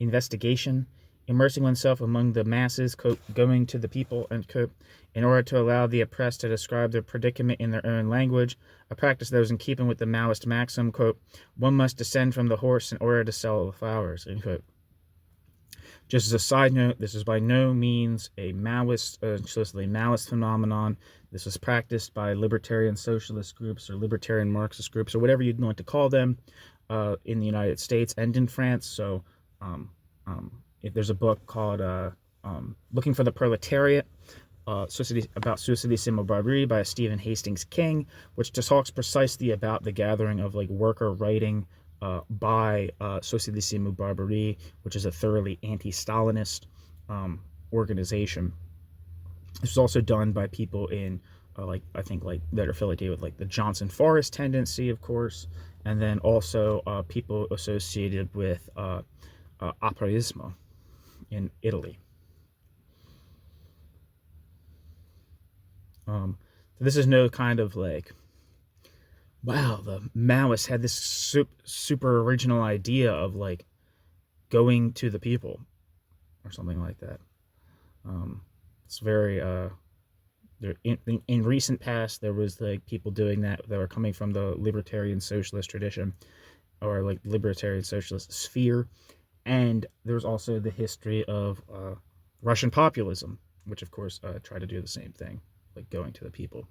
Speaker 1: investigation, immersing oneself among the masses, quote, going to the people, end quote, in order to allow the oppressed to describe their predicament in their own language, a practice that was in keeping with the Maoist maxim, quote, one must descend from the horse in order to sell the flowers, end quote. Just as a side note, this is by no means a explicitly Maoist phenomenon. This was practiced by libertarian socialist groups or libertarian Marxist groups or whatever you'd want to call them in the United States and in France. So if there's a book called Looking for the Proletariat, about Socialisme Barbarie by Stephen Hastings King, which just talks precisely about the gathering of like worker writing by Socialisme Barbarie, which is a thoroughly anti-Stalinist organization. This was also done by people in that are affiliated with like the Johnson Forest tendency, of course, and then also people associated with Aprismo in Italy. This is no kind of like, wow, the Maoists had this super original idea of like going to the people, or something like that. It's very in recent past there was like people doing that were coming from the libertarian socialist tradition, or like libertarian socialist sphere, and there was also the history of Russian populism, which of course tried to do the same thing, like going to the people.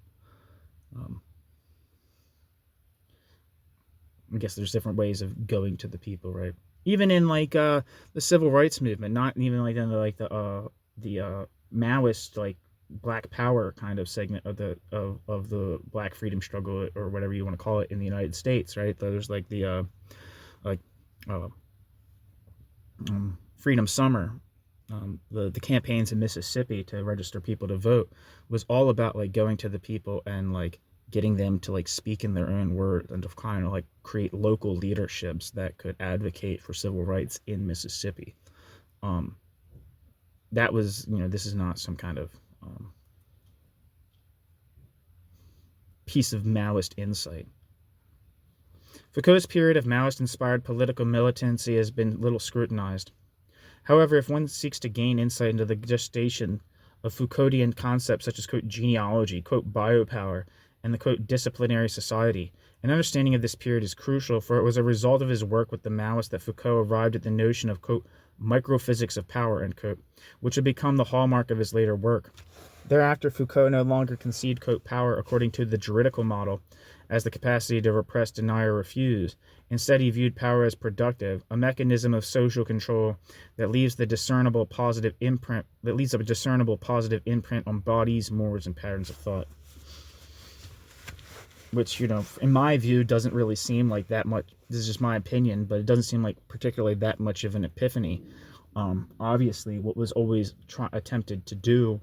Speaker 1: I guess there's different ways of going to the people, right? Even in like the civil rights movement, not even like in the Maoist like Black Power kind of segment of the Black freedom struggle, or whatever you want to call it, in the United States, right? There's like the Freedom Summer, the campaigns in Mississippi to register people to vote was all about like going to the people and like getting them to like speak in their own words and to kind of like create local leaderships that could advocate for civil rights in Mississippi. That was, this is not some kind of piece of Maoist insight. Foucault's period of Maoist-inspired political militancy has been little scrutinized. However, if one seeks to gain insight into the gestation of Foucauldian concepts such as, quote, genealogy, quote, biopower, and the, quote, disciplinary society, an understanding of this period is crucial, for it was a result of his work with the Maoists that Foucault arrived at the notion of, quote, microphysics of power, end quote, which would become the hallmark of his later work. Thereafter, Foucault no longer conceived, quote, power according to the juridical model as the capacity to repress, deny, or refuse. Instead, he viewed power as productive, a mechanism of social control that leaves a discernible positive imprint on bodies, mores, and patterns of thought. Which, in my view, doesn't really seem like that much. This is just my opinion, but it doesn't seem like particularly that much of an epiphany. Obviously, what was always attempted to do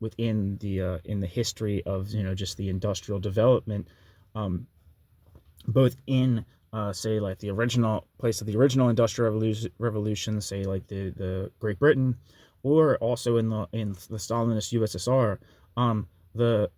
Speaker 1: within the in the history of just the industrial development, both in say like the original place of the original industrial revolution, say like the Great Britain, or also in the Stalinist USSR, the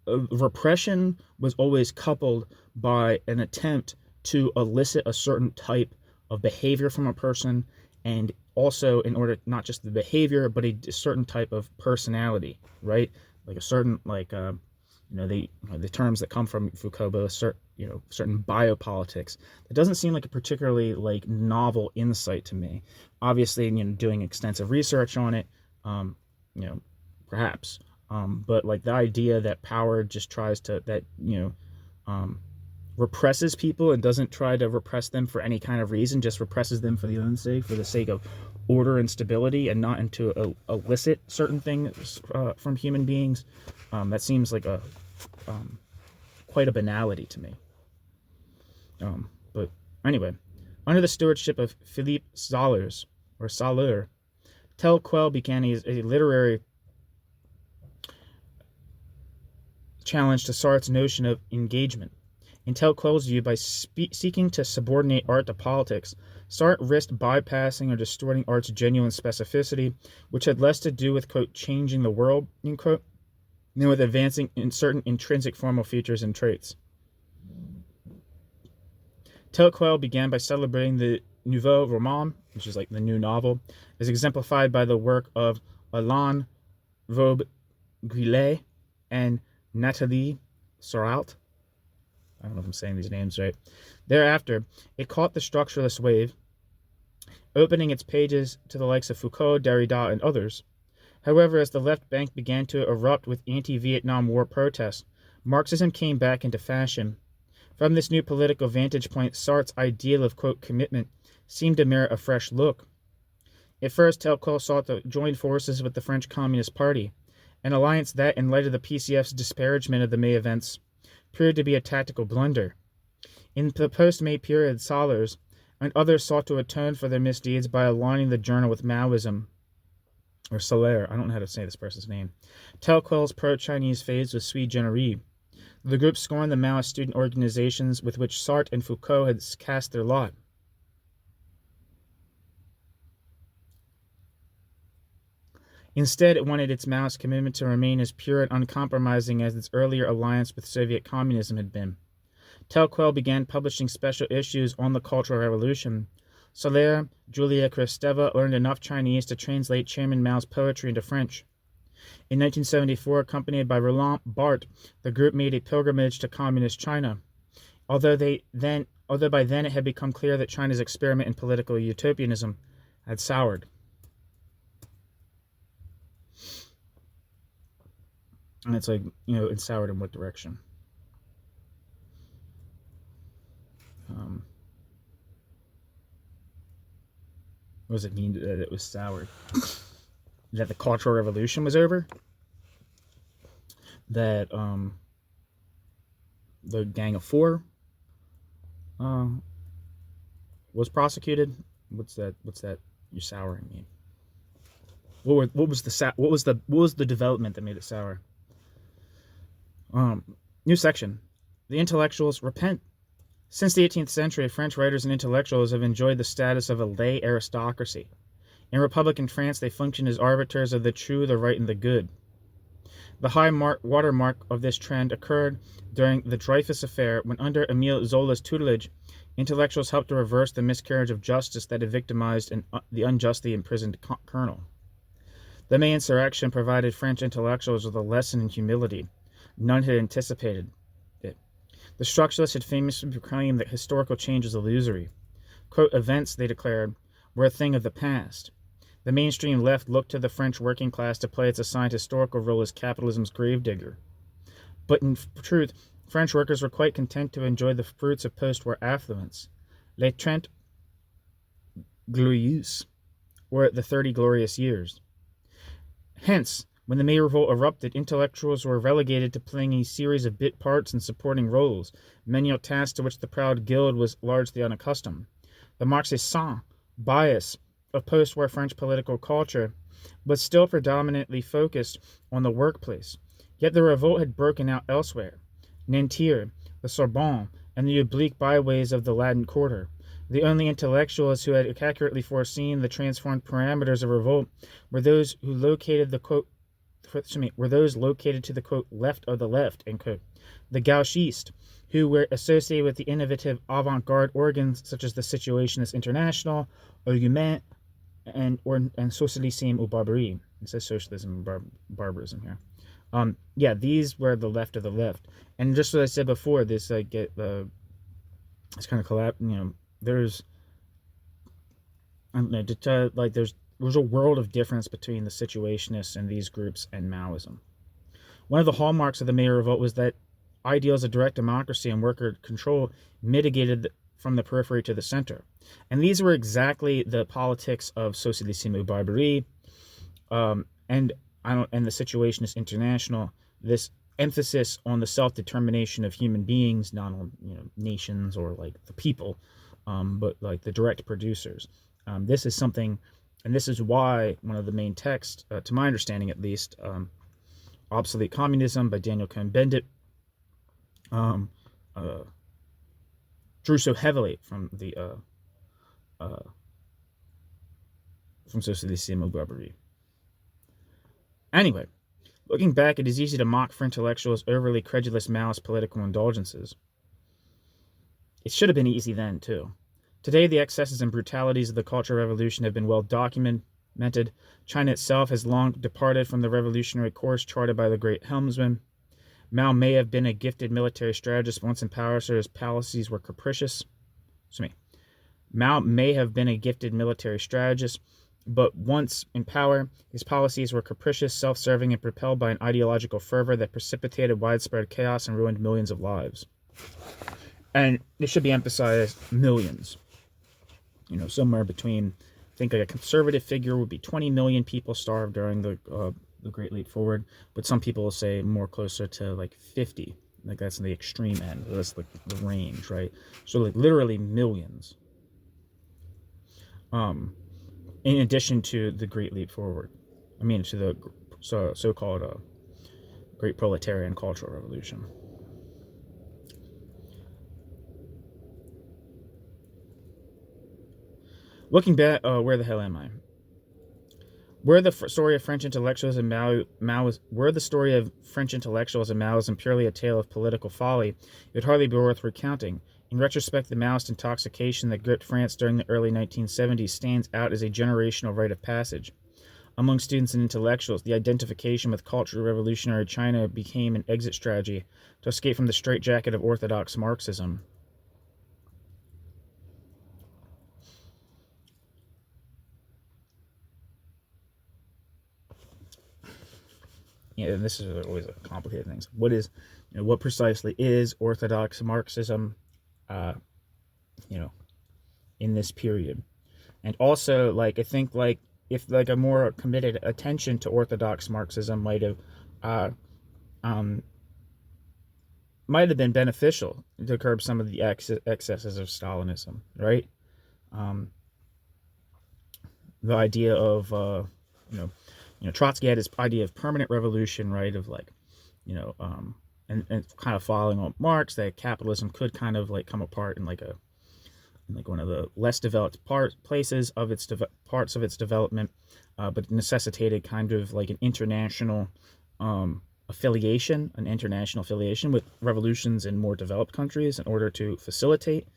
Speaker 1: repression was always coupled by an attempt to elicit a certain type of behavior from a person, and also in order not just the behavior but a certain type of personality, right? Like a certain the terms that come from Foucault, but certain biopolitics. It doesn't seem like a particularly like novel insight to me. Obviously, doing extensive research on it, perhaps. But like the idea that power just tries to represses people and doesn't try to repress them for any kind of reason, just represses them for the sake of order and stability, and not to elicit certain things from human beings. That seems like quite a banality to me. But anyway, under the stewardship of Philippe Salers, Quel began a literary challenge to Sartre's notion of engagement. In Quel's view, by seeking to subordinate art to politics, Sartre risked bypassing or distorting art's genuine specificity, which had less to do with, quote, changing the world, end quote, than with advancing in certain intrinsic formal features and traits. Quel began by celebrating the Nouveau Roman, which is like the new novel, as exemplified by the work of Alain Vaubyguillet and Nathalie Soralte. I don't know if I'm saying these names right. Thereafter, it caught the structuralist wave, opening its pages to the likes of Foucault, Derrida, and others. However, as the left bank began to erupt with anti-Vietnam War protests, Marxism came back into fashion. From this new political vantage point, Sartre's ideal of, quote, commitment seemed to merit a fresh look. At first, Quel sought to join forces with the French Communist Party, an alliance that, in light of the PCF's disparagement of the May events, proved to be a tactical blunder. In the post-May period, Salers and others sought to atone for their misdeeds by aligning the journal with Maoism, or Salaire, I don't know how to say this person's name. Quel's pro-Chinese phase was sui generis. The group scorned the Maoist student organizations with which Sartre and Foucault had cast their lot. Instead, it wanted its Maoist commitment to remain as pure and uncompromising as its earlier alliance with Soviet communism had been. Quel began publishing special issues on the Cultural Revolution, Soler, Julia Kristeva learned enough Chinese to translate Chairman Mao's poetry into French. In 1974, accompanied by Roland Barthes, the group made a pilgrimage to communist China. Although by then it had become clear that China's experiment in political utopianism had soured. And it's like, it soured in what direction? What does it mean that it was soured? That the Cultural Revolution was over? That the Gang of Four was prosecuted? What's that you're souring mean? What was the development that made it sour? New section. The intellectuals repent. Since the 18th century, French writers and intellectuals have enjoyed the status of a lay aristocracy. In Republican France, they function as arbiters of the true, the right, and the good. The high watermark of this trend occurred during the Dreyfus Affair, when under Émile Zola's tutelage, intellectuals helped to reverse the miscarriage of justice that had victimized the unjustly imprisoned colonel. The May insurrection provided French intellectuals with a lesson in humility. None had anticipated it. The structuralists had famously proclaimed that historical change was illusory. Quote, events, they declared, were a thing of the past. The mainstream left looked to the French working class to play its assigned historical role as capitalism's gravedigger. But in truth, French workers were quite content to enjoy the fruits of post-war affluence. Les 30 Glorieuses, or the 30 glorious years. Hence, when the May Revolt erupted, intellectuals were relegated to playing a series of bit parts and supporting roles, menial tasks to which the proud guild was largely unaccustomed. The Marxist bias of post-war French political culture was still predominantly focused on the workplace. Yet the revolt had broken out elsewhere. Nanterre, the Sorbonne, and the oblique byways of the Latin Quarter. The only intellectuals who had accurately foreseen the transformed parameters of revolt were those who located to the quote, left of the left, end quote. The gauchistes, who were associated with the innovative avant-garde organs such as the Situationist International, or Humain, and Socialisme ou Barbarie. It says socialism and barbarism here. These were the left of the left. And just as I said before, this it's kind of collapse. There's a world of difference between the Situationists and these groups and Maoism. One of the hallmarks of the May Revolt was that ideals of direct democracy and worker control mitigated from the periphery to the center. And these were exactly the politics of Socialisme ou Barbarie and the Situationist International, this emphasis on the self-determination of human beings, not on nations or like the people, but like the direct producers. This is something, and this is why one of the main texts, to my understanding at least, Obsolete Communism by Daniel Cohn-Bendit, drew so heavily from the from Socialisme ou Barbarie. Anyway, looking back, it is easy to mock for intellectuals' overly credulous Maoist political indulgences. It should have been easy then, too. Today, the excesses and brutalities of the Cultural Revolution have been well documented. China itself has long departed from the revolutionary course charted by the great helmsman. Mao may have been a gifted military strategist once in power, so his policies were capricious. Mao may have been a gifted military strategist, but once in power, his policies were capricious, self-serving, and propelled by an ideological fervor that precipitated widespread chaos and ruined millions of lives. And it should be emphasized, millions. Somewhere between, I think like a conservative figure would be 20 million people starved during the Great Leap Forward, but some people will say more closer to like 50. Like that's the extreme end. That's like the range, right? So like literally millions. In addition to the Great Leap Forward, to the so-called Great Proletarian Cultural Revolution. Looking back, where the hell am I? Were the story of French intellectuals and Maoism purely a tale of political folly, it would hardly be worth recounting. In retrospect, the Maoist intoxication that gripped France during the early 1970s stands out as a generational rite of passage. Among students and intellectuals, the identification with cultural revolutionary China became an exit strategy to escape from the straitjacket of orthodox Marxism. And this is always a complicated thing. What precisely is orthodox Marxism, in this period? And also, I think, if a more committed attention to orthodox Marxism might have been beneficial to curb some of the excesses of Stalinism, right? The idea of Trotsky had his idea of permanent revolution, right? Of and kind of following on Marx, that capitalism could kind of come apart in one of the less developed places of its parts of its development, but necessitated kind of an international affiliation with revolutions in more developed countries in order to facilitate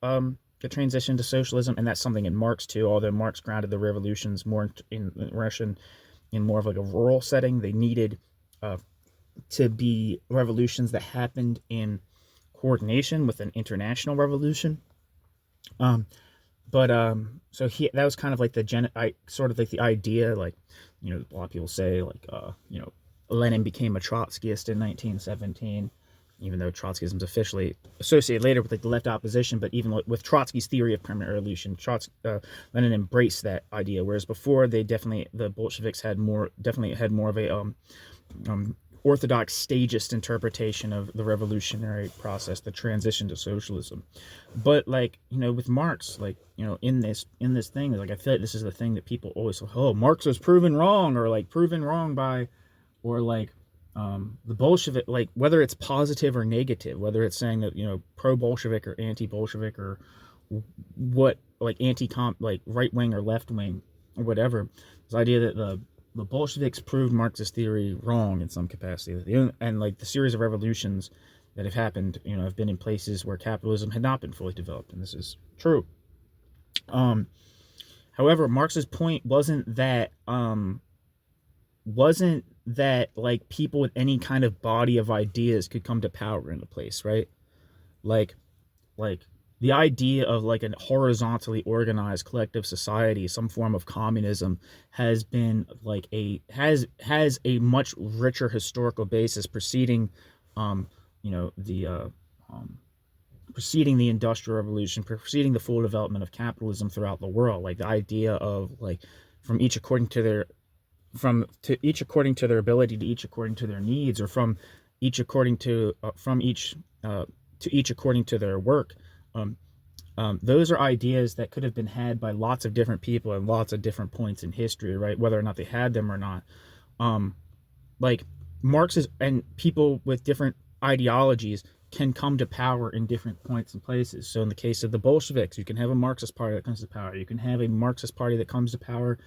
Speaker 1: the transition to socialism. And that's something in Marx too, although Marx grounded the revolutions more in Russian in more of a rural setting. They needed to be revolutions that happened in coordination with an international revolution. So that was kind of the idea, a lot of people say Lenin became a Trotskyist in 1917, even though Trotskyism is officially associated later with the left opposition. But even with Trotsky's theory of permanent revolution, Lenin embraced that idea, whereas before the Bolsheviks had more of a orthodox stagist interpretation of the revolutionary process, the transition to socialism. But with Marx, in this thing, I feel like this is the thing that people always say, oh, Marx was proven wrong, or proven wrong by, or the Bolshevik, whether it's positive or negative, whether it's saying that pro-Bolshevik or anti-Bolshevik or what, right wing or left wing or whatever, this idea that the Bolsheviks proved Marxist theory wrong in some capacity, and the series of revolutions that have happened, have been in places where capitalism had not been fully developed, and this is true. However, Marx's point wasn't that people with any kind of body of ideas could come to power in a place, right? The idea of an horizontally organized collective society, some form of communism, has been has a much richer historical basis preceding preceding the Industrial Revolution, preceding the full development of capitalism throughout the world. The idea of from each according to their ability, to each according to their needs, or from each according to each according to their work. Those are ideas that could have been had by lots of different people at lots of different points in history, right? Whether or not they had them or not. Marxists and people with different ideologies can come to power in different points and places. So in the case of the Bolsheviks, you can have a Marxist party that comes to power. You can have a Marxist party that comes to power.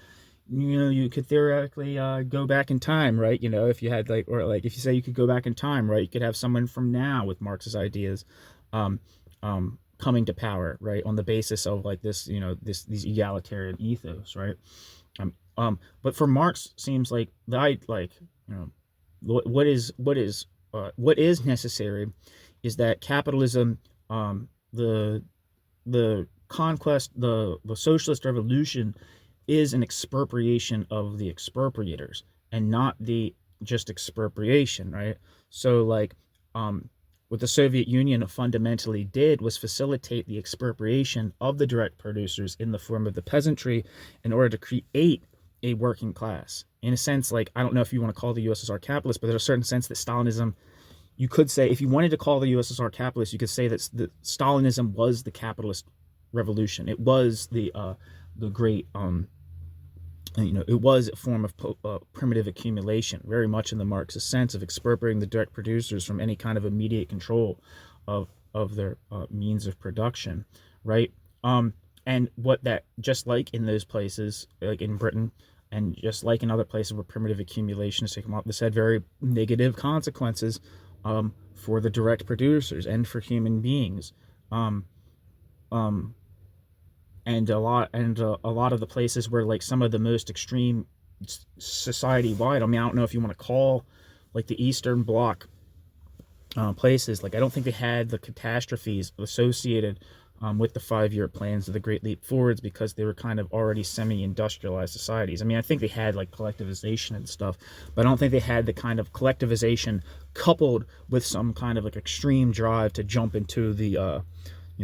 Speaker 1: You could theoretically go back in time, right? If you had if you say you could go back in time, right? You could have someone from now with Marxist ideas coming to power, right, on the basis of these egalitarian ethos, right? But for Marx, seems what is necessary is that capitalism, the conquest, the socialist revolution, is an expropriation of the expropriators, and not the just expropriation, right? So what the Soviet Union fundamentally did was facilitate the expropriation of the direct producers in the form of the peasantry in order to create a working class. In a sense, I don't know if you want to call the USSR capitalist, but there's a certain sense that Stalinism, you could say, if you wanted to call the USSR capitalist, you could say that Stalinism was the capitalist revolution. It was the great, it was a form of primitive accumulation, very much in the Marxist sense of expropriating the direct producers from any kind of immediate control of their means of production, right? And what that, just like in those places, like in Britain, and just like in other places where primitive accumulation has taken off, this had very negative consequences for the direct producers and for human beings. um, um, and a lot of the places where like some of the most extreme society wide. I mean, I don't know if you want to call like the Eastern Bloc places. Like, I don't think they had the catastrophes associated with the 5-year plans of the Great Leap Forwards, because they were kind of already semi-industrialized societies. I mean, I think they had like collectivization and stuff, but I don't think they had the kind of collectivization coupled with some kind of like extreme drive to jump into the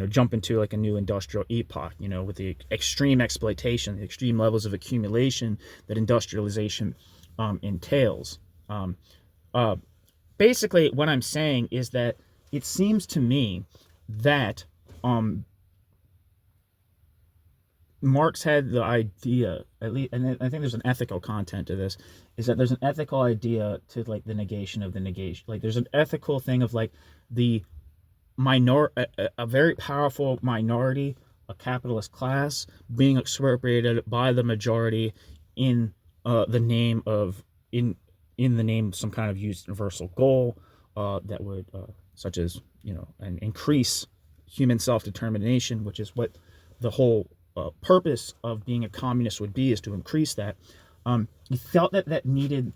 Speaker 1: jump into like a new industrial epoch, with the extreme exploitation, the extreme levels of accumulation that industrialization entails. Basically, what I'm saying is that it seems to me that Marx had the idea, at least, and I think there's an ethical content to this, is that there's an ethical idea to like the negation of the negation. Like, there's an ethical thing of like the a very powerful minority, a capitalist class, being expropriated by the majority in the name of in the name of some kind of universal goal that would such as and increase human self-determination, which is what the whole purpose of being a communist would be, is to increase that. He felt that needed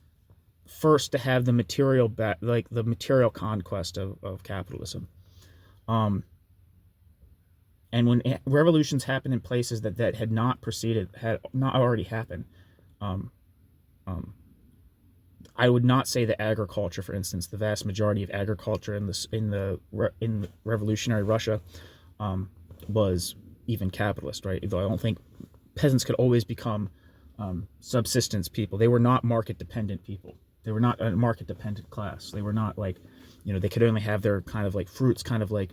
Speaker 1: first to have the material like the material conquest of capitalism. And when revolutions happen in places that had not already happened, I would not say that agriculture, for instance, the vast majority of agriculture in revolutionary Russia, was even capitalist, right? Though I don't think peasants could always become subsistence people. They were not market dependent people. They were not a market dependent class. They were not like, they could only have their kind of like fruits kind of like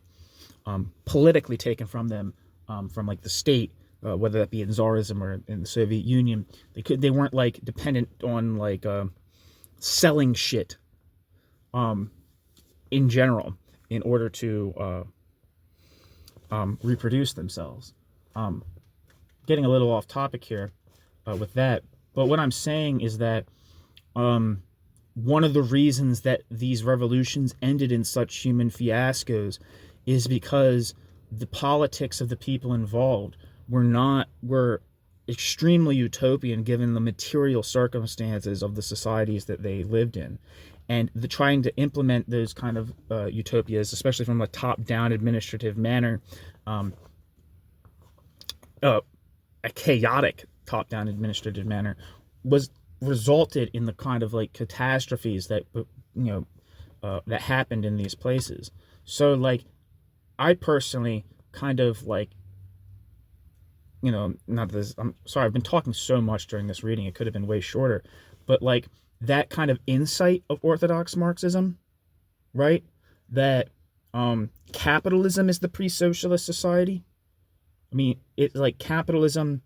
Speaker 1: politically taken from them from like the state, whether that be in Tsarism or in the Soviet Union. They weren't like dependent on like selling shit in general in order to reproduce themselves. Getting a little off topic here with that, but what I'm saying is that one of the reasons that these revolutions ended in such human fiascos is because the politics of the people involved were extremely utopian given the material circumstances of the societies that they lived in. And trying to implement those kind of utopias, especially from a top-down administrative manner, a chaotic top-down administrative manner, resulted in the kind of like catastrophes that that happened in these places. So like, I personally kind of like, not this, I'm sorry, I've been talking so much during this reading, it could have been way shorter, but like that kind of insight of orthodox Marxism, right? That capitalism is the pre-socialist society. I mean, it's like capitalism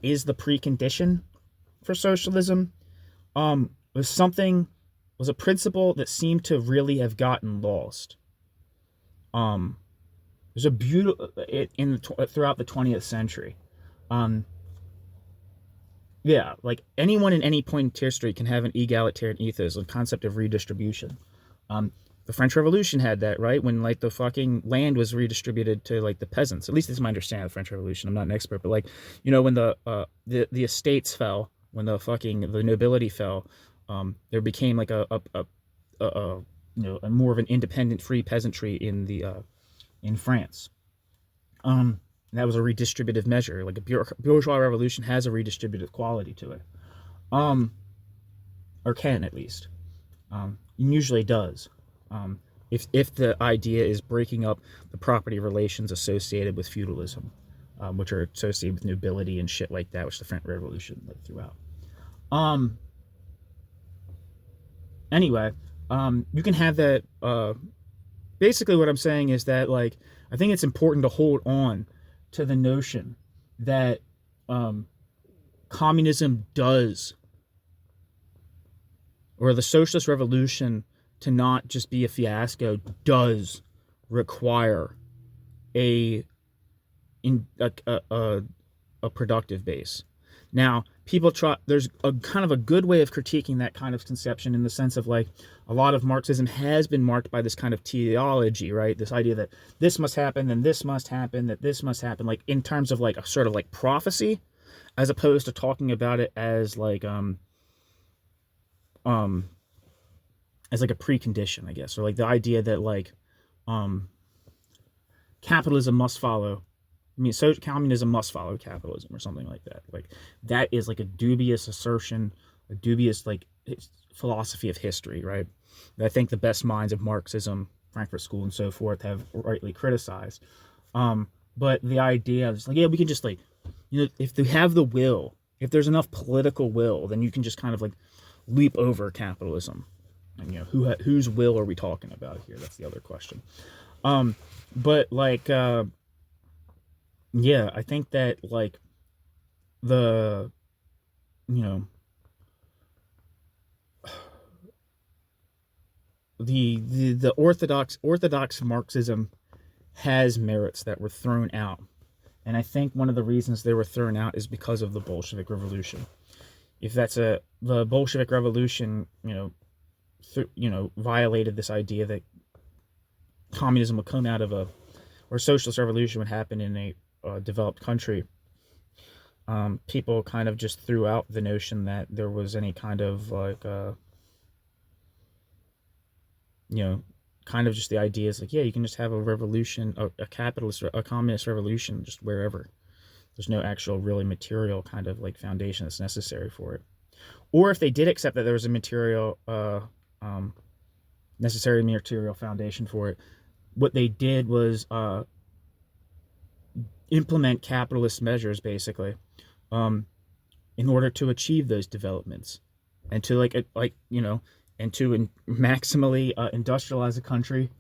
Speaker 1: is the precondition for socialism. Was a principle that seemed to really have gotten lost. There's a beautiful throughout the 20th century. Yeah, like anyone in any point in history can have an egalitarian ethos, a concept of redistribution. The French Revolution had that, right? When like the fucking land was redistributed to like the peasants. At least this is my understanding of the French Revolution. I'm not an expert, but like, when the estates fell, when the nobility fell, there became like a more of an independent free peasantry in France. That was a redistributive measure. Like a bourgeois revolution has a redistributive quality to it, or can at least. Usually does. If the idea is breaking up the property relations associated with feudalism, which are associated with nobility and shit like that, which the French Revolution led throughout. Anyway, you can have that. Basically, what I'm saying is that, like, I think it's important to hold on to the notion that communism does, or the socialist revolution, to not just be a fiasco, does require a productive base. Now, there's a kind of a good way of critiquing that kind of conception, in the sense of like a lot of Marxism has been marked by this kind of teleology, right? This idea that this must happen, then this must happen, that this must happen, like in terms of like a sort of like prophecy, as opposed to talking about it as like as like a precondition, I guess, or like the idea that like capitalism must follow. I mean, so communism must follow capitalism, or something like that. Like that is like a dubious assertion, a dubious like philosophy of history, right? That I think the best minds of Marxism, Frankfurt School, and so forth have rightly criticized. But the idea is like, yeah, we can just like, if they have the will, if there's enough political will, then you can just kind of like leap over capitalism. And whose will are we talking about here? That's the other question. But like, yeah, I think that like the the orthodox Marxism has merits that were thrown out, and I think one of the reasons they were thrown out is because of the Bolshevik Revolution. If the Bolshevik Revolution, violated this idea that communism would come out of or socialist revolution would happen in a developed country, people kind of just threw out the notion that there was any kind of like kind of just the idea is like, yeah, you can just have a revolution, a communist revolution, just wherever. There's no actual really material kind of like foundation that's necessary for it. Or if they did accept that there was a necessary material foundation for it, what they did was implement capitalist measures, basically, in order to achieve those developments, and to and to maximally industrialize a country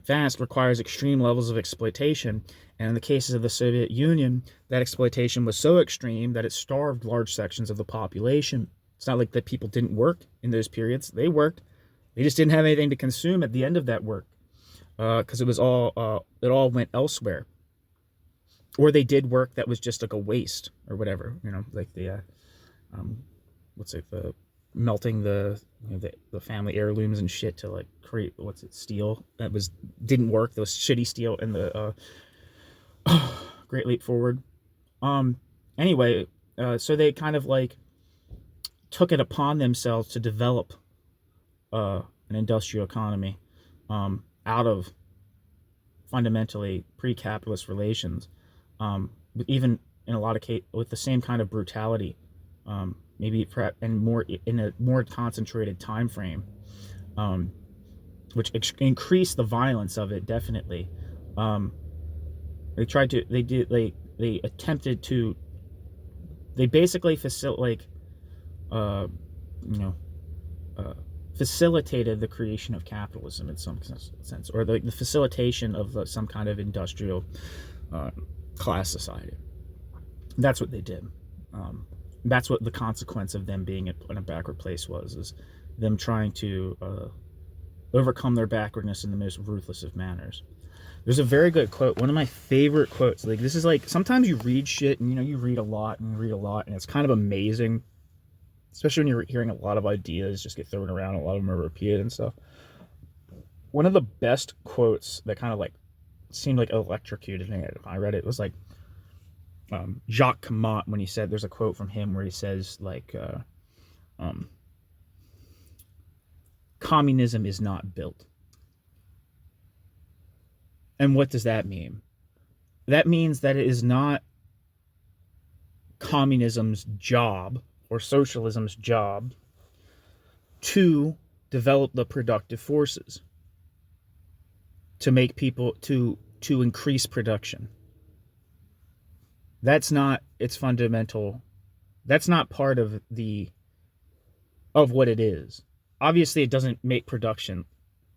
Speaker 1: fast requires extreme levels of exploitation. And in the cases of the Soviet Union, that exploitation was so extreme that it starved large sections of the population. It's not like that people didn't work in those periods. They worked. They just didn't have anything to consume at the end of that work, because it all went elsewhere. Or they did work that was just like a waste or whatever, like the the melting the family heirlooms and shit to like create steel that didn't work. Those shitty steel in the Great Leap Forward. Anyway, so they kind of like took it upon themselves to develop an industrial economy out of fundamentally pre-capitalist relations, but even in a lot of cases with the same kind of brutality, maybe in a more concentrated time frame, which increased the violence of it definitely. They basically facilitated the creation of capitalism in some sense, or the facilitation of some kind of industrial class society. That's what they did. That's what the consequence of them being in a backward place is them trying to overcome their backwardness in the most ruthless of manners. There's a very good quote, one of my favorite quotes. Like, this is like, sometimes you read shit and you read a lot and it's kind of amazing, especially when you're hearing a lot of ideas just get thrown around. A lot of them are repeated and stuff. One of the best quotes that kind of like seemed like electrocuted me when I read it was like Jacques Camus, when he said, there's a quote from him where he says like communism is not built. And what does that mean? That means that it is not communism's job or socialism's job to develop the productive forces, to make people, to increase production. That's not its fundamental, that's not part of what it is. Obviously it doesn't make production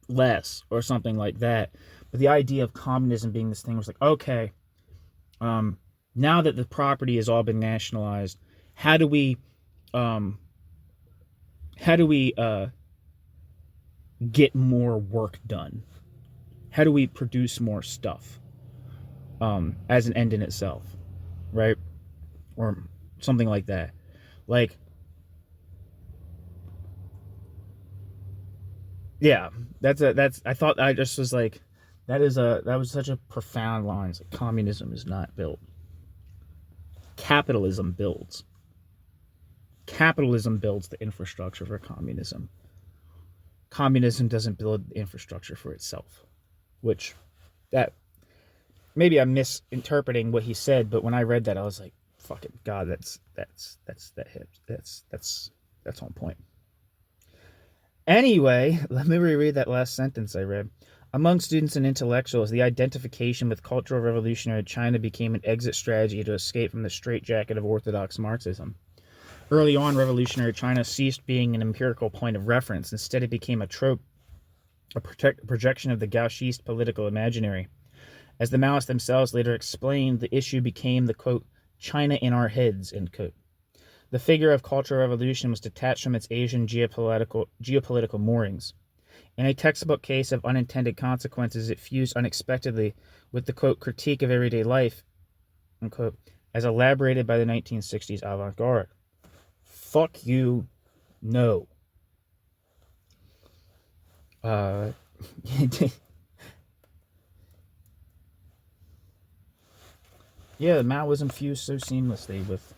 Speaker 1: less or something like that. But the idea of communism being this thing was like, okay, now that the property has all been nationalized, how do we get more work done? How do we produce more stuff as an end in itself, right? Or something like that. Like, yeah, I thought I just was like, that was such a profound line. It's like, communism is not built. Capitalism builds. Capitalism builds the infrastructure for communism. Communism doesn't build the infrastructure for itself, which that maybe I'm misinterpreting what he said, but when I read that, I was like, "Fucking God, that's on point." Anyway, let me reread that last sentence I read. Among students and intellectuals, the identification with cultural revolutionary China became an exit strategy to escape from the straitjacket of orthodox Marxism. Early on, revolutionary China ceased being an empirical point of reference. Instead, it became a trope, a projection of the gauchiste political imaginary. As the Maoists themselves later explained, the issue became the, quote, China in our heads, end quote. The figure of cultural revolution was detached from its Asian geopolitical moorings. In a textbook case of unintended consequences, it fused unexpectedly with the, quote, critique of everyday life, unquote, as elaborated by the 1960s avant-garde. Fuck you, no. Yeah, Maoism fused so seamlessly with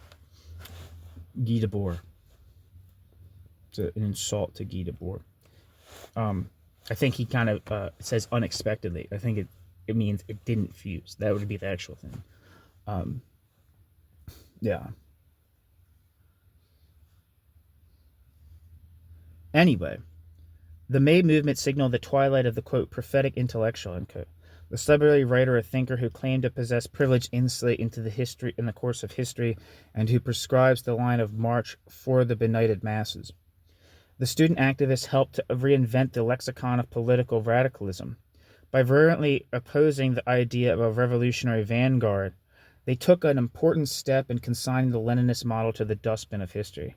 Speaker 1: Guy Debord. It's an insult to Guy Debord. I think he kind of says unexpectedly. I think it means it didn't fuse. That would be the actual thing. Yeah. Anyway, the May movement signaled the twilight of the, quote, prophetic intellectual, unquote. The celebrity writer or thinker who claimed to possess privileged insight into the history in the course of history and who prescribes the line of march for the benighted masses. The student activists helped to reinvent the lexicon of political radicalism. By virulently opposing the idea of a revolutionary vanguard, they took an important step in consigning the Leninist model to the dustbin of history.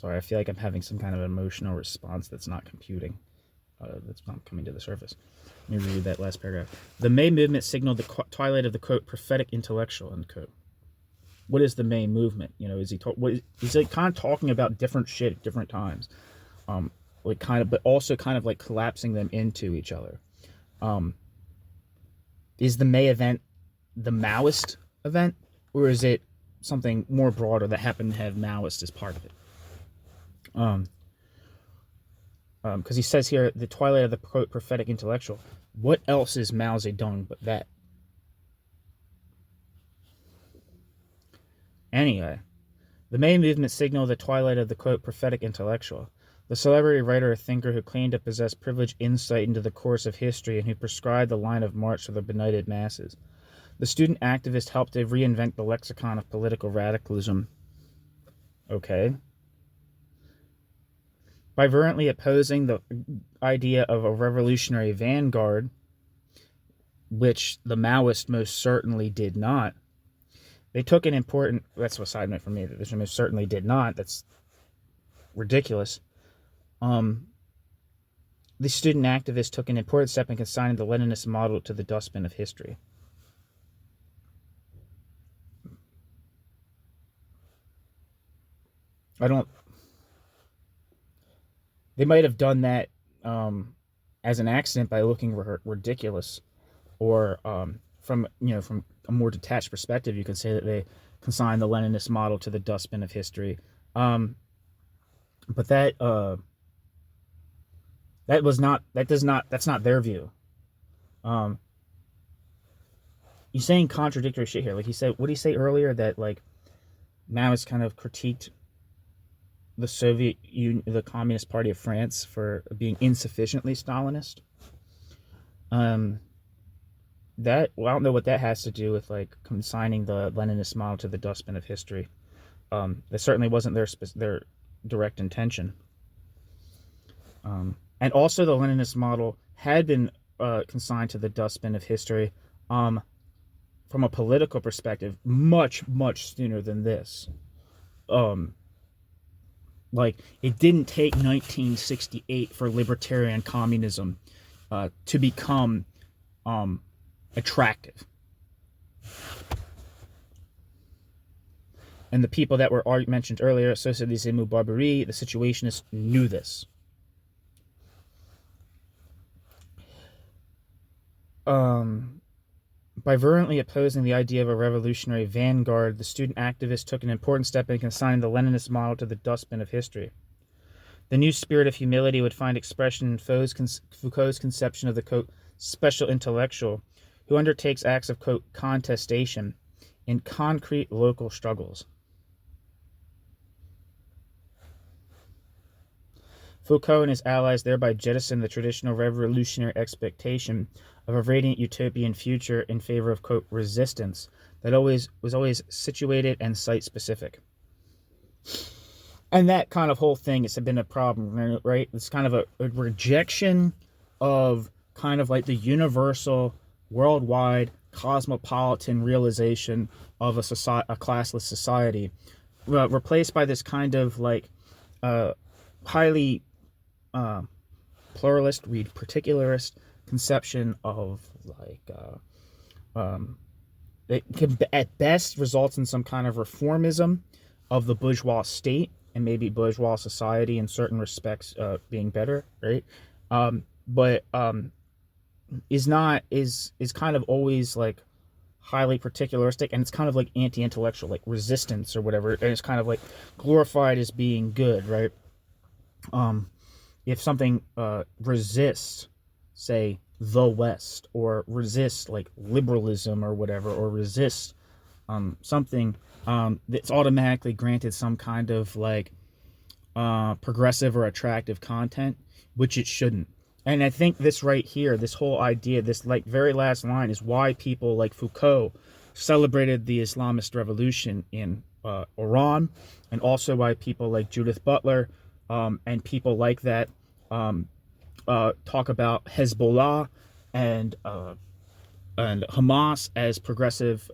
Speaker 1: Sorry, I feel like I'm having some kind of emotional response that's not computing. That's not coming to the surface. Let me read that last paragraph. The May movement signaled the twilight of the, quote, prophetic intellectual, unquote. What is the May movement? You know, is he he's like kind of talking about different shit at different times, like kind of, but also kind of like collapsing them into each other. Is the May event the Maoist event, or is it something more broader that happened to have Maoist as part of it? Because he says here, the twilight of the, quote, prophetic intellectual. What else is Mao Zedong but that? Anyway, the May movement signaled the twilight of the, quote, prophetic intellectual. The celebrity writer or thinker who claimed to possess privileged insight into the course of history and who prescribed the line of march for the benighted masses. The student activist helped to reinvent the lexicon of political radicalism. Okay. By virulently opposing the idea of a revolutionary vanguard, which the Maoists most certainly did not, they took an important... That's a side note for me, that they most certainly did not. That's ridiculous. The student activists took an important step in consigning the Leninist model to the dustbin of history. They might have done that as an accident by looking ridiculous, or from a more detached perspective, you could say that they consigned the Leninist model to the dustbin of history. But that's not their view. He's saying contradictory shit here. Like he said, what did he say earlier, that like Maoist kind of critiqued the Soviet Union, the Communist Party of France, for being insufficiently Stalinist. I don't know what that has to do with like consigning the Leninist model to the dustbin of history. That certainly wasn't their direct intention. And also, the Leninist model had been consigned to the dustbin of history. From a political perspective, much sooner than this. Like, it didn't take 1968 for libertarian communism to become attractive. And the people that were mentioned earlier, Socialisme Barbarie, the Situationists, knew this. By virulently opposing the idea of a revolutionary vanguard, the student activists took an important step in consigning the Leninist model to the dustbin of history. The new spirit of humility would find expression in Foucault's conception of the, quote, special intellectual, who undertakes acts of, quote, contestation in concrete local struggles. Foucault and his allies thereby jettisoned the traditional revolutionary expectation of a radiant utopian future in favor of, quote, resistance that was always situated and site-specific. And that kind of whole thing has been a problem, right? It's kind of a rejection of kind of like the universal, worldwide, cosmopolitan realization of a classless society, replaced by this kind of like highly pluralist, read particularist conception of like it can at best results in some kind of reformism of the bourgeois state and maybe bourgeois society in certain respects being better, right? But is kind of always like highly particularistic, and it's kind of like anti-intellectual, like resistance or whatever, and it's kind of like glorified as being good, right? If something resists, say, the West, or resists like liberalism or whatever, or resists something, that's automatically granted some kind of like progressive or attractive content, which it shouldn't. And I think this right here, this whole idea, this like very last line is why people like Foucault celebrated the Islamist revolution in Iran, and also why people like Judith Butler and people like that talk about Hezbollah and Hamas as progressive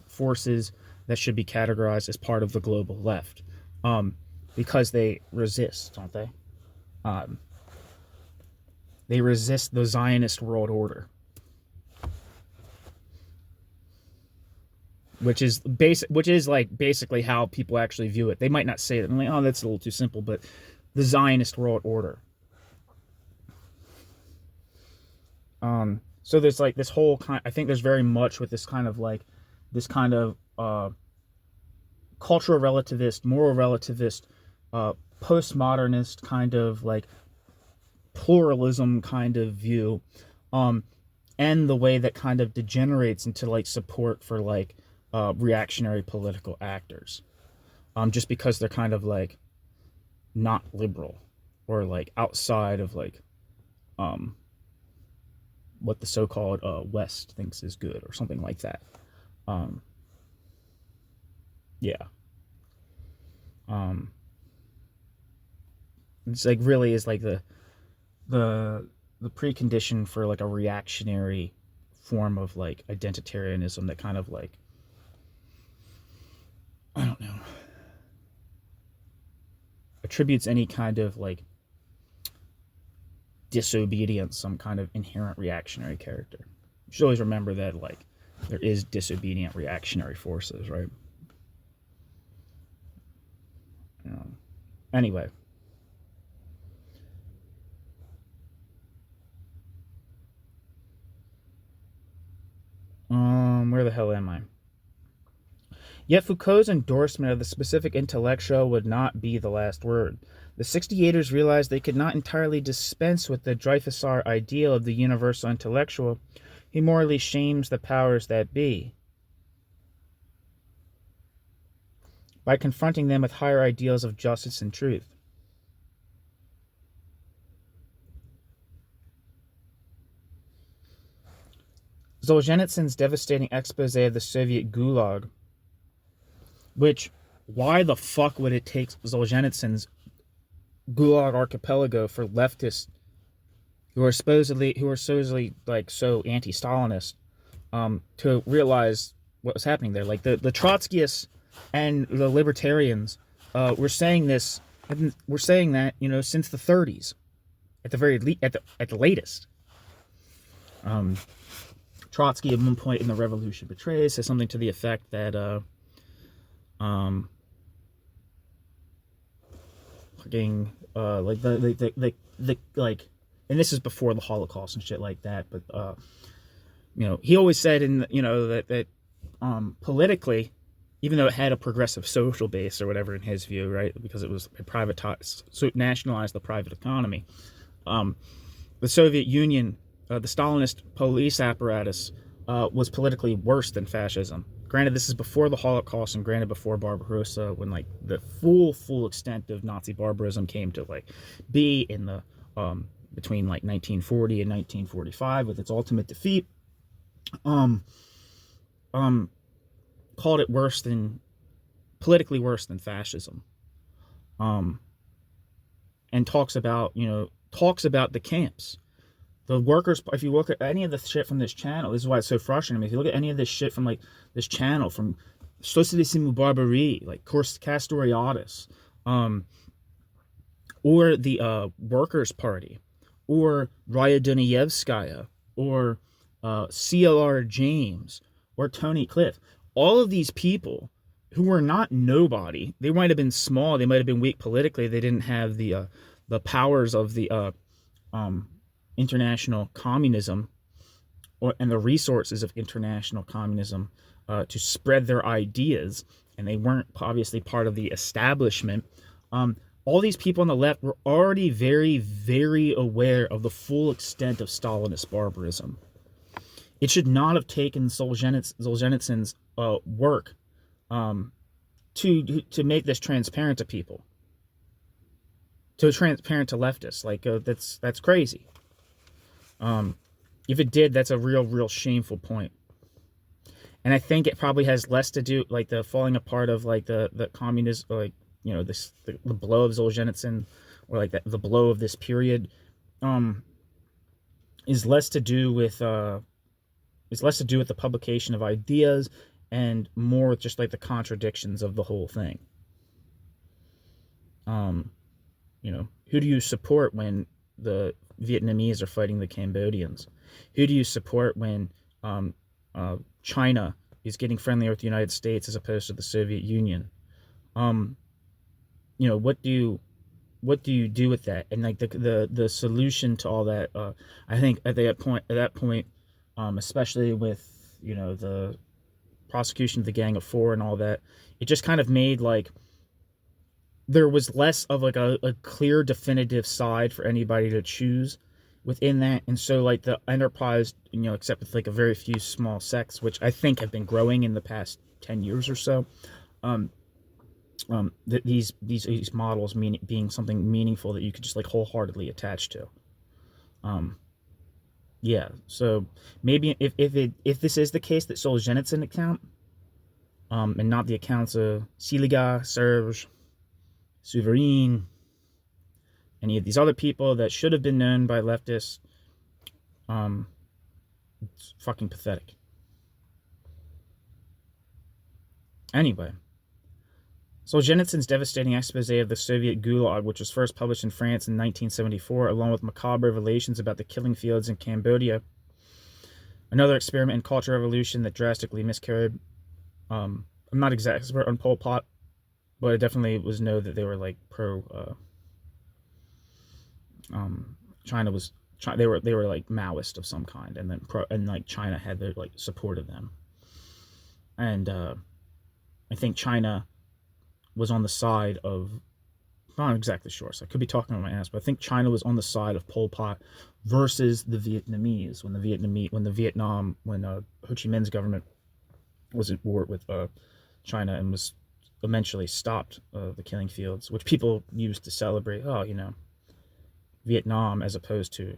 Speaker 1: forces that should be categorized as part of the global left, because they resist, don't they? They resist the Zionist world order, which is basically how people actually view it. They might not say that, like, oh, that's a little too simple, but the Zionist world order. So there's like this whole kind. I think there's very much with this kind of cultural relativist, moral relativist, postmodernist kind of like pluralism kind of view, and the way that kind of degenerates into like support for like reactionary political actors, just because they're kind of like not liberal or like outside of like what the so-called West thinks is good or something like that. It's like really is like the precondition for like a reactionary form of like identitarianism that kind of like, I don't know, attributes any kind of like disobedience some kind of inherent reactionary character. You should always remember that like there is disobedient reactionary forces, right? Anyway. Where the hell am I? Yet Foucault's endorsement of the specific intellectual would not be the last word. The 68ers realized they could not entirely dispense with the Dreyfusard ideal of the universal intellectual. He morally shames the powers that be by confronting them with higher ideals of justice and truth. Solzhenitsyn's devastating expose of the Soviet Gulag, which, why the fuck would it take Solzhenitsyn's Gulag Archipelago for leftists who are supposedly like so anti-Stalinist, to realize what was happening there. Like the Trotskyists and the libertarians were saying this. We're saying that, you know, since the 30s, at the latest. Trotsky at one point in The Revolution Betrays says something to the effect that like and this is before the Holocaust and shit like that, but you know, he always said that politically, even though it had a progressive social base or whatever in his view, right, because it was privatized, so it nationalized the private economy. The Soviet Union, the Stalinist police apparatus, was politically worse than fascism. Granted, this is before the Holocaust, and granted before Barbarossa, when like the full extent of Nazi barbarism came to like be in the between like 1940 and 1945 with its ultimate defeat. Called it politically worse than fascism. And talks about the camps. The workers, if you look at any of the shit from this channel, this is why it's so frustrating. I mean, if you look at any of this shit from like this channel, from Socialisme Barbarie, like Castoriadis, or the Workers' Party, or Raya Dunayevskaya, or C.L.R. James, or Tony Cliff, all of these people who were not nobody. They might have been small, they might have been weak politically, they didn't have the powers of the international communism and the resources of international communism to spread their ideas, and they weren't obviously part of the establishment. All these people on the left were already very, very aware of the full extent of Stalinist barbarism. It should not have taken Solzhenitsyn's work to make this transparent to people, to transparent to leftists. Like that's crazy. If it did, that's a real shameful point. And I think it probably has less to do, like, the falling apart of like the communism, like, you know, the blow of Solzhenitsyn, or like the blow of this period, is less to do with the publication of ideas, and more with just like the contradictions of the whole thing. You know, who do you support when the Vietnamese are fighting the Cambodians? Who do you support when China is getting friendlier with the United States as opposed to the Soviet Union? You know, what do you do with that? And like the solution to all that, I think at that point, especially with, you know, the prosecution of the Gang of Four and all that, it just kind of made like there was less of like a clear definitive side for anybody to choose within that. And so like the enterprise, you know, except with like a very few small sects, which I think have been growing in the past 10 years or so, these models being something meaningful that you could just like wholeheartedly attach to. Yeah, so maybe if this is the case, that Solzhenitsyn account, and not the accounts of Siliga, Serge, Souverine, any of these other people that should have been known by leftists, it's fucking pathetic. Anyway, Solzhenitsyn's devastating expose of the Soviet Gulag, which was first published in France in 1974, along with macabre revelations about the killing fields in Cambodia, another experiment in cultural revolution that drastically miscarried. I'm not exact expert on Pol Pot, but I definitely know that they were like pro. They were like Maoist of some kind, and then like China had their like supported them, and I think China was on the side of, I'm not exactly sure, so I could be talking on my ass, but I think China was on the side of Pol Pot versus the Vietnamese when Ho Chi Minh's government was at war with China and was eventually stopped the killing fields, which people used to celebrate, Vietnam, as opposed to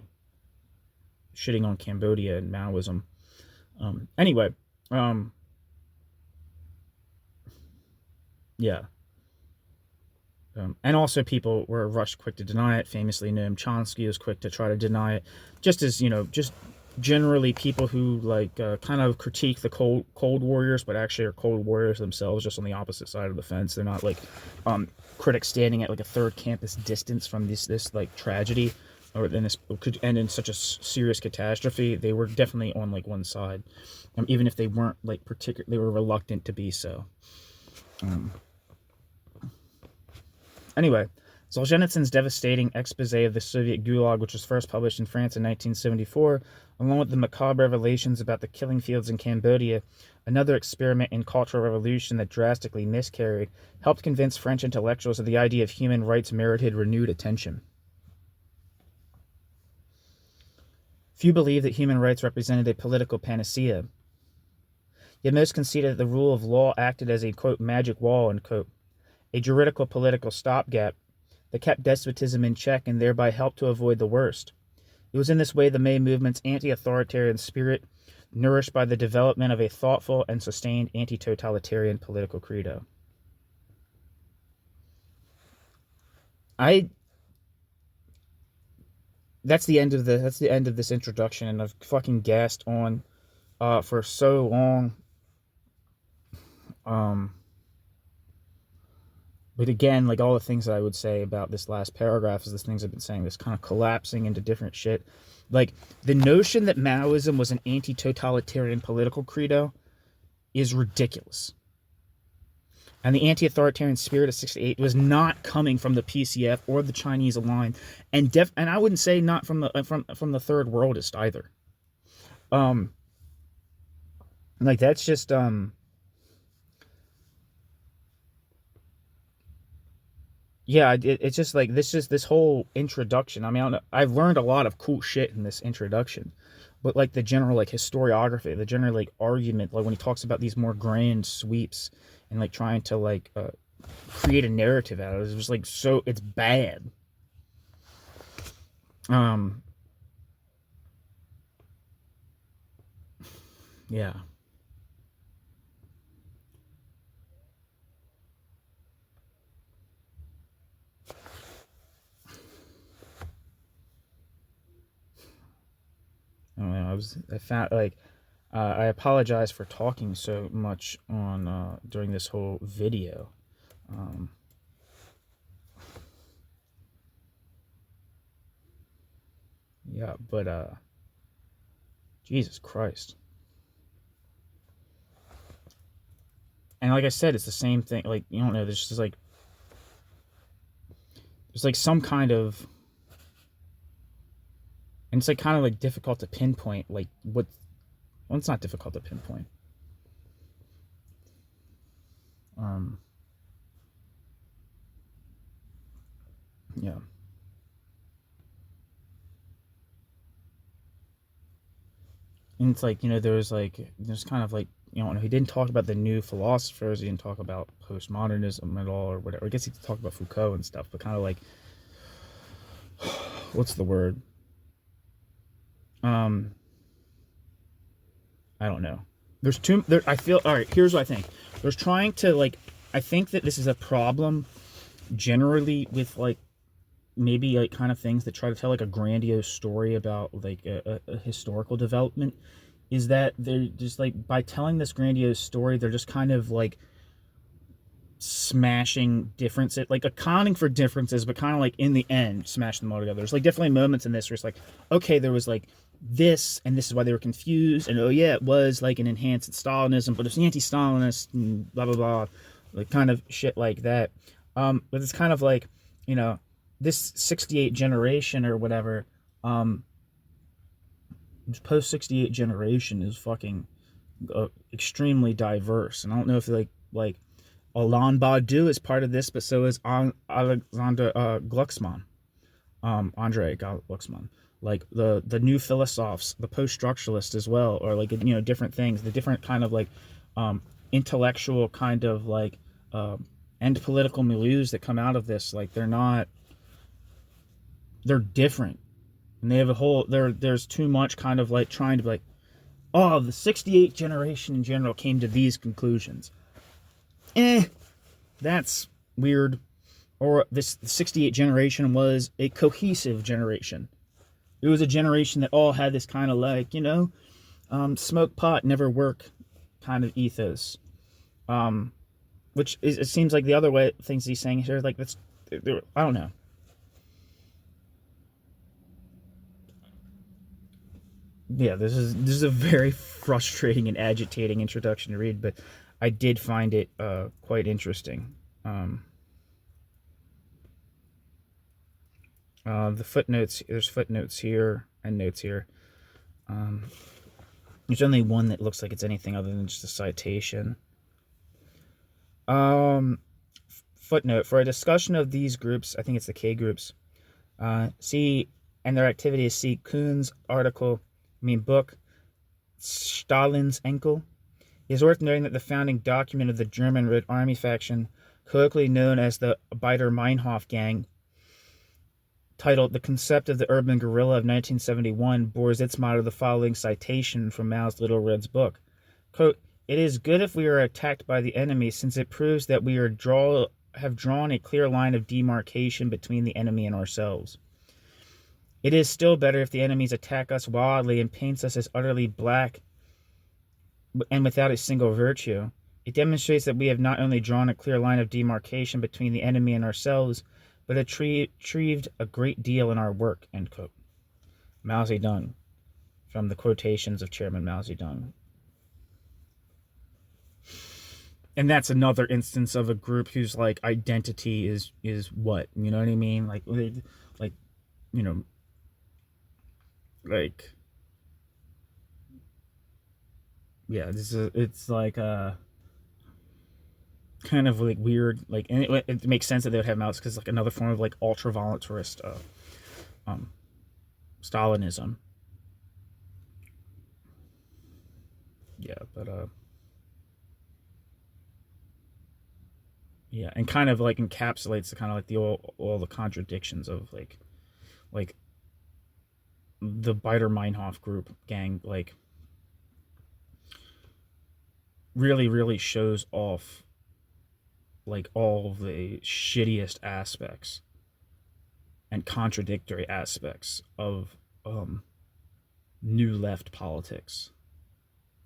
Speaker 1: shitting on Cambodia and Maoism. Anyway, yeah. And also people were rushed quick to deny it. Famously, Noam Chomsky was quick to try to deny it. Just as, just generally people who kind of critique the cold warriors, but actually are cold warriors themselves, just on the opposite side of the fence. They're not critics standing at a third campus distance from this tragedy, or then this could end in such a serious catastrophe. They were definitely on one side, even if they weren't they were reluctant to be so. Anyway, Solzhenitsyn's devastating expose of the Soviet Gulag, which was first published in France in 1974, along with the macabre revelations about the killing fields in Cambodia, another experiment in cultural revolution that drastically miscarried, helped convince French intellectuals that the idea of human rights merited renewed attention. Few believed that human rights represented a political panacea. Yet most conceded that the rule of law acted as a, quote, magic wall, unquote, a juridical political stopgap that kept despotism in check and thereby helped to avoid the worst. It was in this way the May movement's anti-authoritarian spirit, nourished by the development of a thoughtful and sustained anti-totalitarian political credo. That's the end of this introduction, and I've fucking gassed on for so long. But again, all the things that I would say about this last paragraph is the things I've been saying, this kind of collapsing into different shit. The notion that Maoism was an anti-totalitarian political credo is ridiculous. And the anti-authoritarian spirit of 68 was not coming from the PCF or the Chinese Align, and I wouldn't say not from the third worldist either. That's just yeah, it's just this whole introduction. I mean, I don't know, I've learned a lot of cool shit in this introduction, but the general historiography, the general argument, when he talks about these more grand sweeps and trying to create a narrative out of it, it's just so it's bad. Yeah. I don't know. I found I apologize for talking so much on during this whole video. Yeah, but Jesus Christ. And like I said, it's the same thing. You don't know. There's just there's some kind of. And it's kind of difficult to pinpoint what. Well, it's not difficult to pinpoint. Yeah. And it's there's kind of he didn't talk about the new philosophers. He didn't talk about postmodernism at all or whatever. I guess he talked about Foucault and stuff, but kind of what's the word? I don't know. I feel, all right, here's what I think. There's trying to, I think that this is a problem generally with, maybe, kind of things that try to tell, a grandiose story about, a historical development, is that they're just, by telling this grandiose story, they're just kind of, smashing differences, accounting for differences, but kind of, in the end, smash them all together. There's, definitely moments in this where it's okay, there was, this, and this is why they were confused, and oh yeah, it was an enhanced Stalinism, but it's anti-Stalinist, and blah blah blah, kind of shit like that. But it's kind of this 68 generation or whatever, this post 68 generation is fucking extremely diverse, and I don't know if Alain Badiou is part of this, but so is Alexander Glucksmann, Andre Glucksmann. The new philosophes, the post-structuralists as well, or different things, the different kind of intellectual kind of and political milieus that come out of this, they're different, and they have a whole there's too much kind of trying to the 68 generation in general came to these conclusions. That's weird. or this 68 generation was a cohesive generation. It was a generation that all had this kind of like, smoke pot, never work kind of ethos. Which is, it seems like the other way things he's saying here, like that's, I don't know. Yeah, this is a very frustrating and agitating introduction to read, but I did find it quite interesting. The footnotes, there's footnotes here and notes here. There's only one that looks like it's anything other than just a citation. Footnote, for a discussion of these groups, I think it's the K groups, see, and their activities, see Kuhn's book, Stalin's Enkel. It is worth noting that the founding document of the German Red Army faction, colloquially known as the Baader-Meinhof Gang, titled The Concept of the Urban Guerrilla of 1971, bores its motto the following citation from Mao's Little Red's book. Quote, "It is good if we are attacked by the enemy, since it proves that we have drawn a clear line of demarcation between the enemy and ourselves. It is still better if the enemies attack us wildly and paints us as utterly black and without a single virtue. It demonstrates that we have not only drawn a clear line of demarcation between the enemy and ourselves, but achieved a great deal in our work." End quote. Mao Zedong, from the quotations of Chairman Mao Zedong. And that's another instance of a group whose like identity is what, you know what I mean? Like yeah, it's like kind of like weird, like, and it makes sense that they would have Maoists because like another form of like ultra voluntarist Stalinism. Yeah, but yeah, and kind of like encapsulates the kind of like the all the contradictions of like the Baader-Meinhof group gang, like really shows off like all of the shittiest aspects and contradictory aspects of new left politics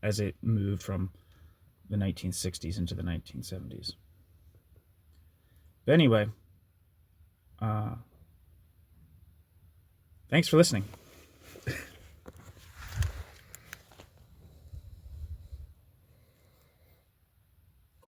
Speaker 1: as it moved from the 1960s into the 1970s. But anyway, thanks for listening.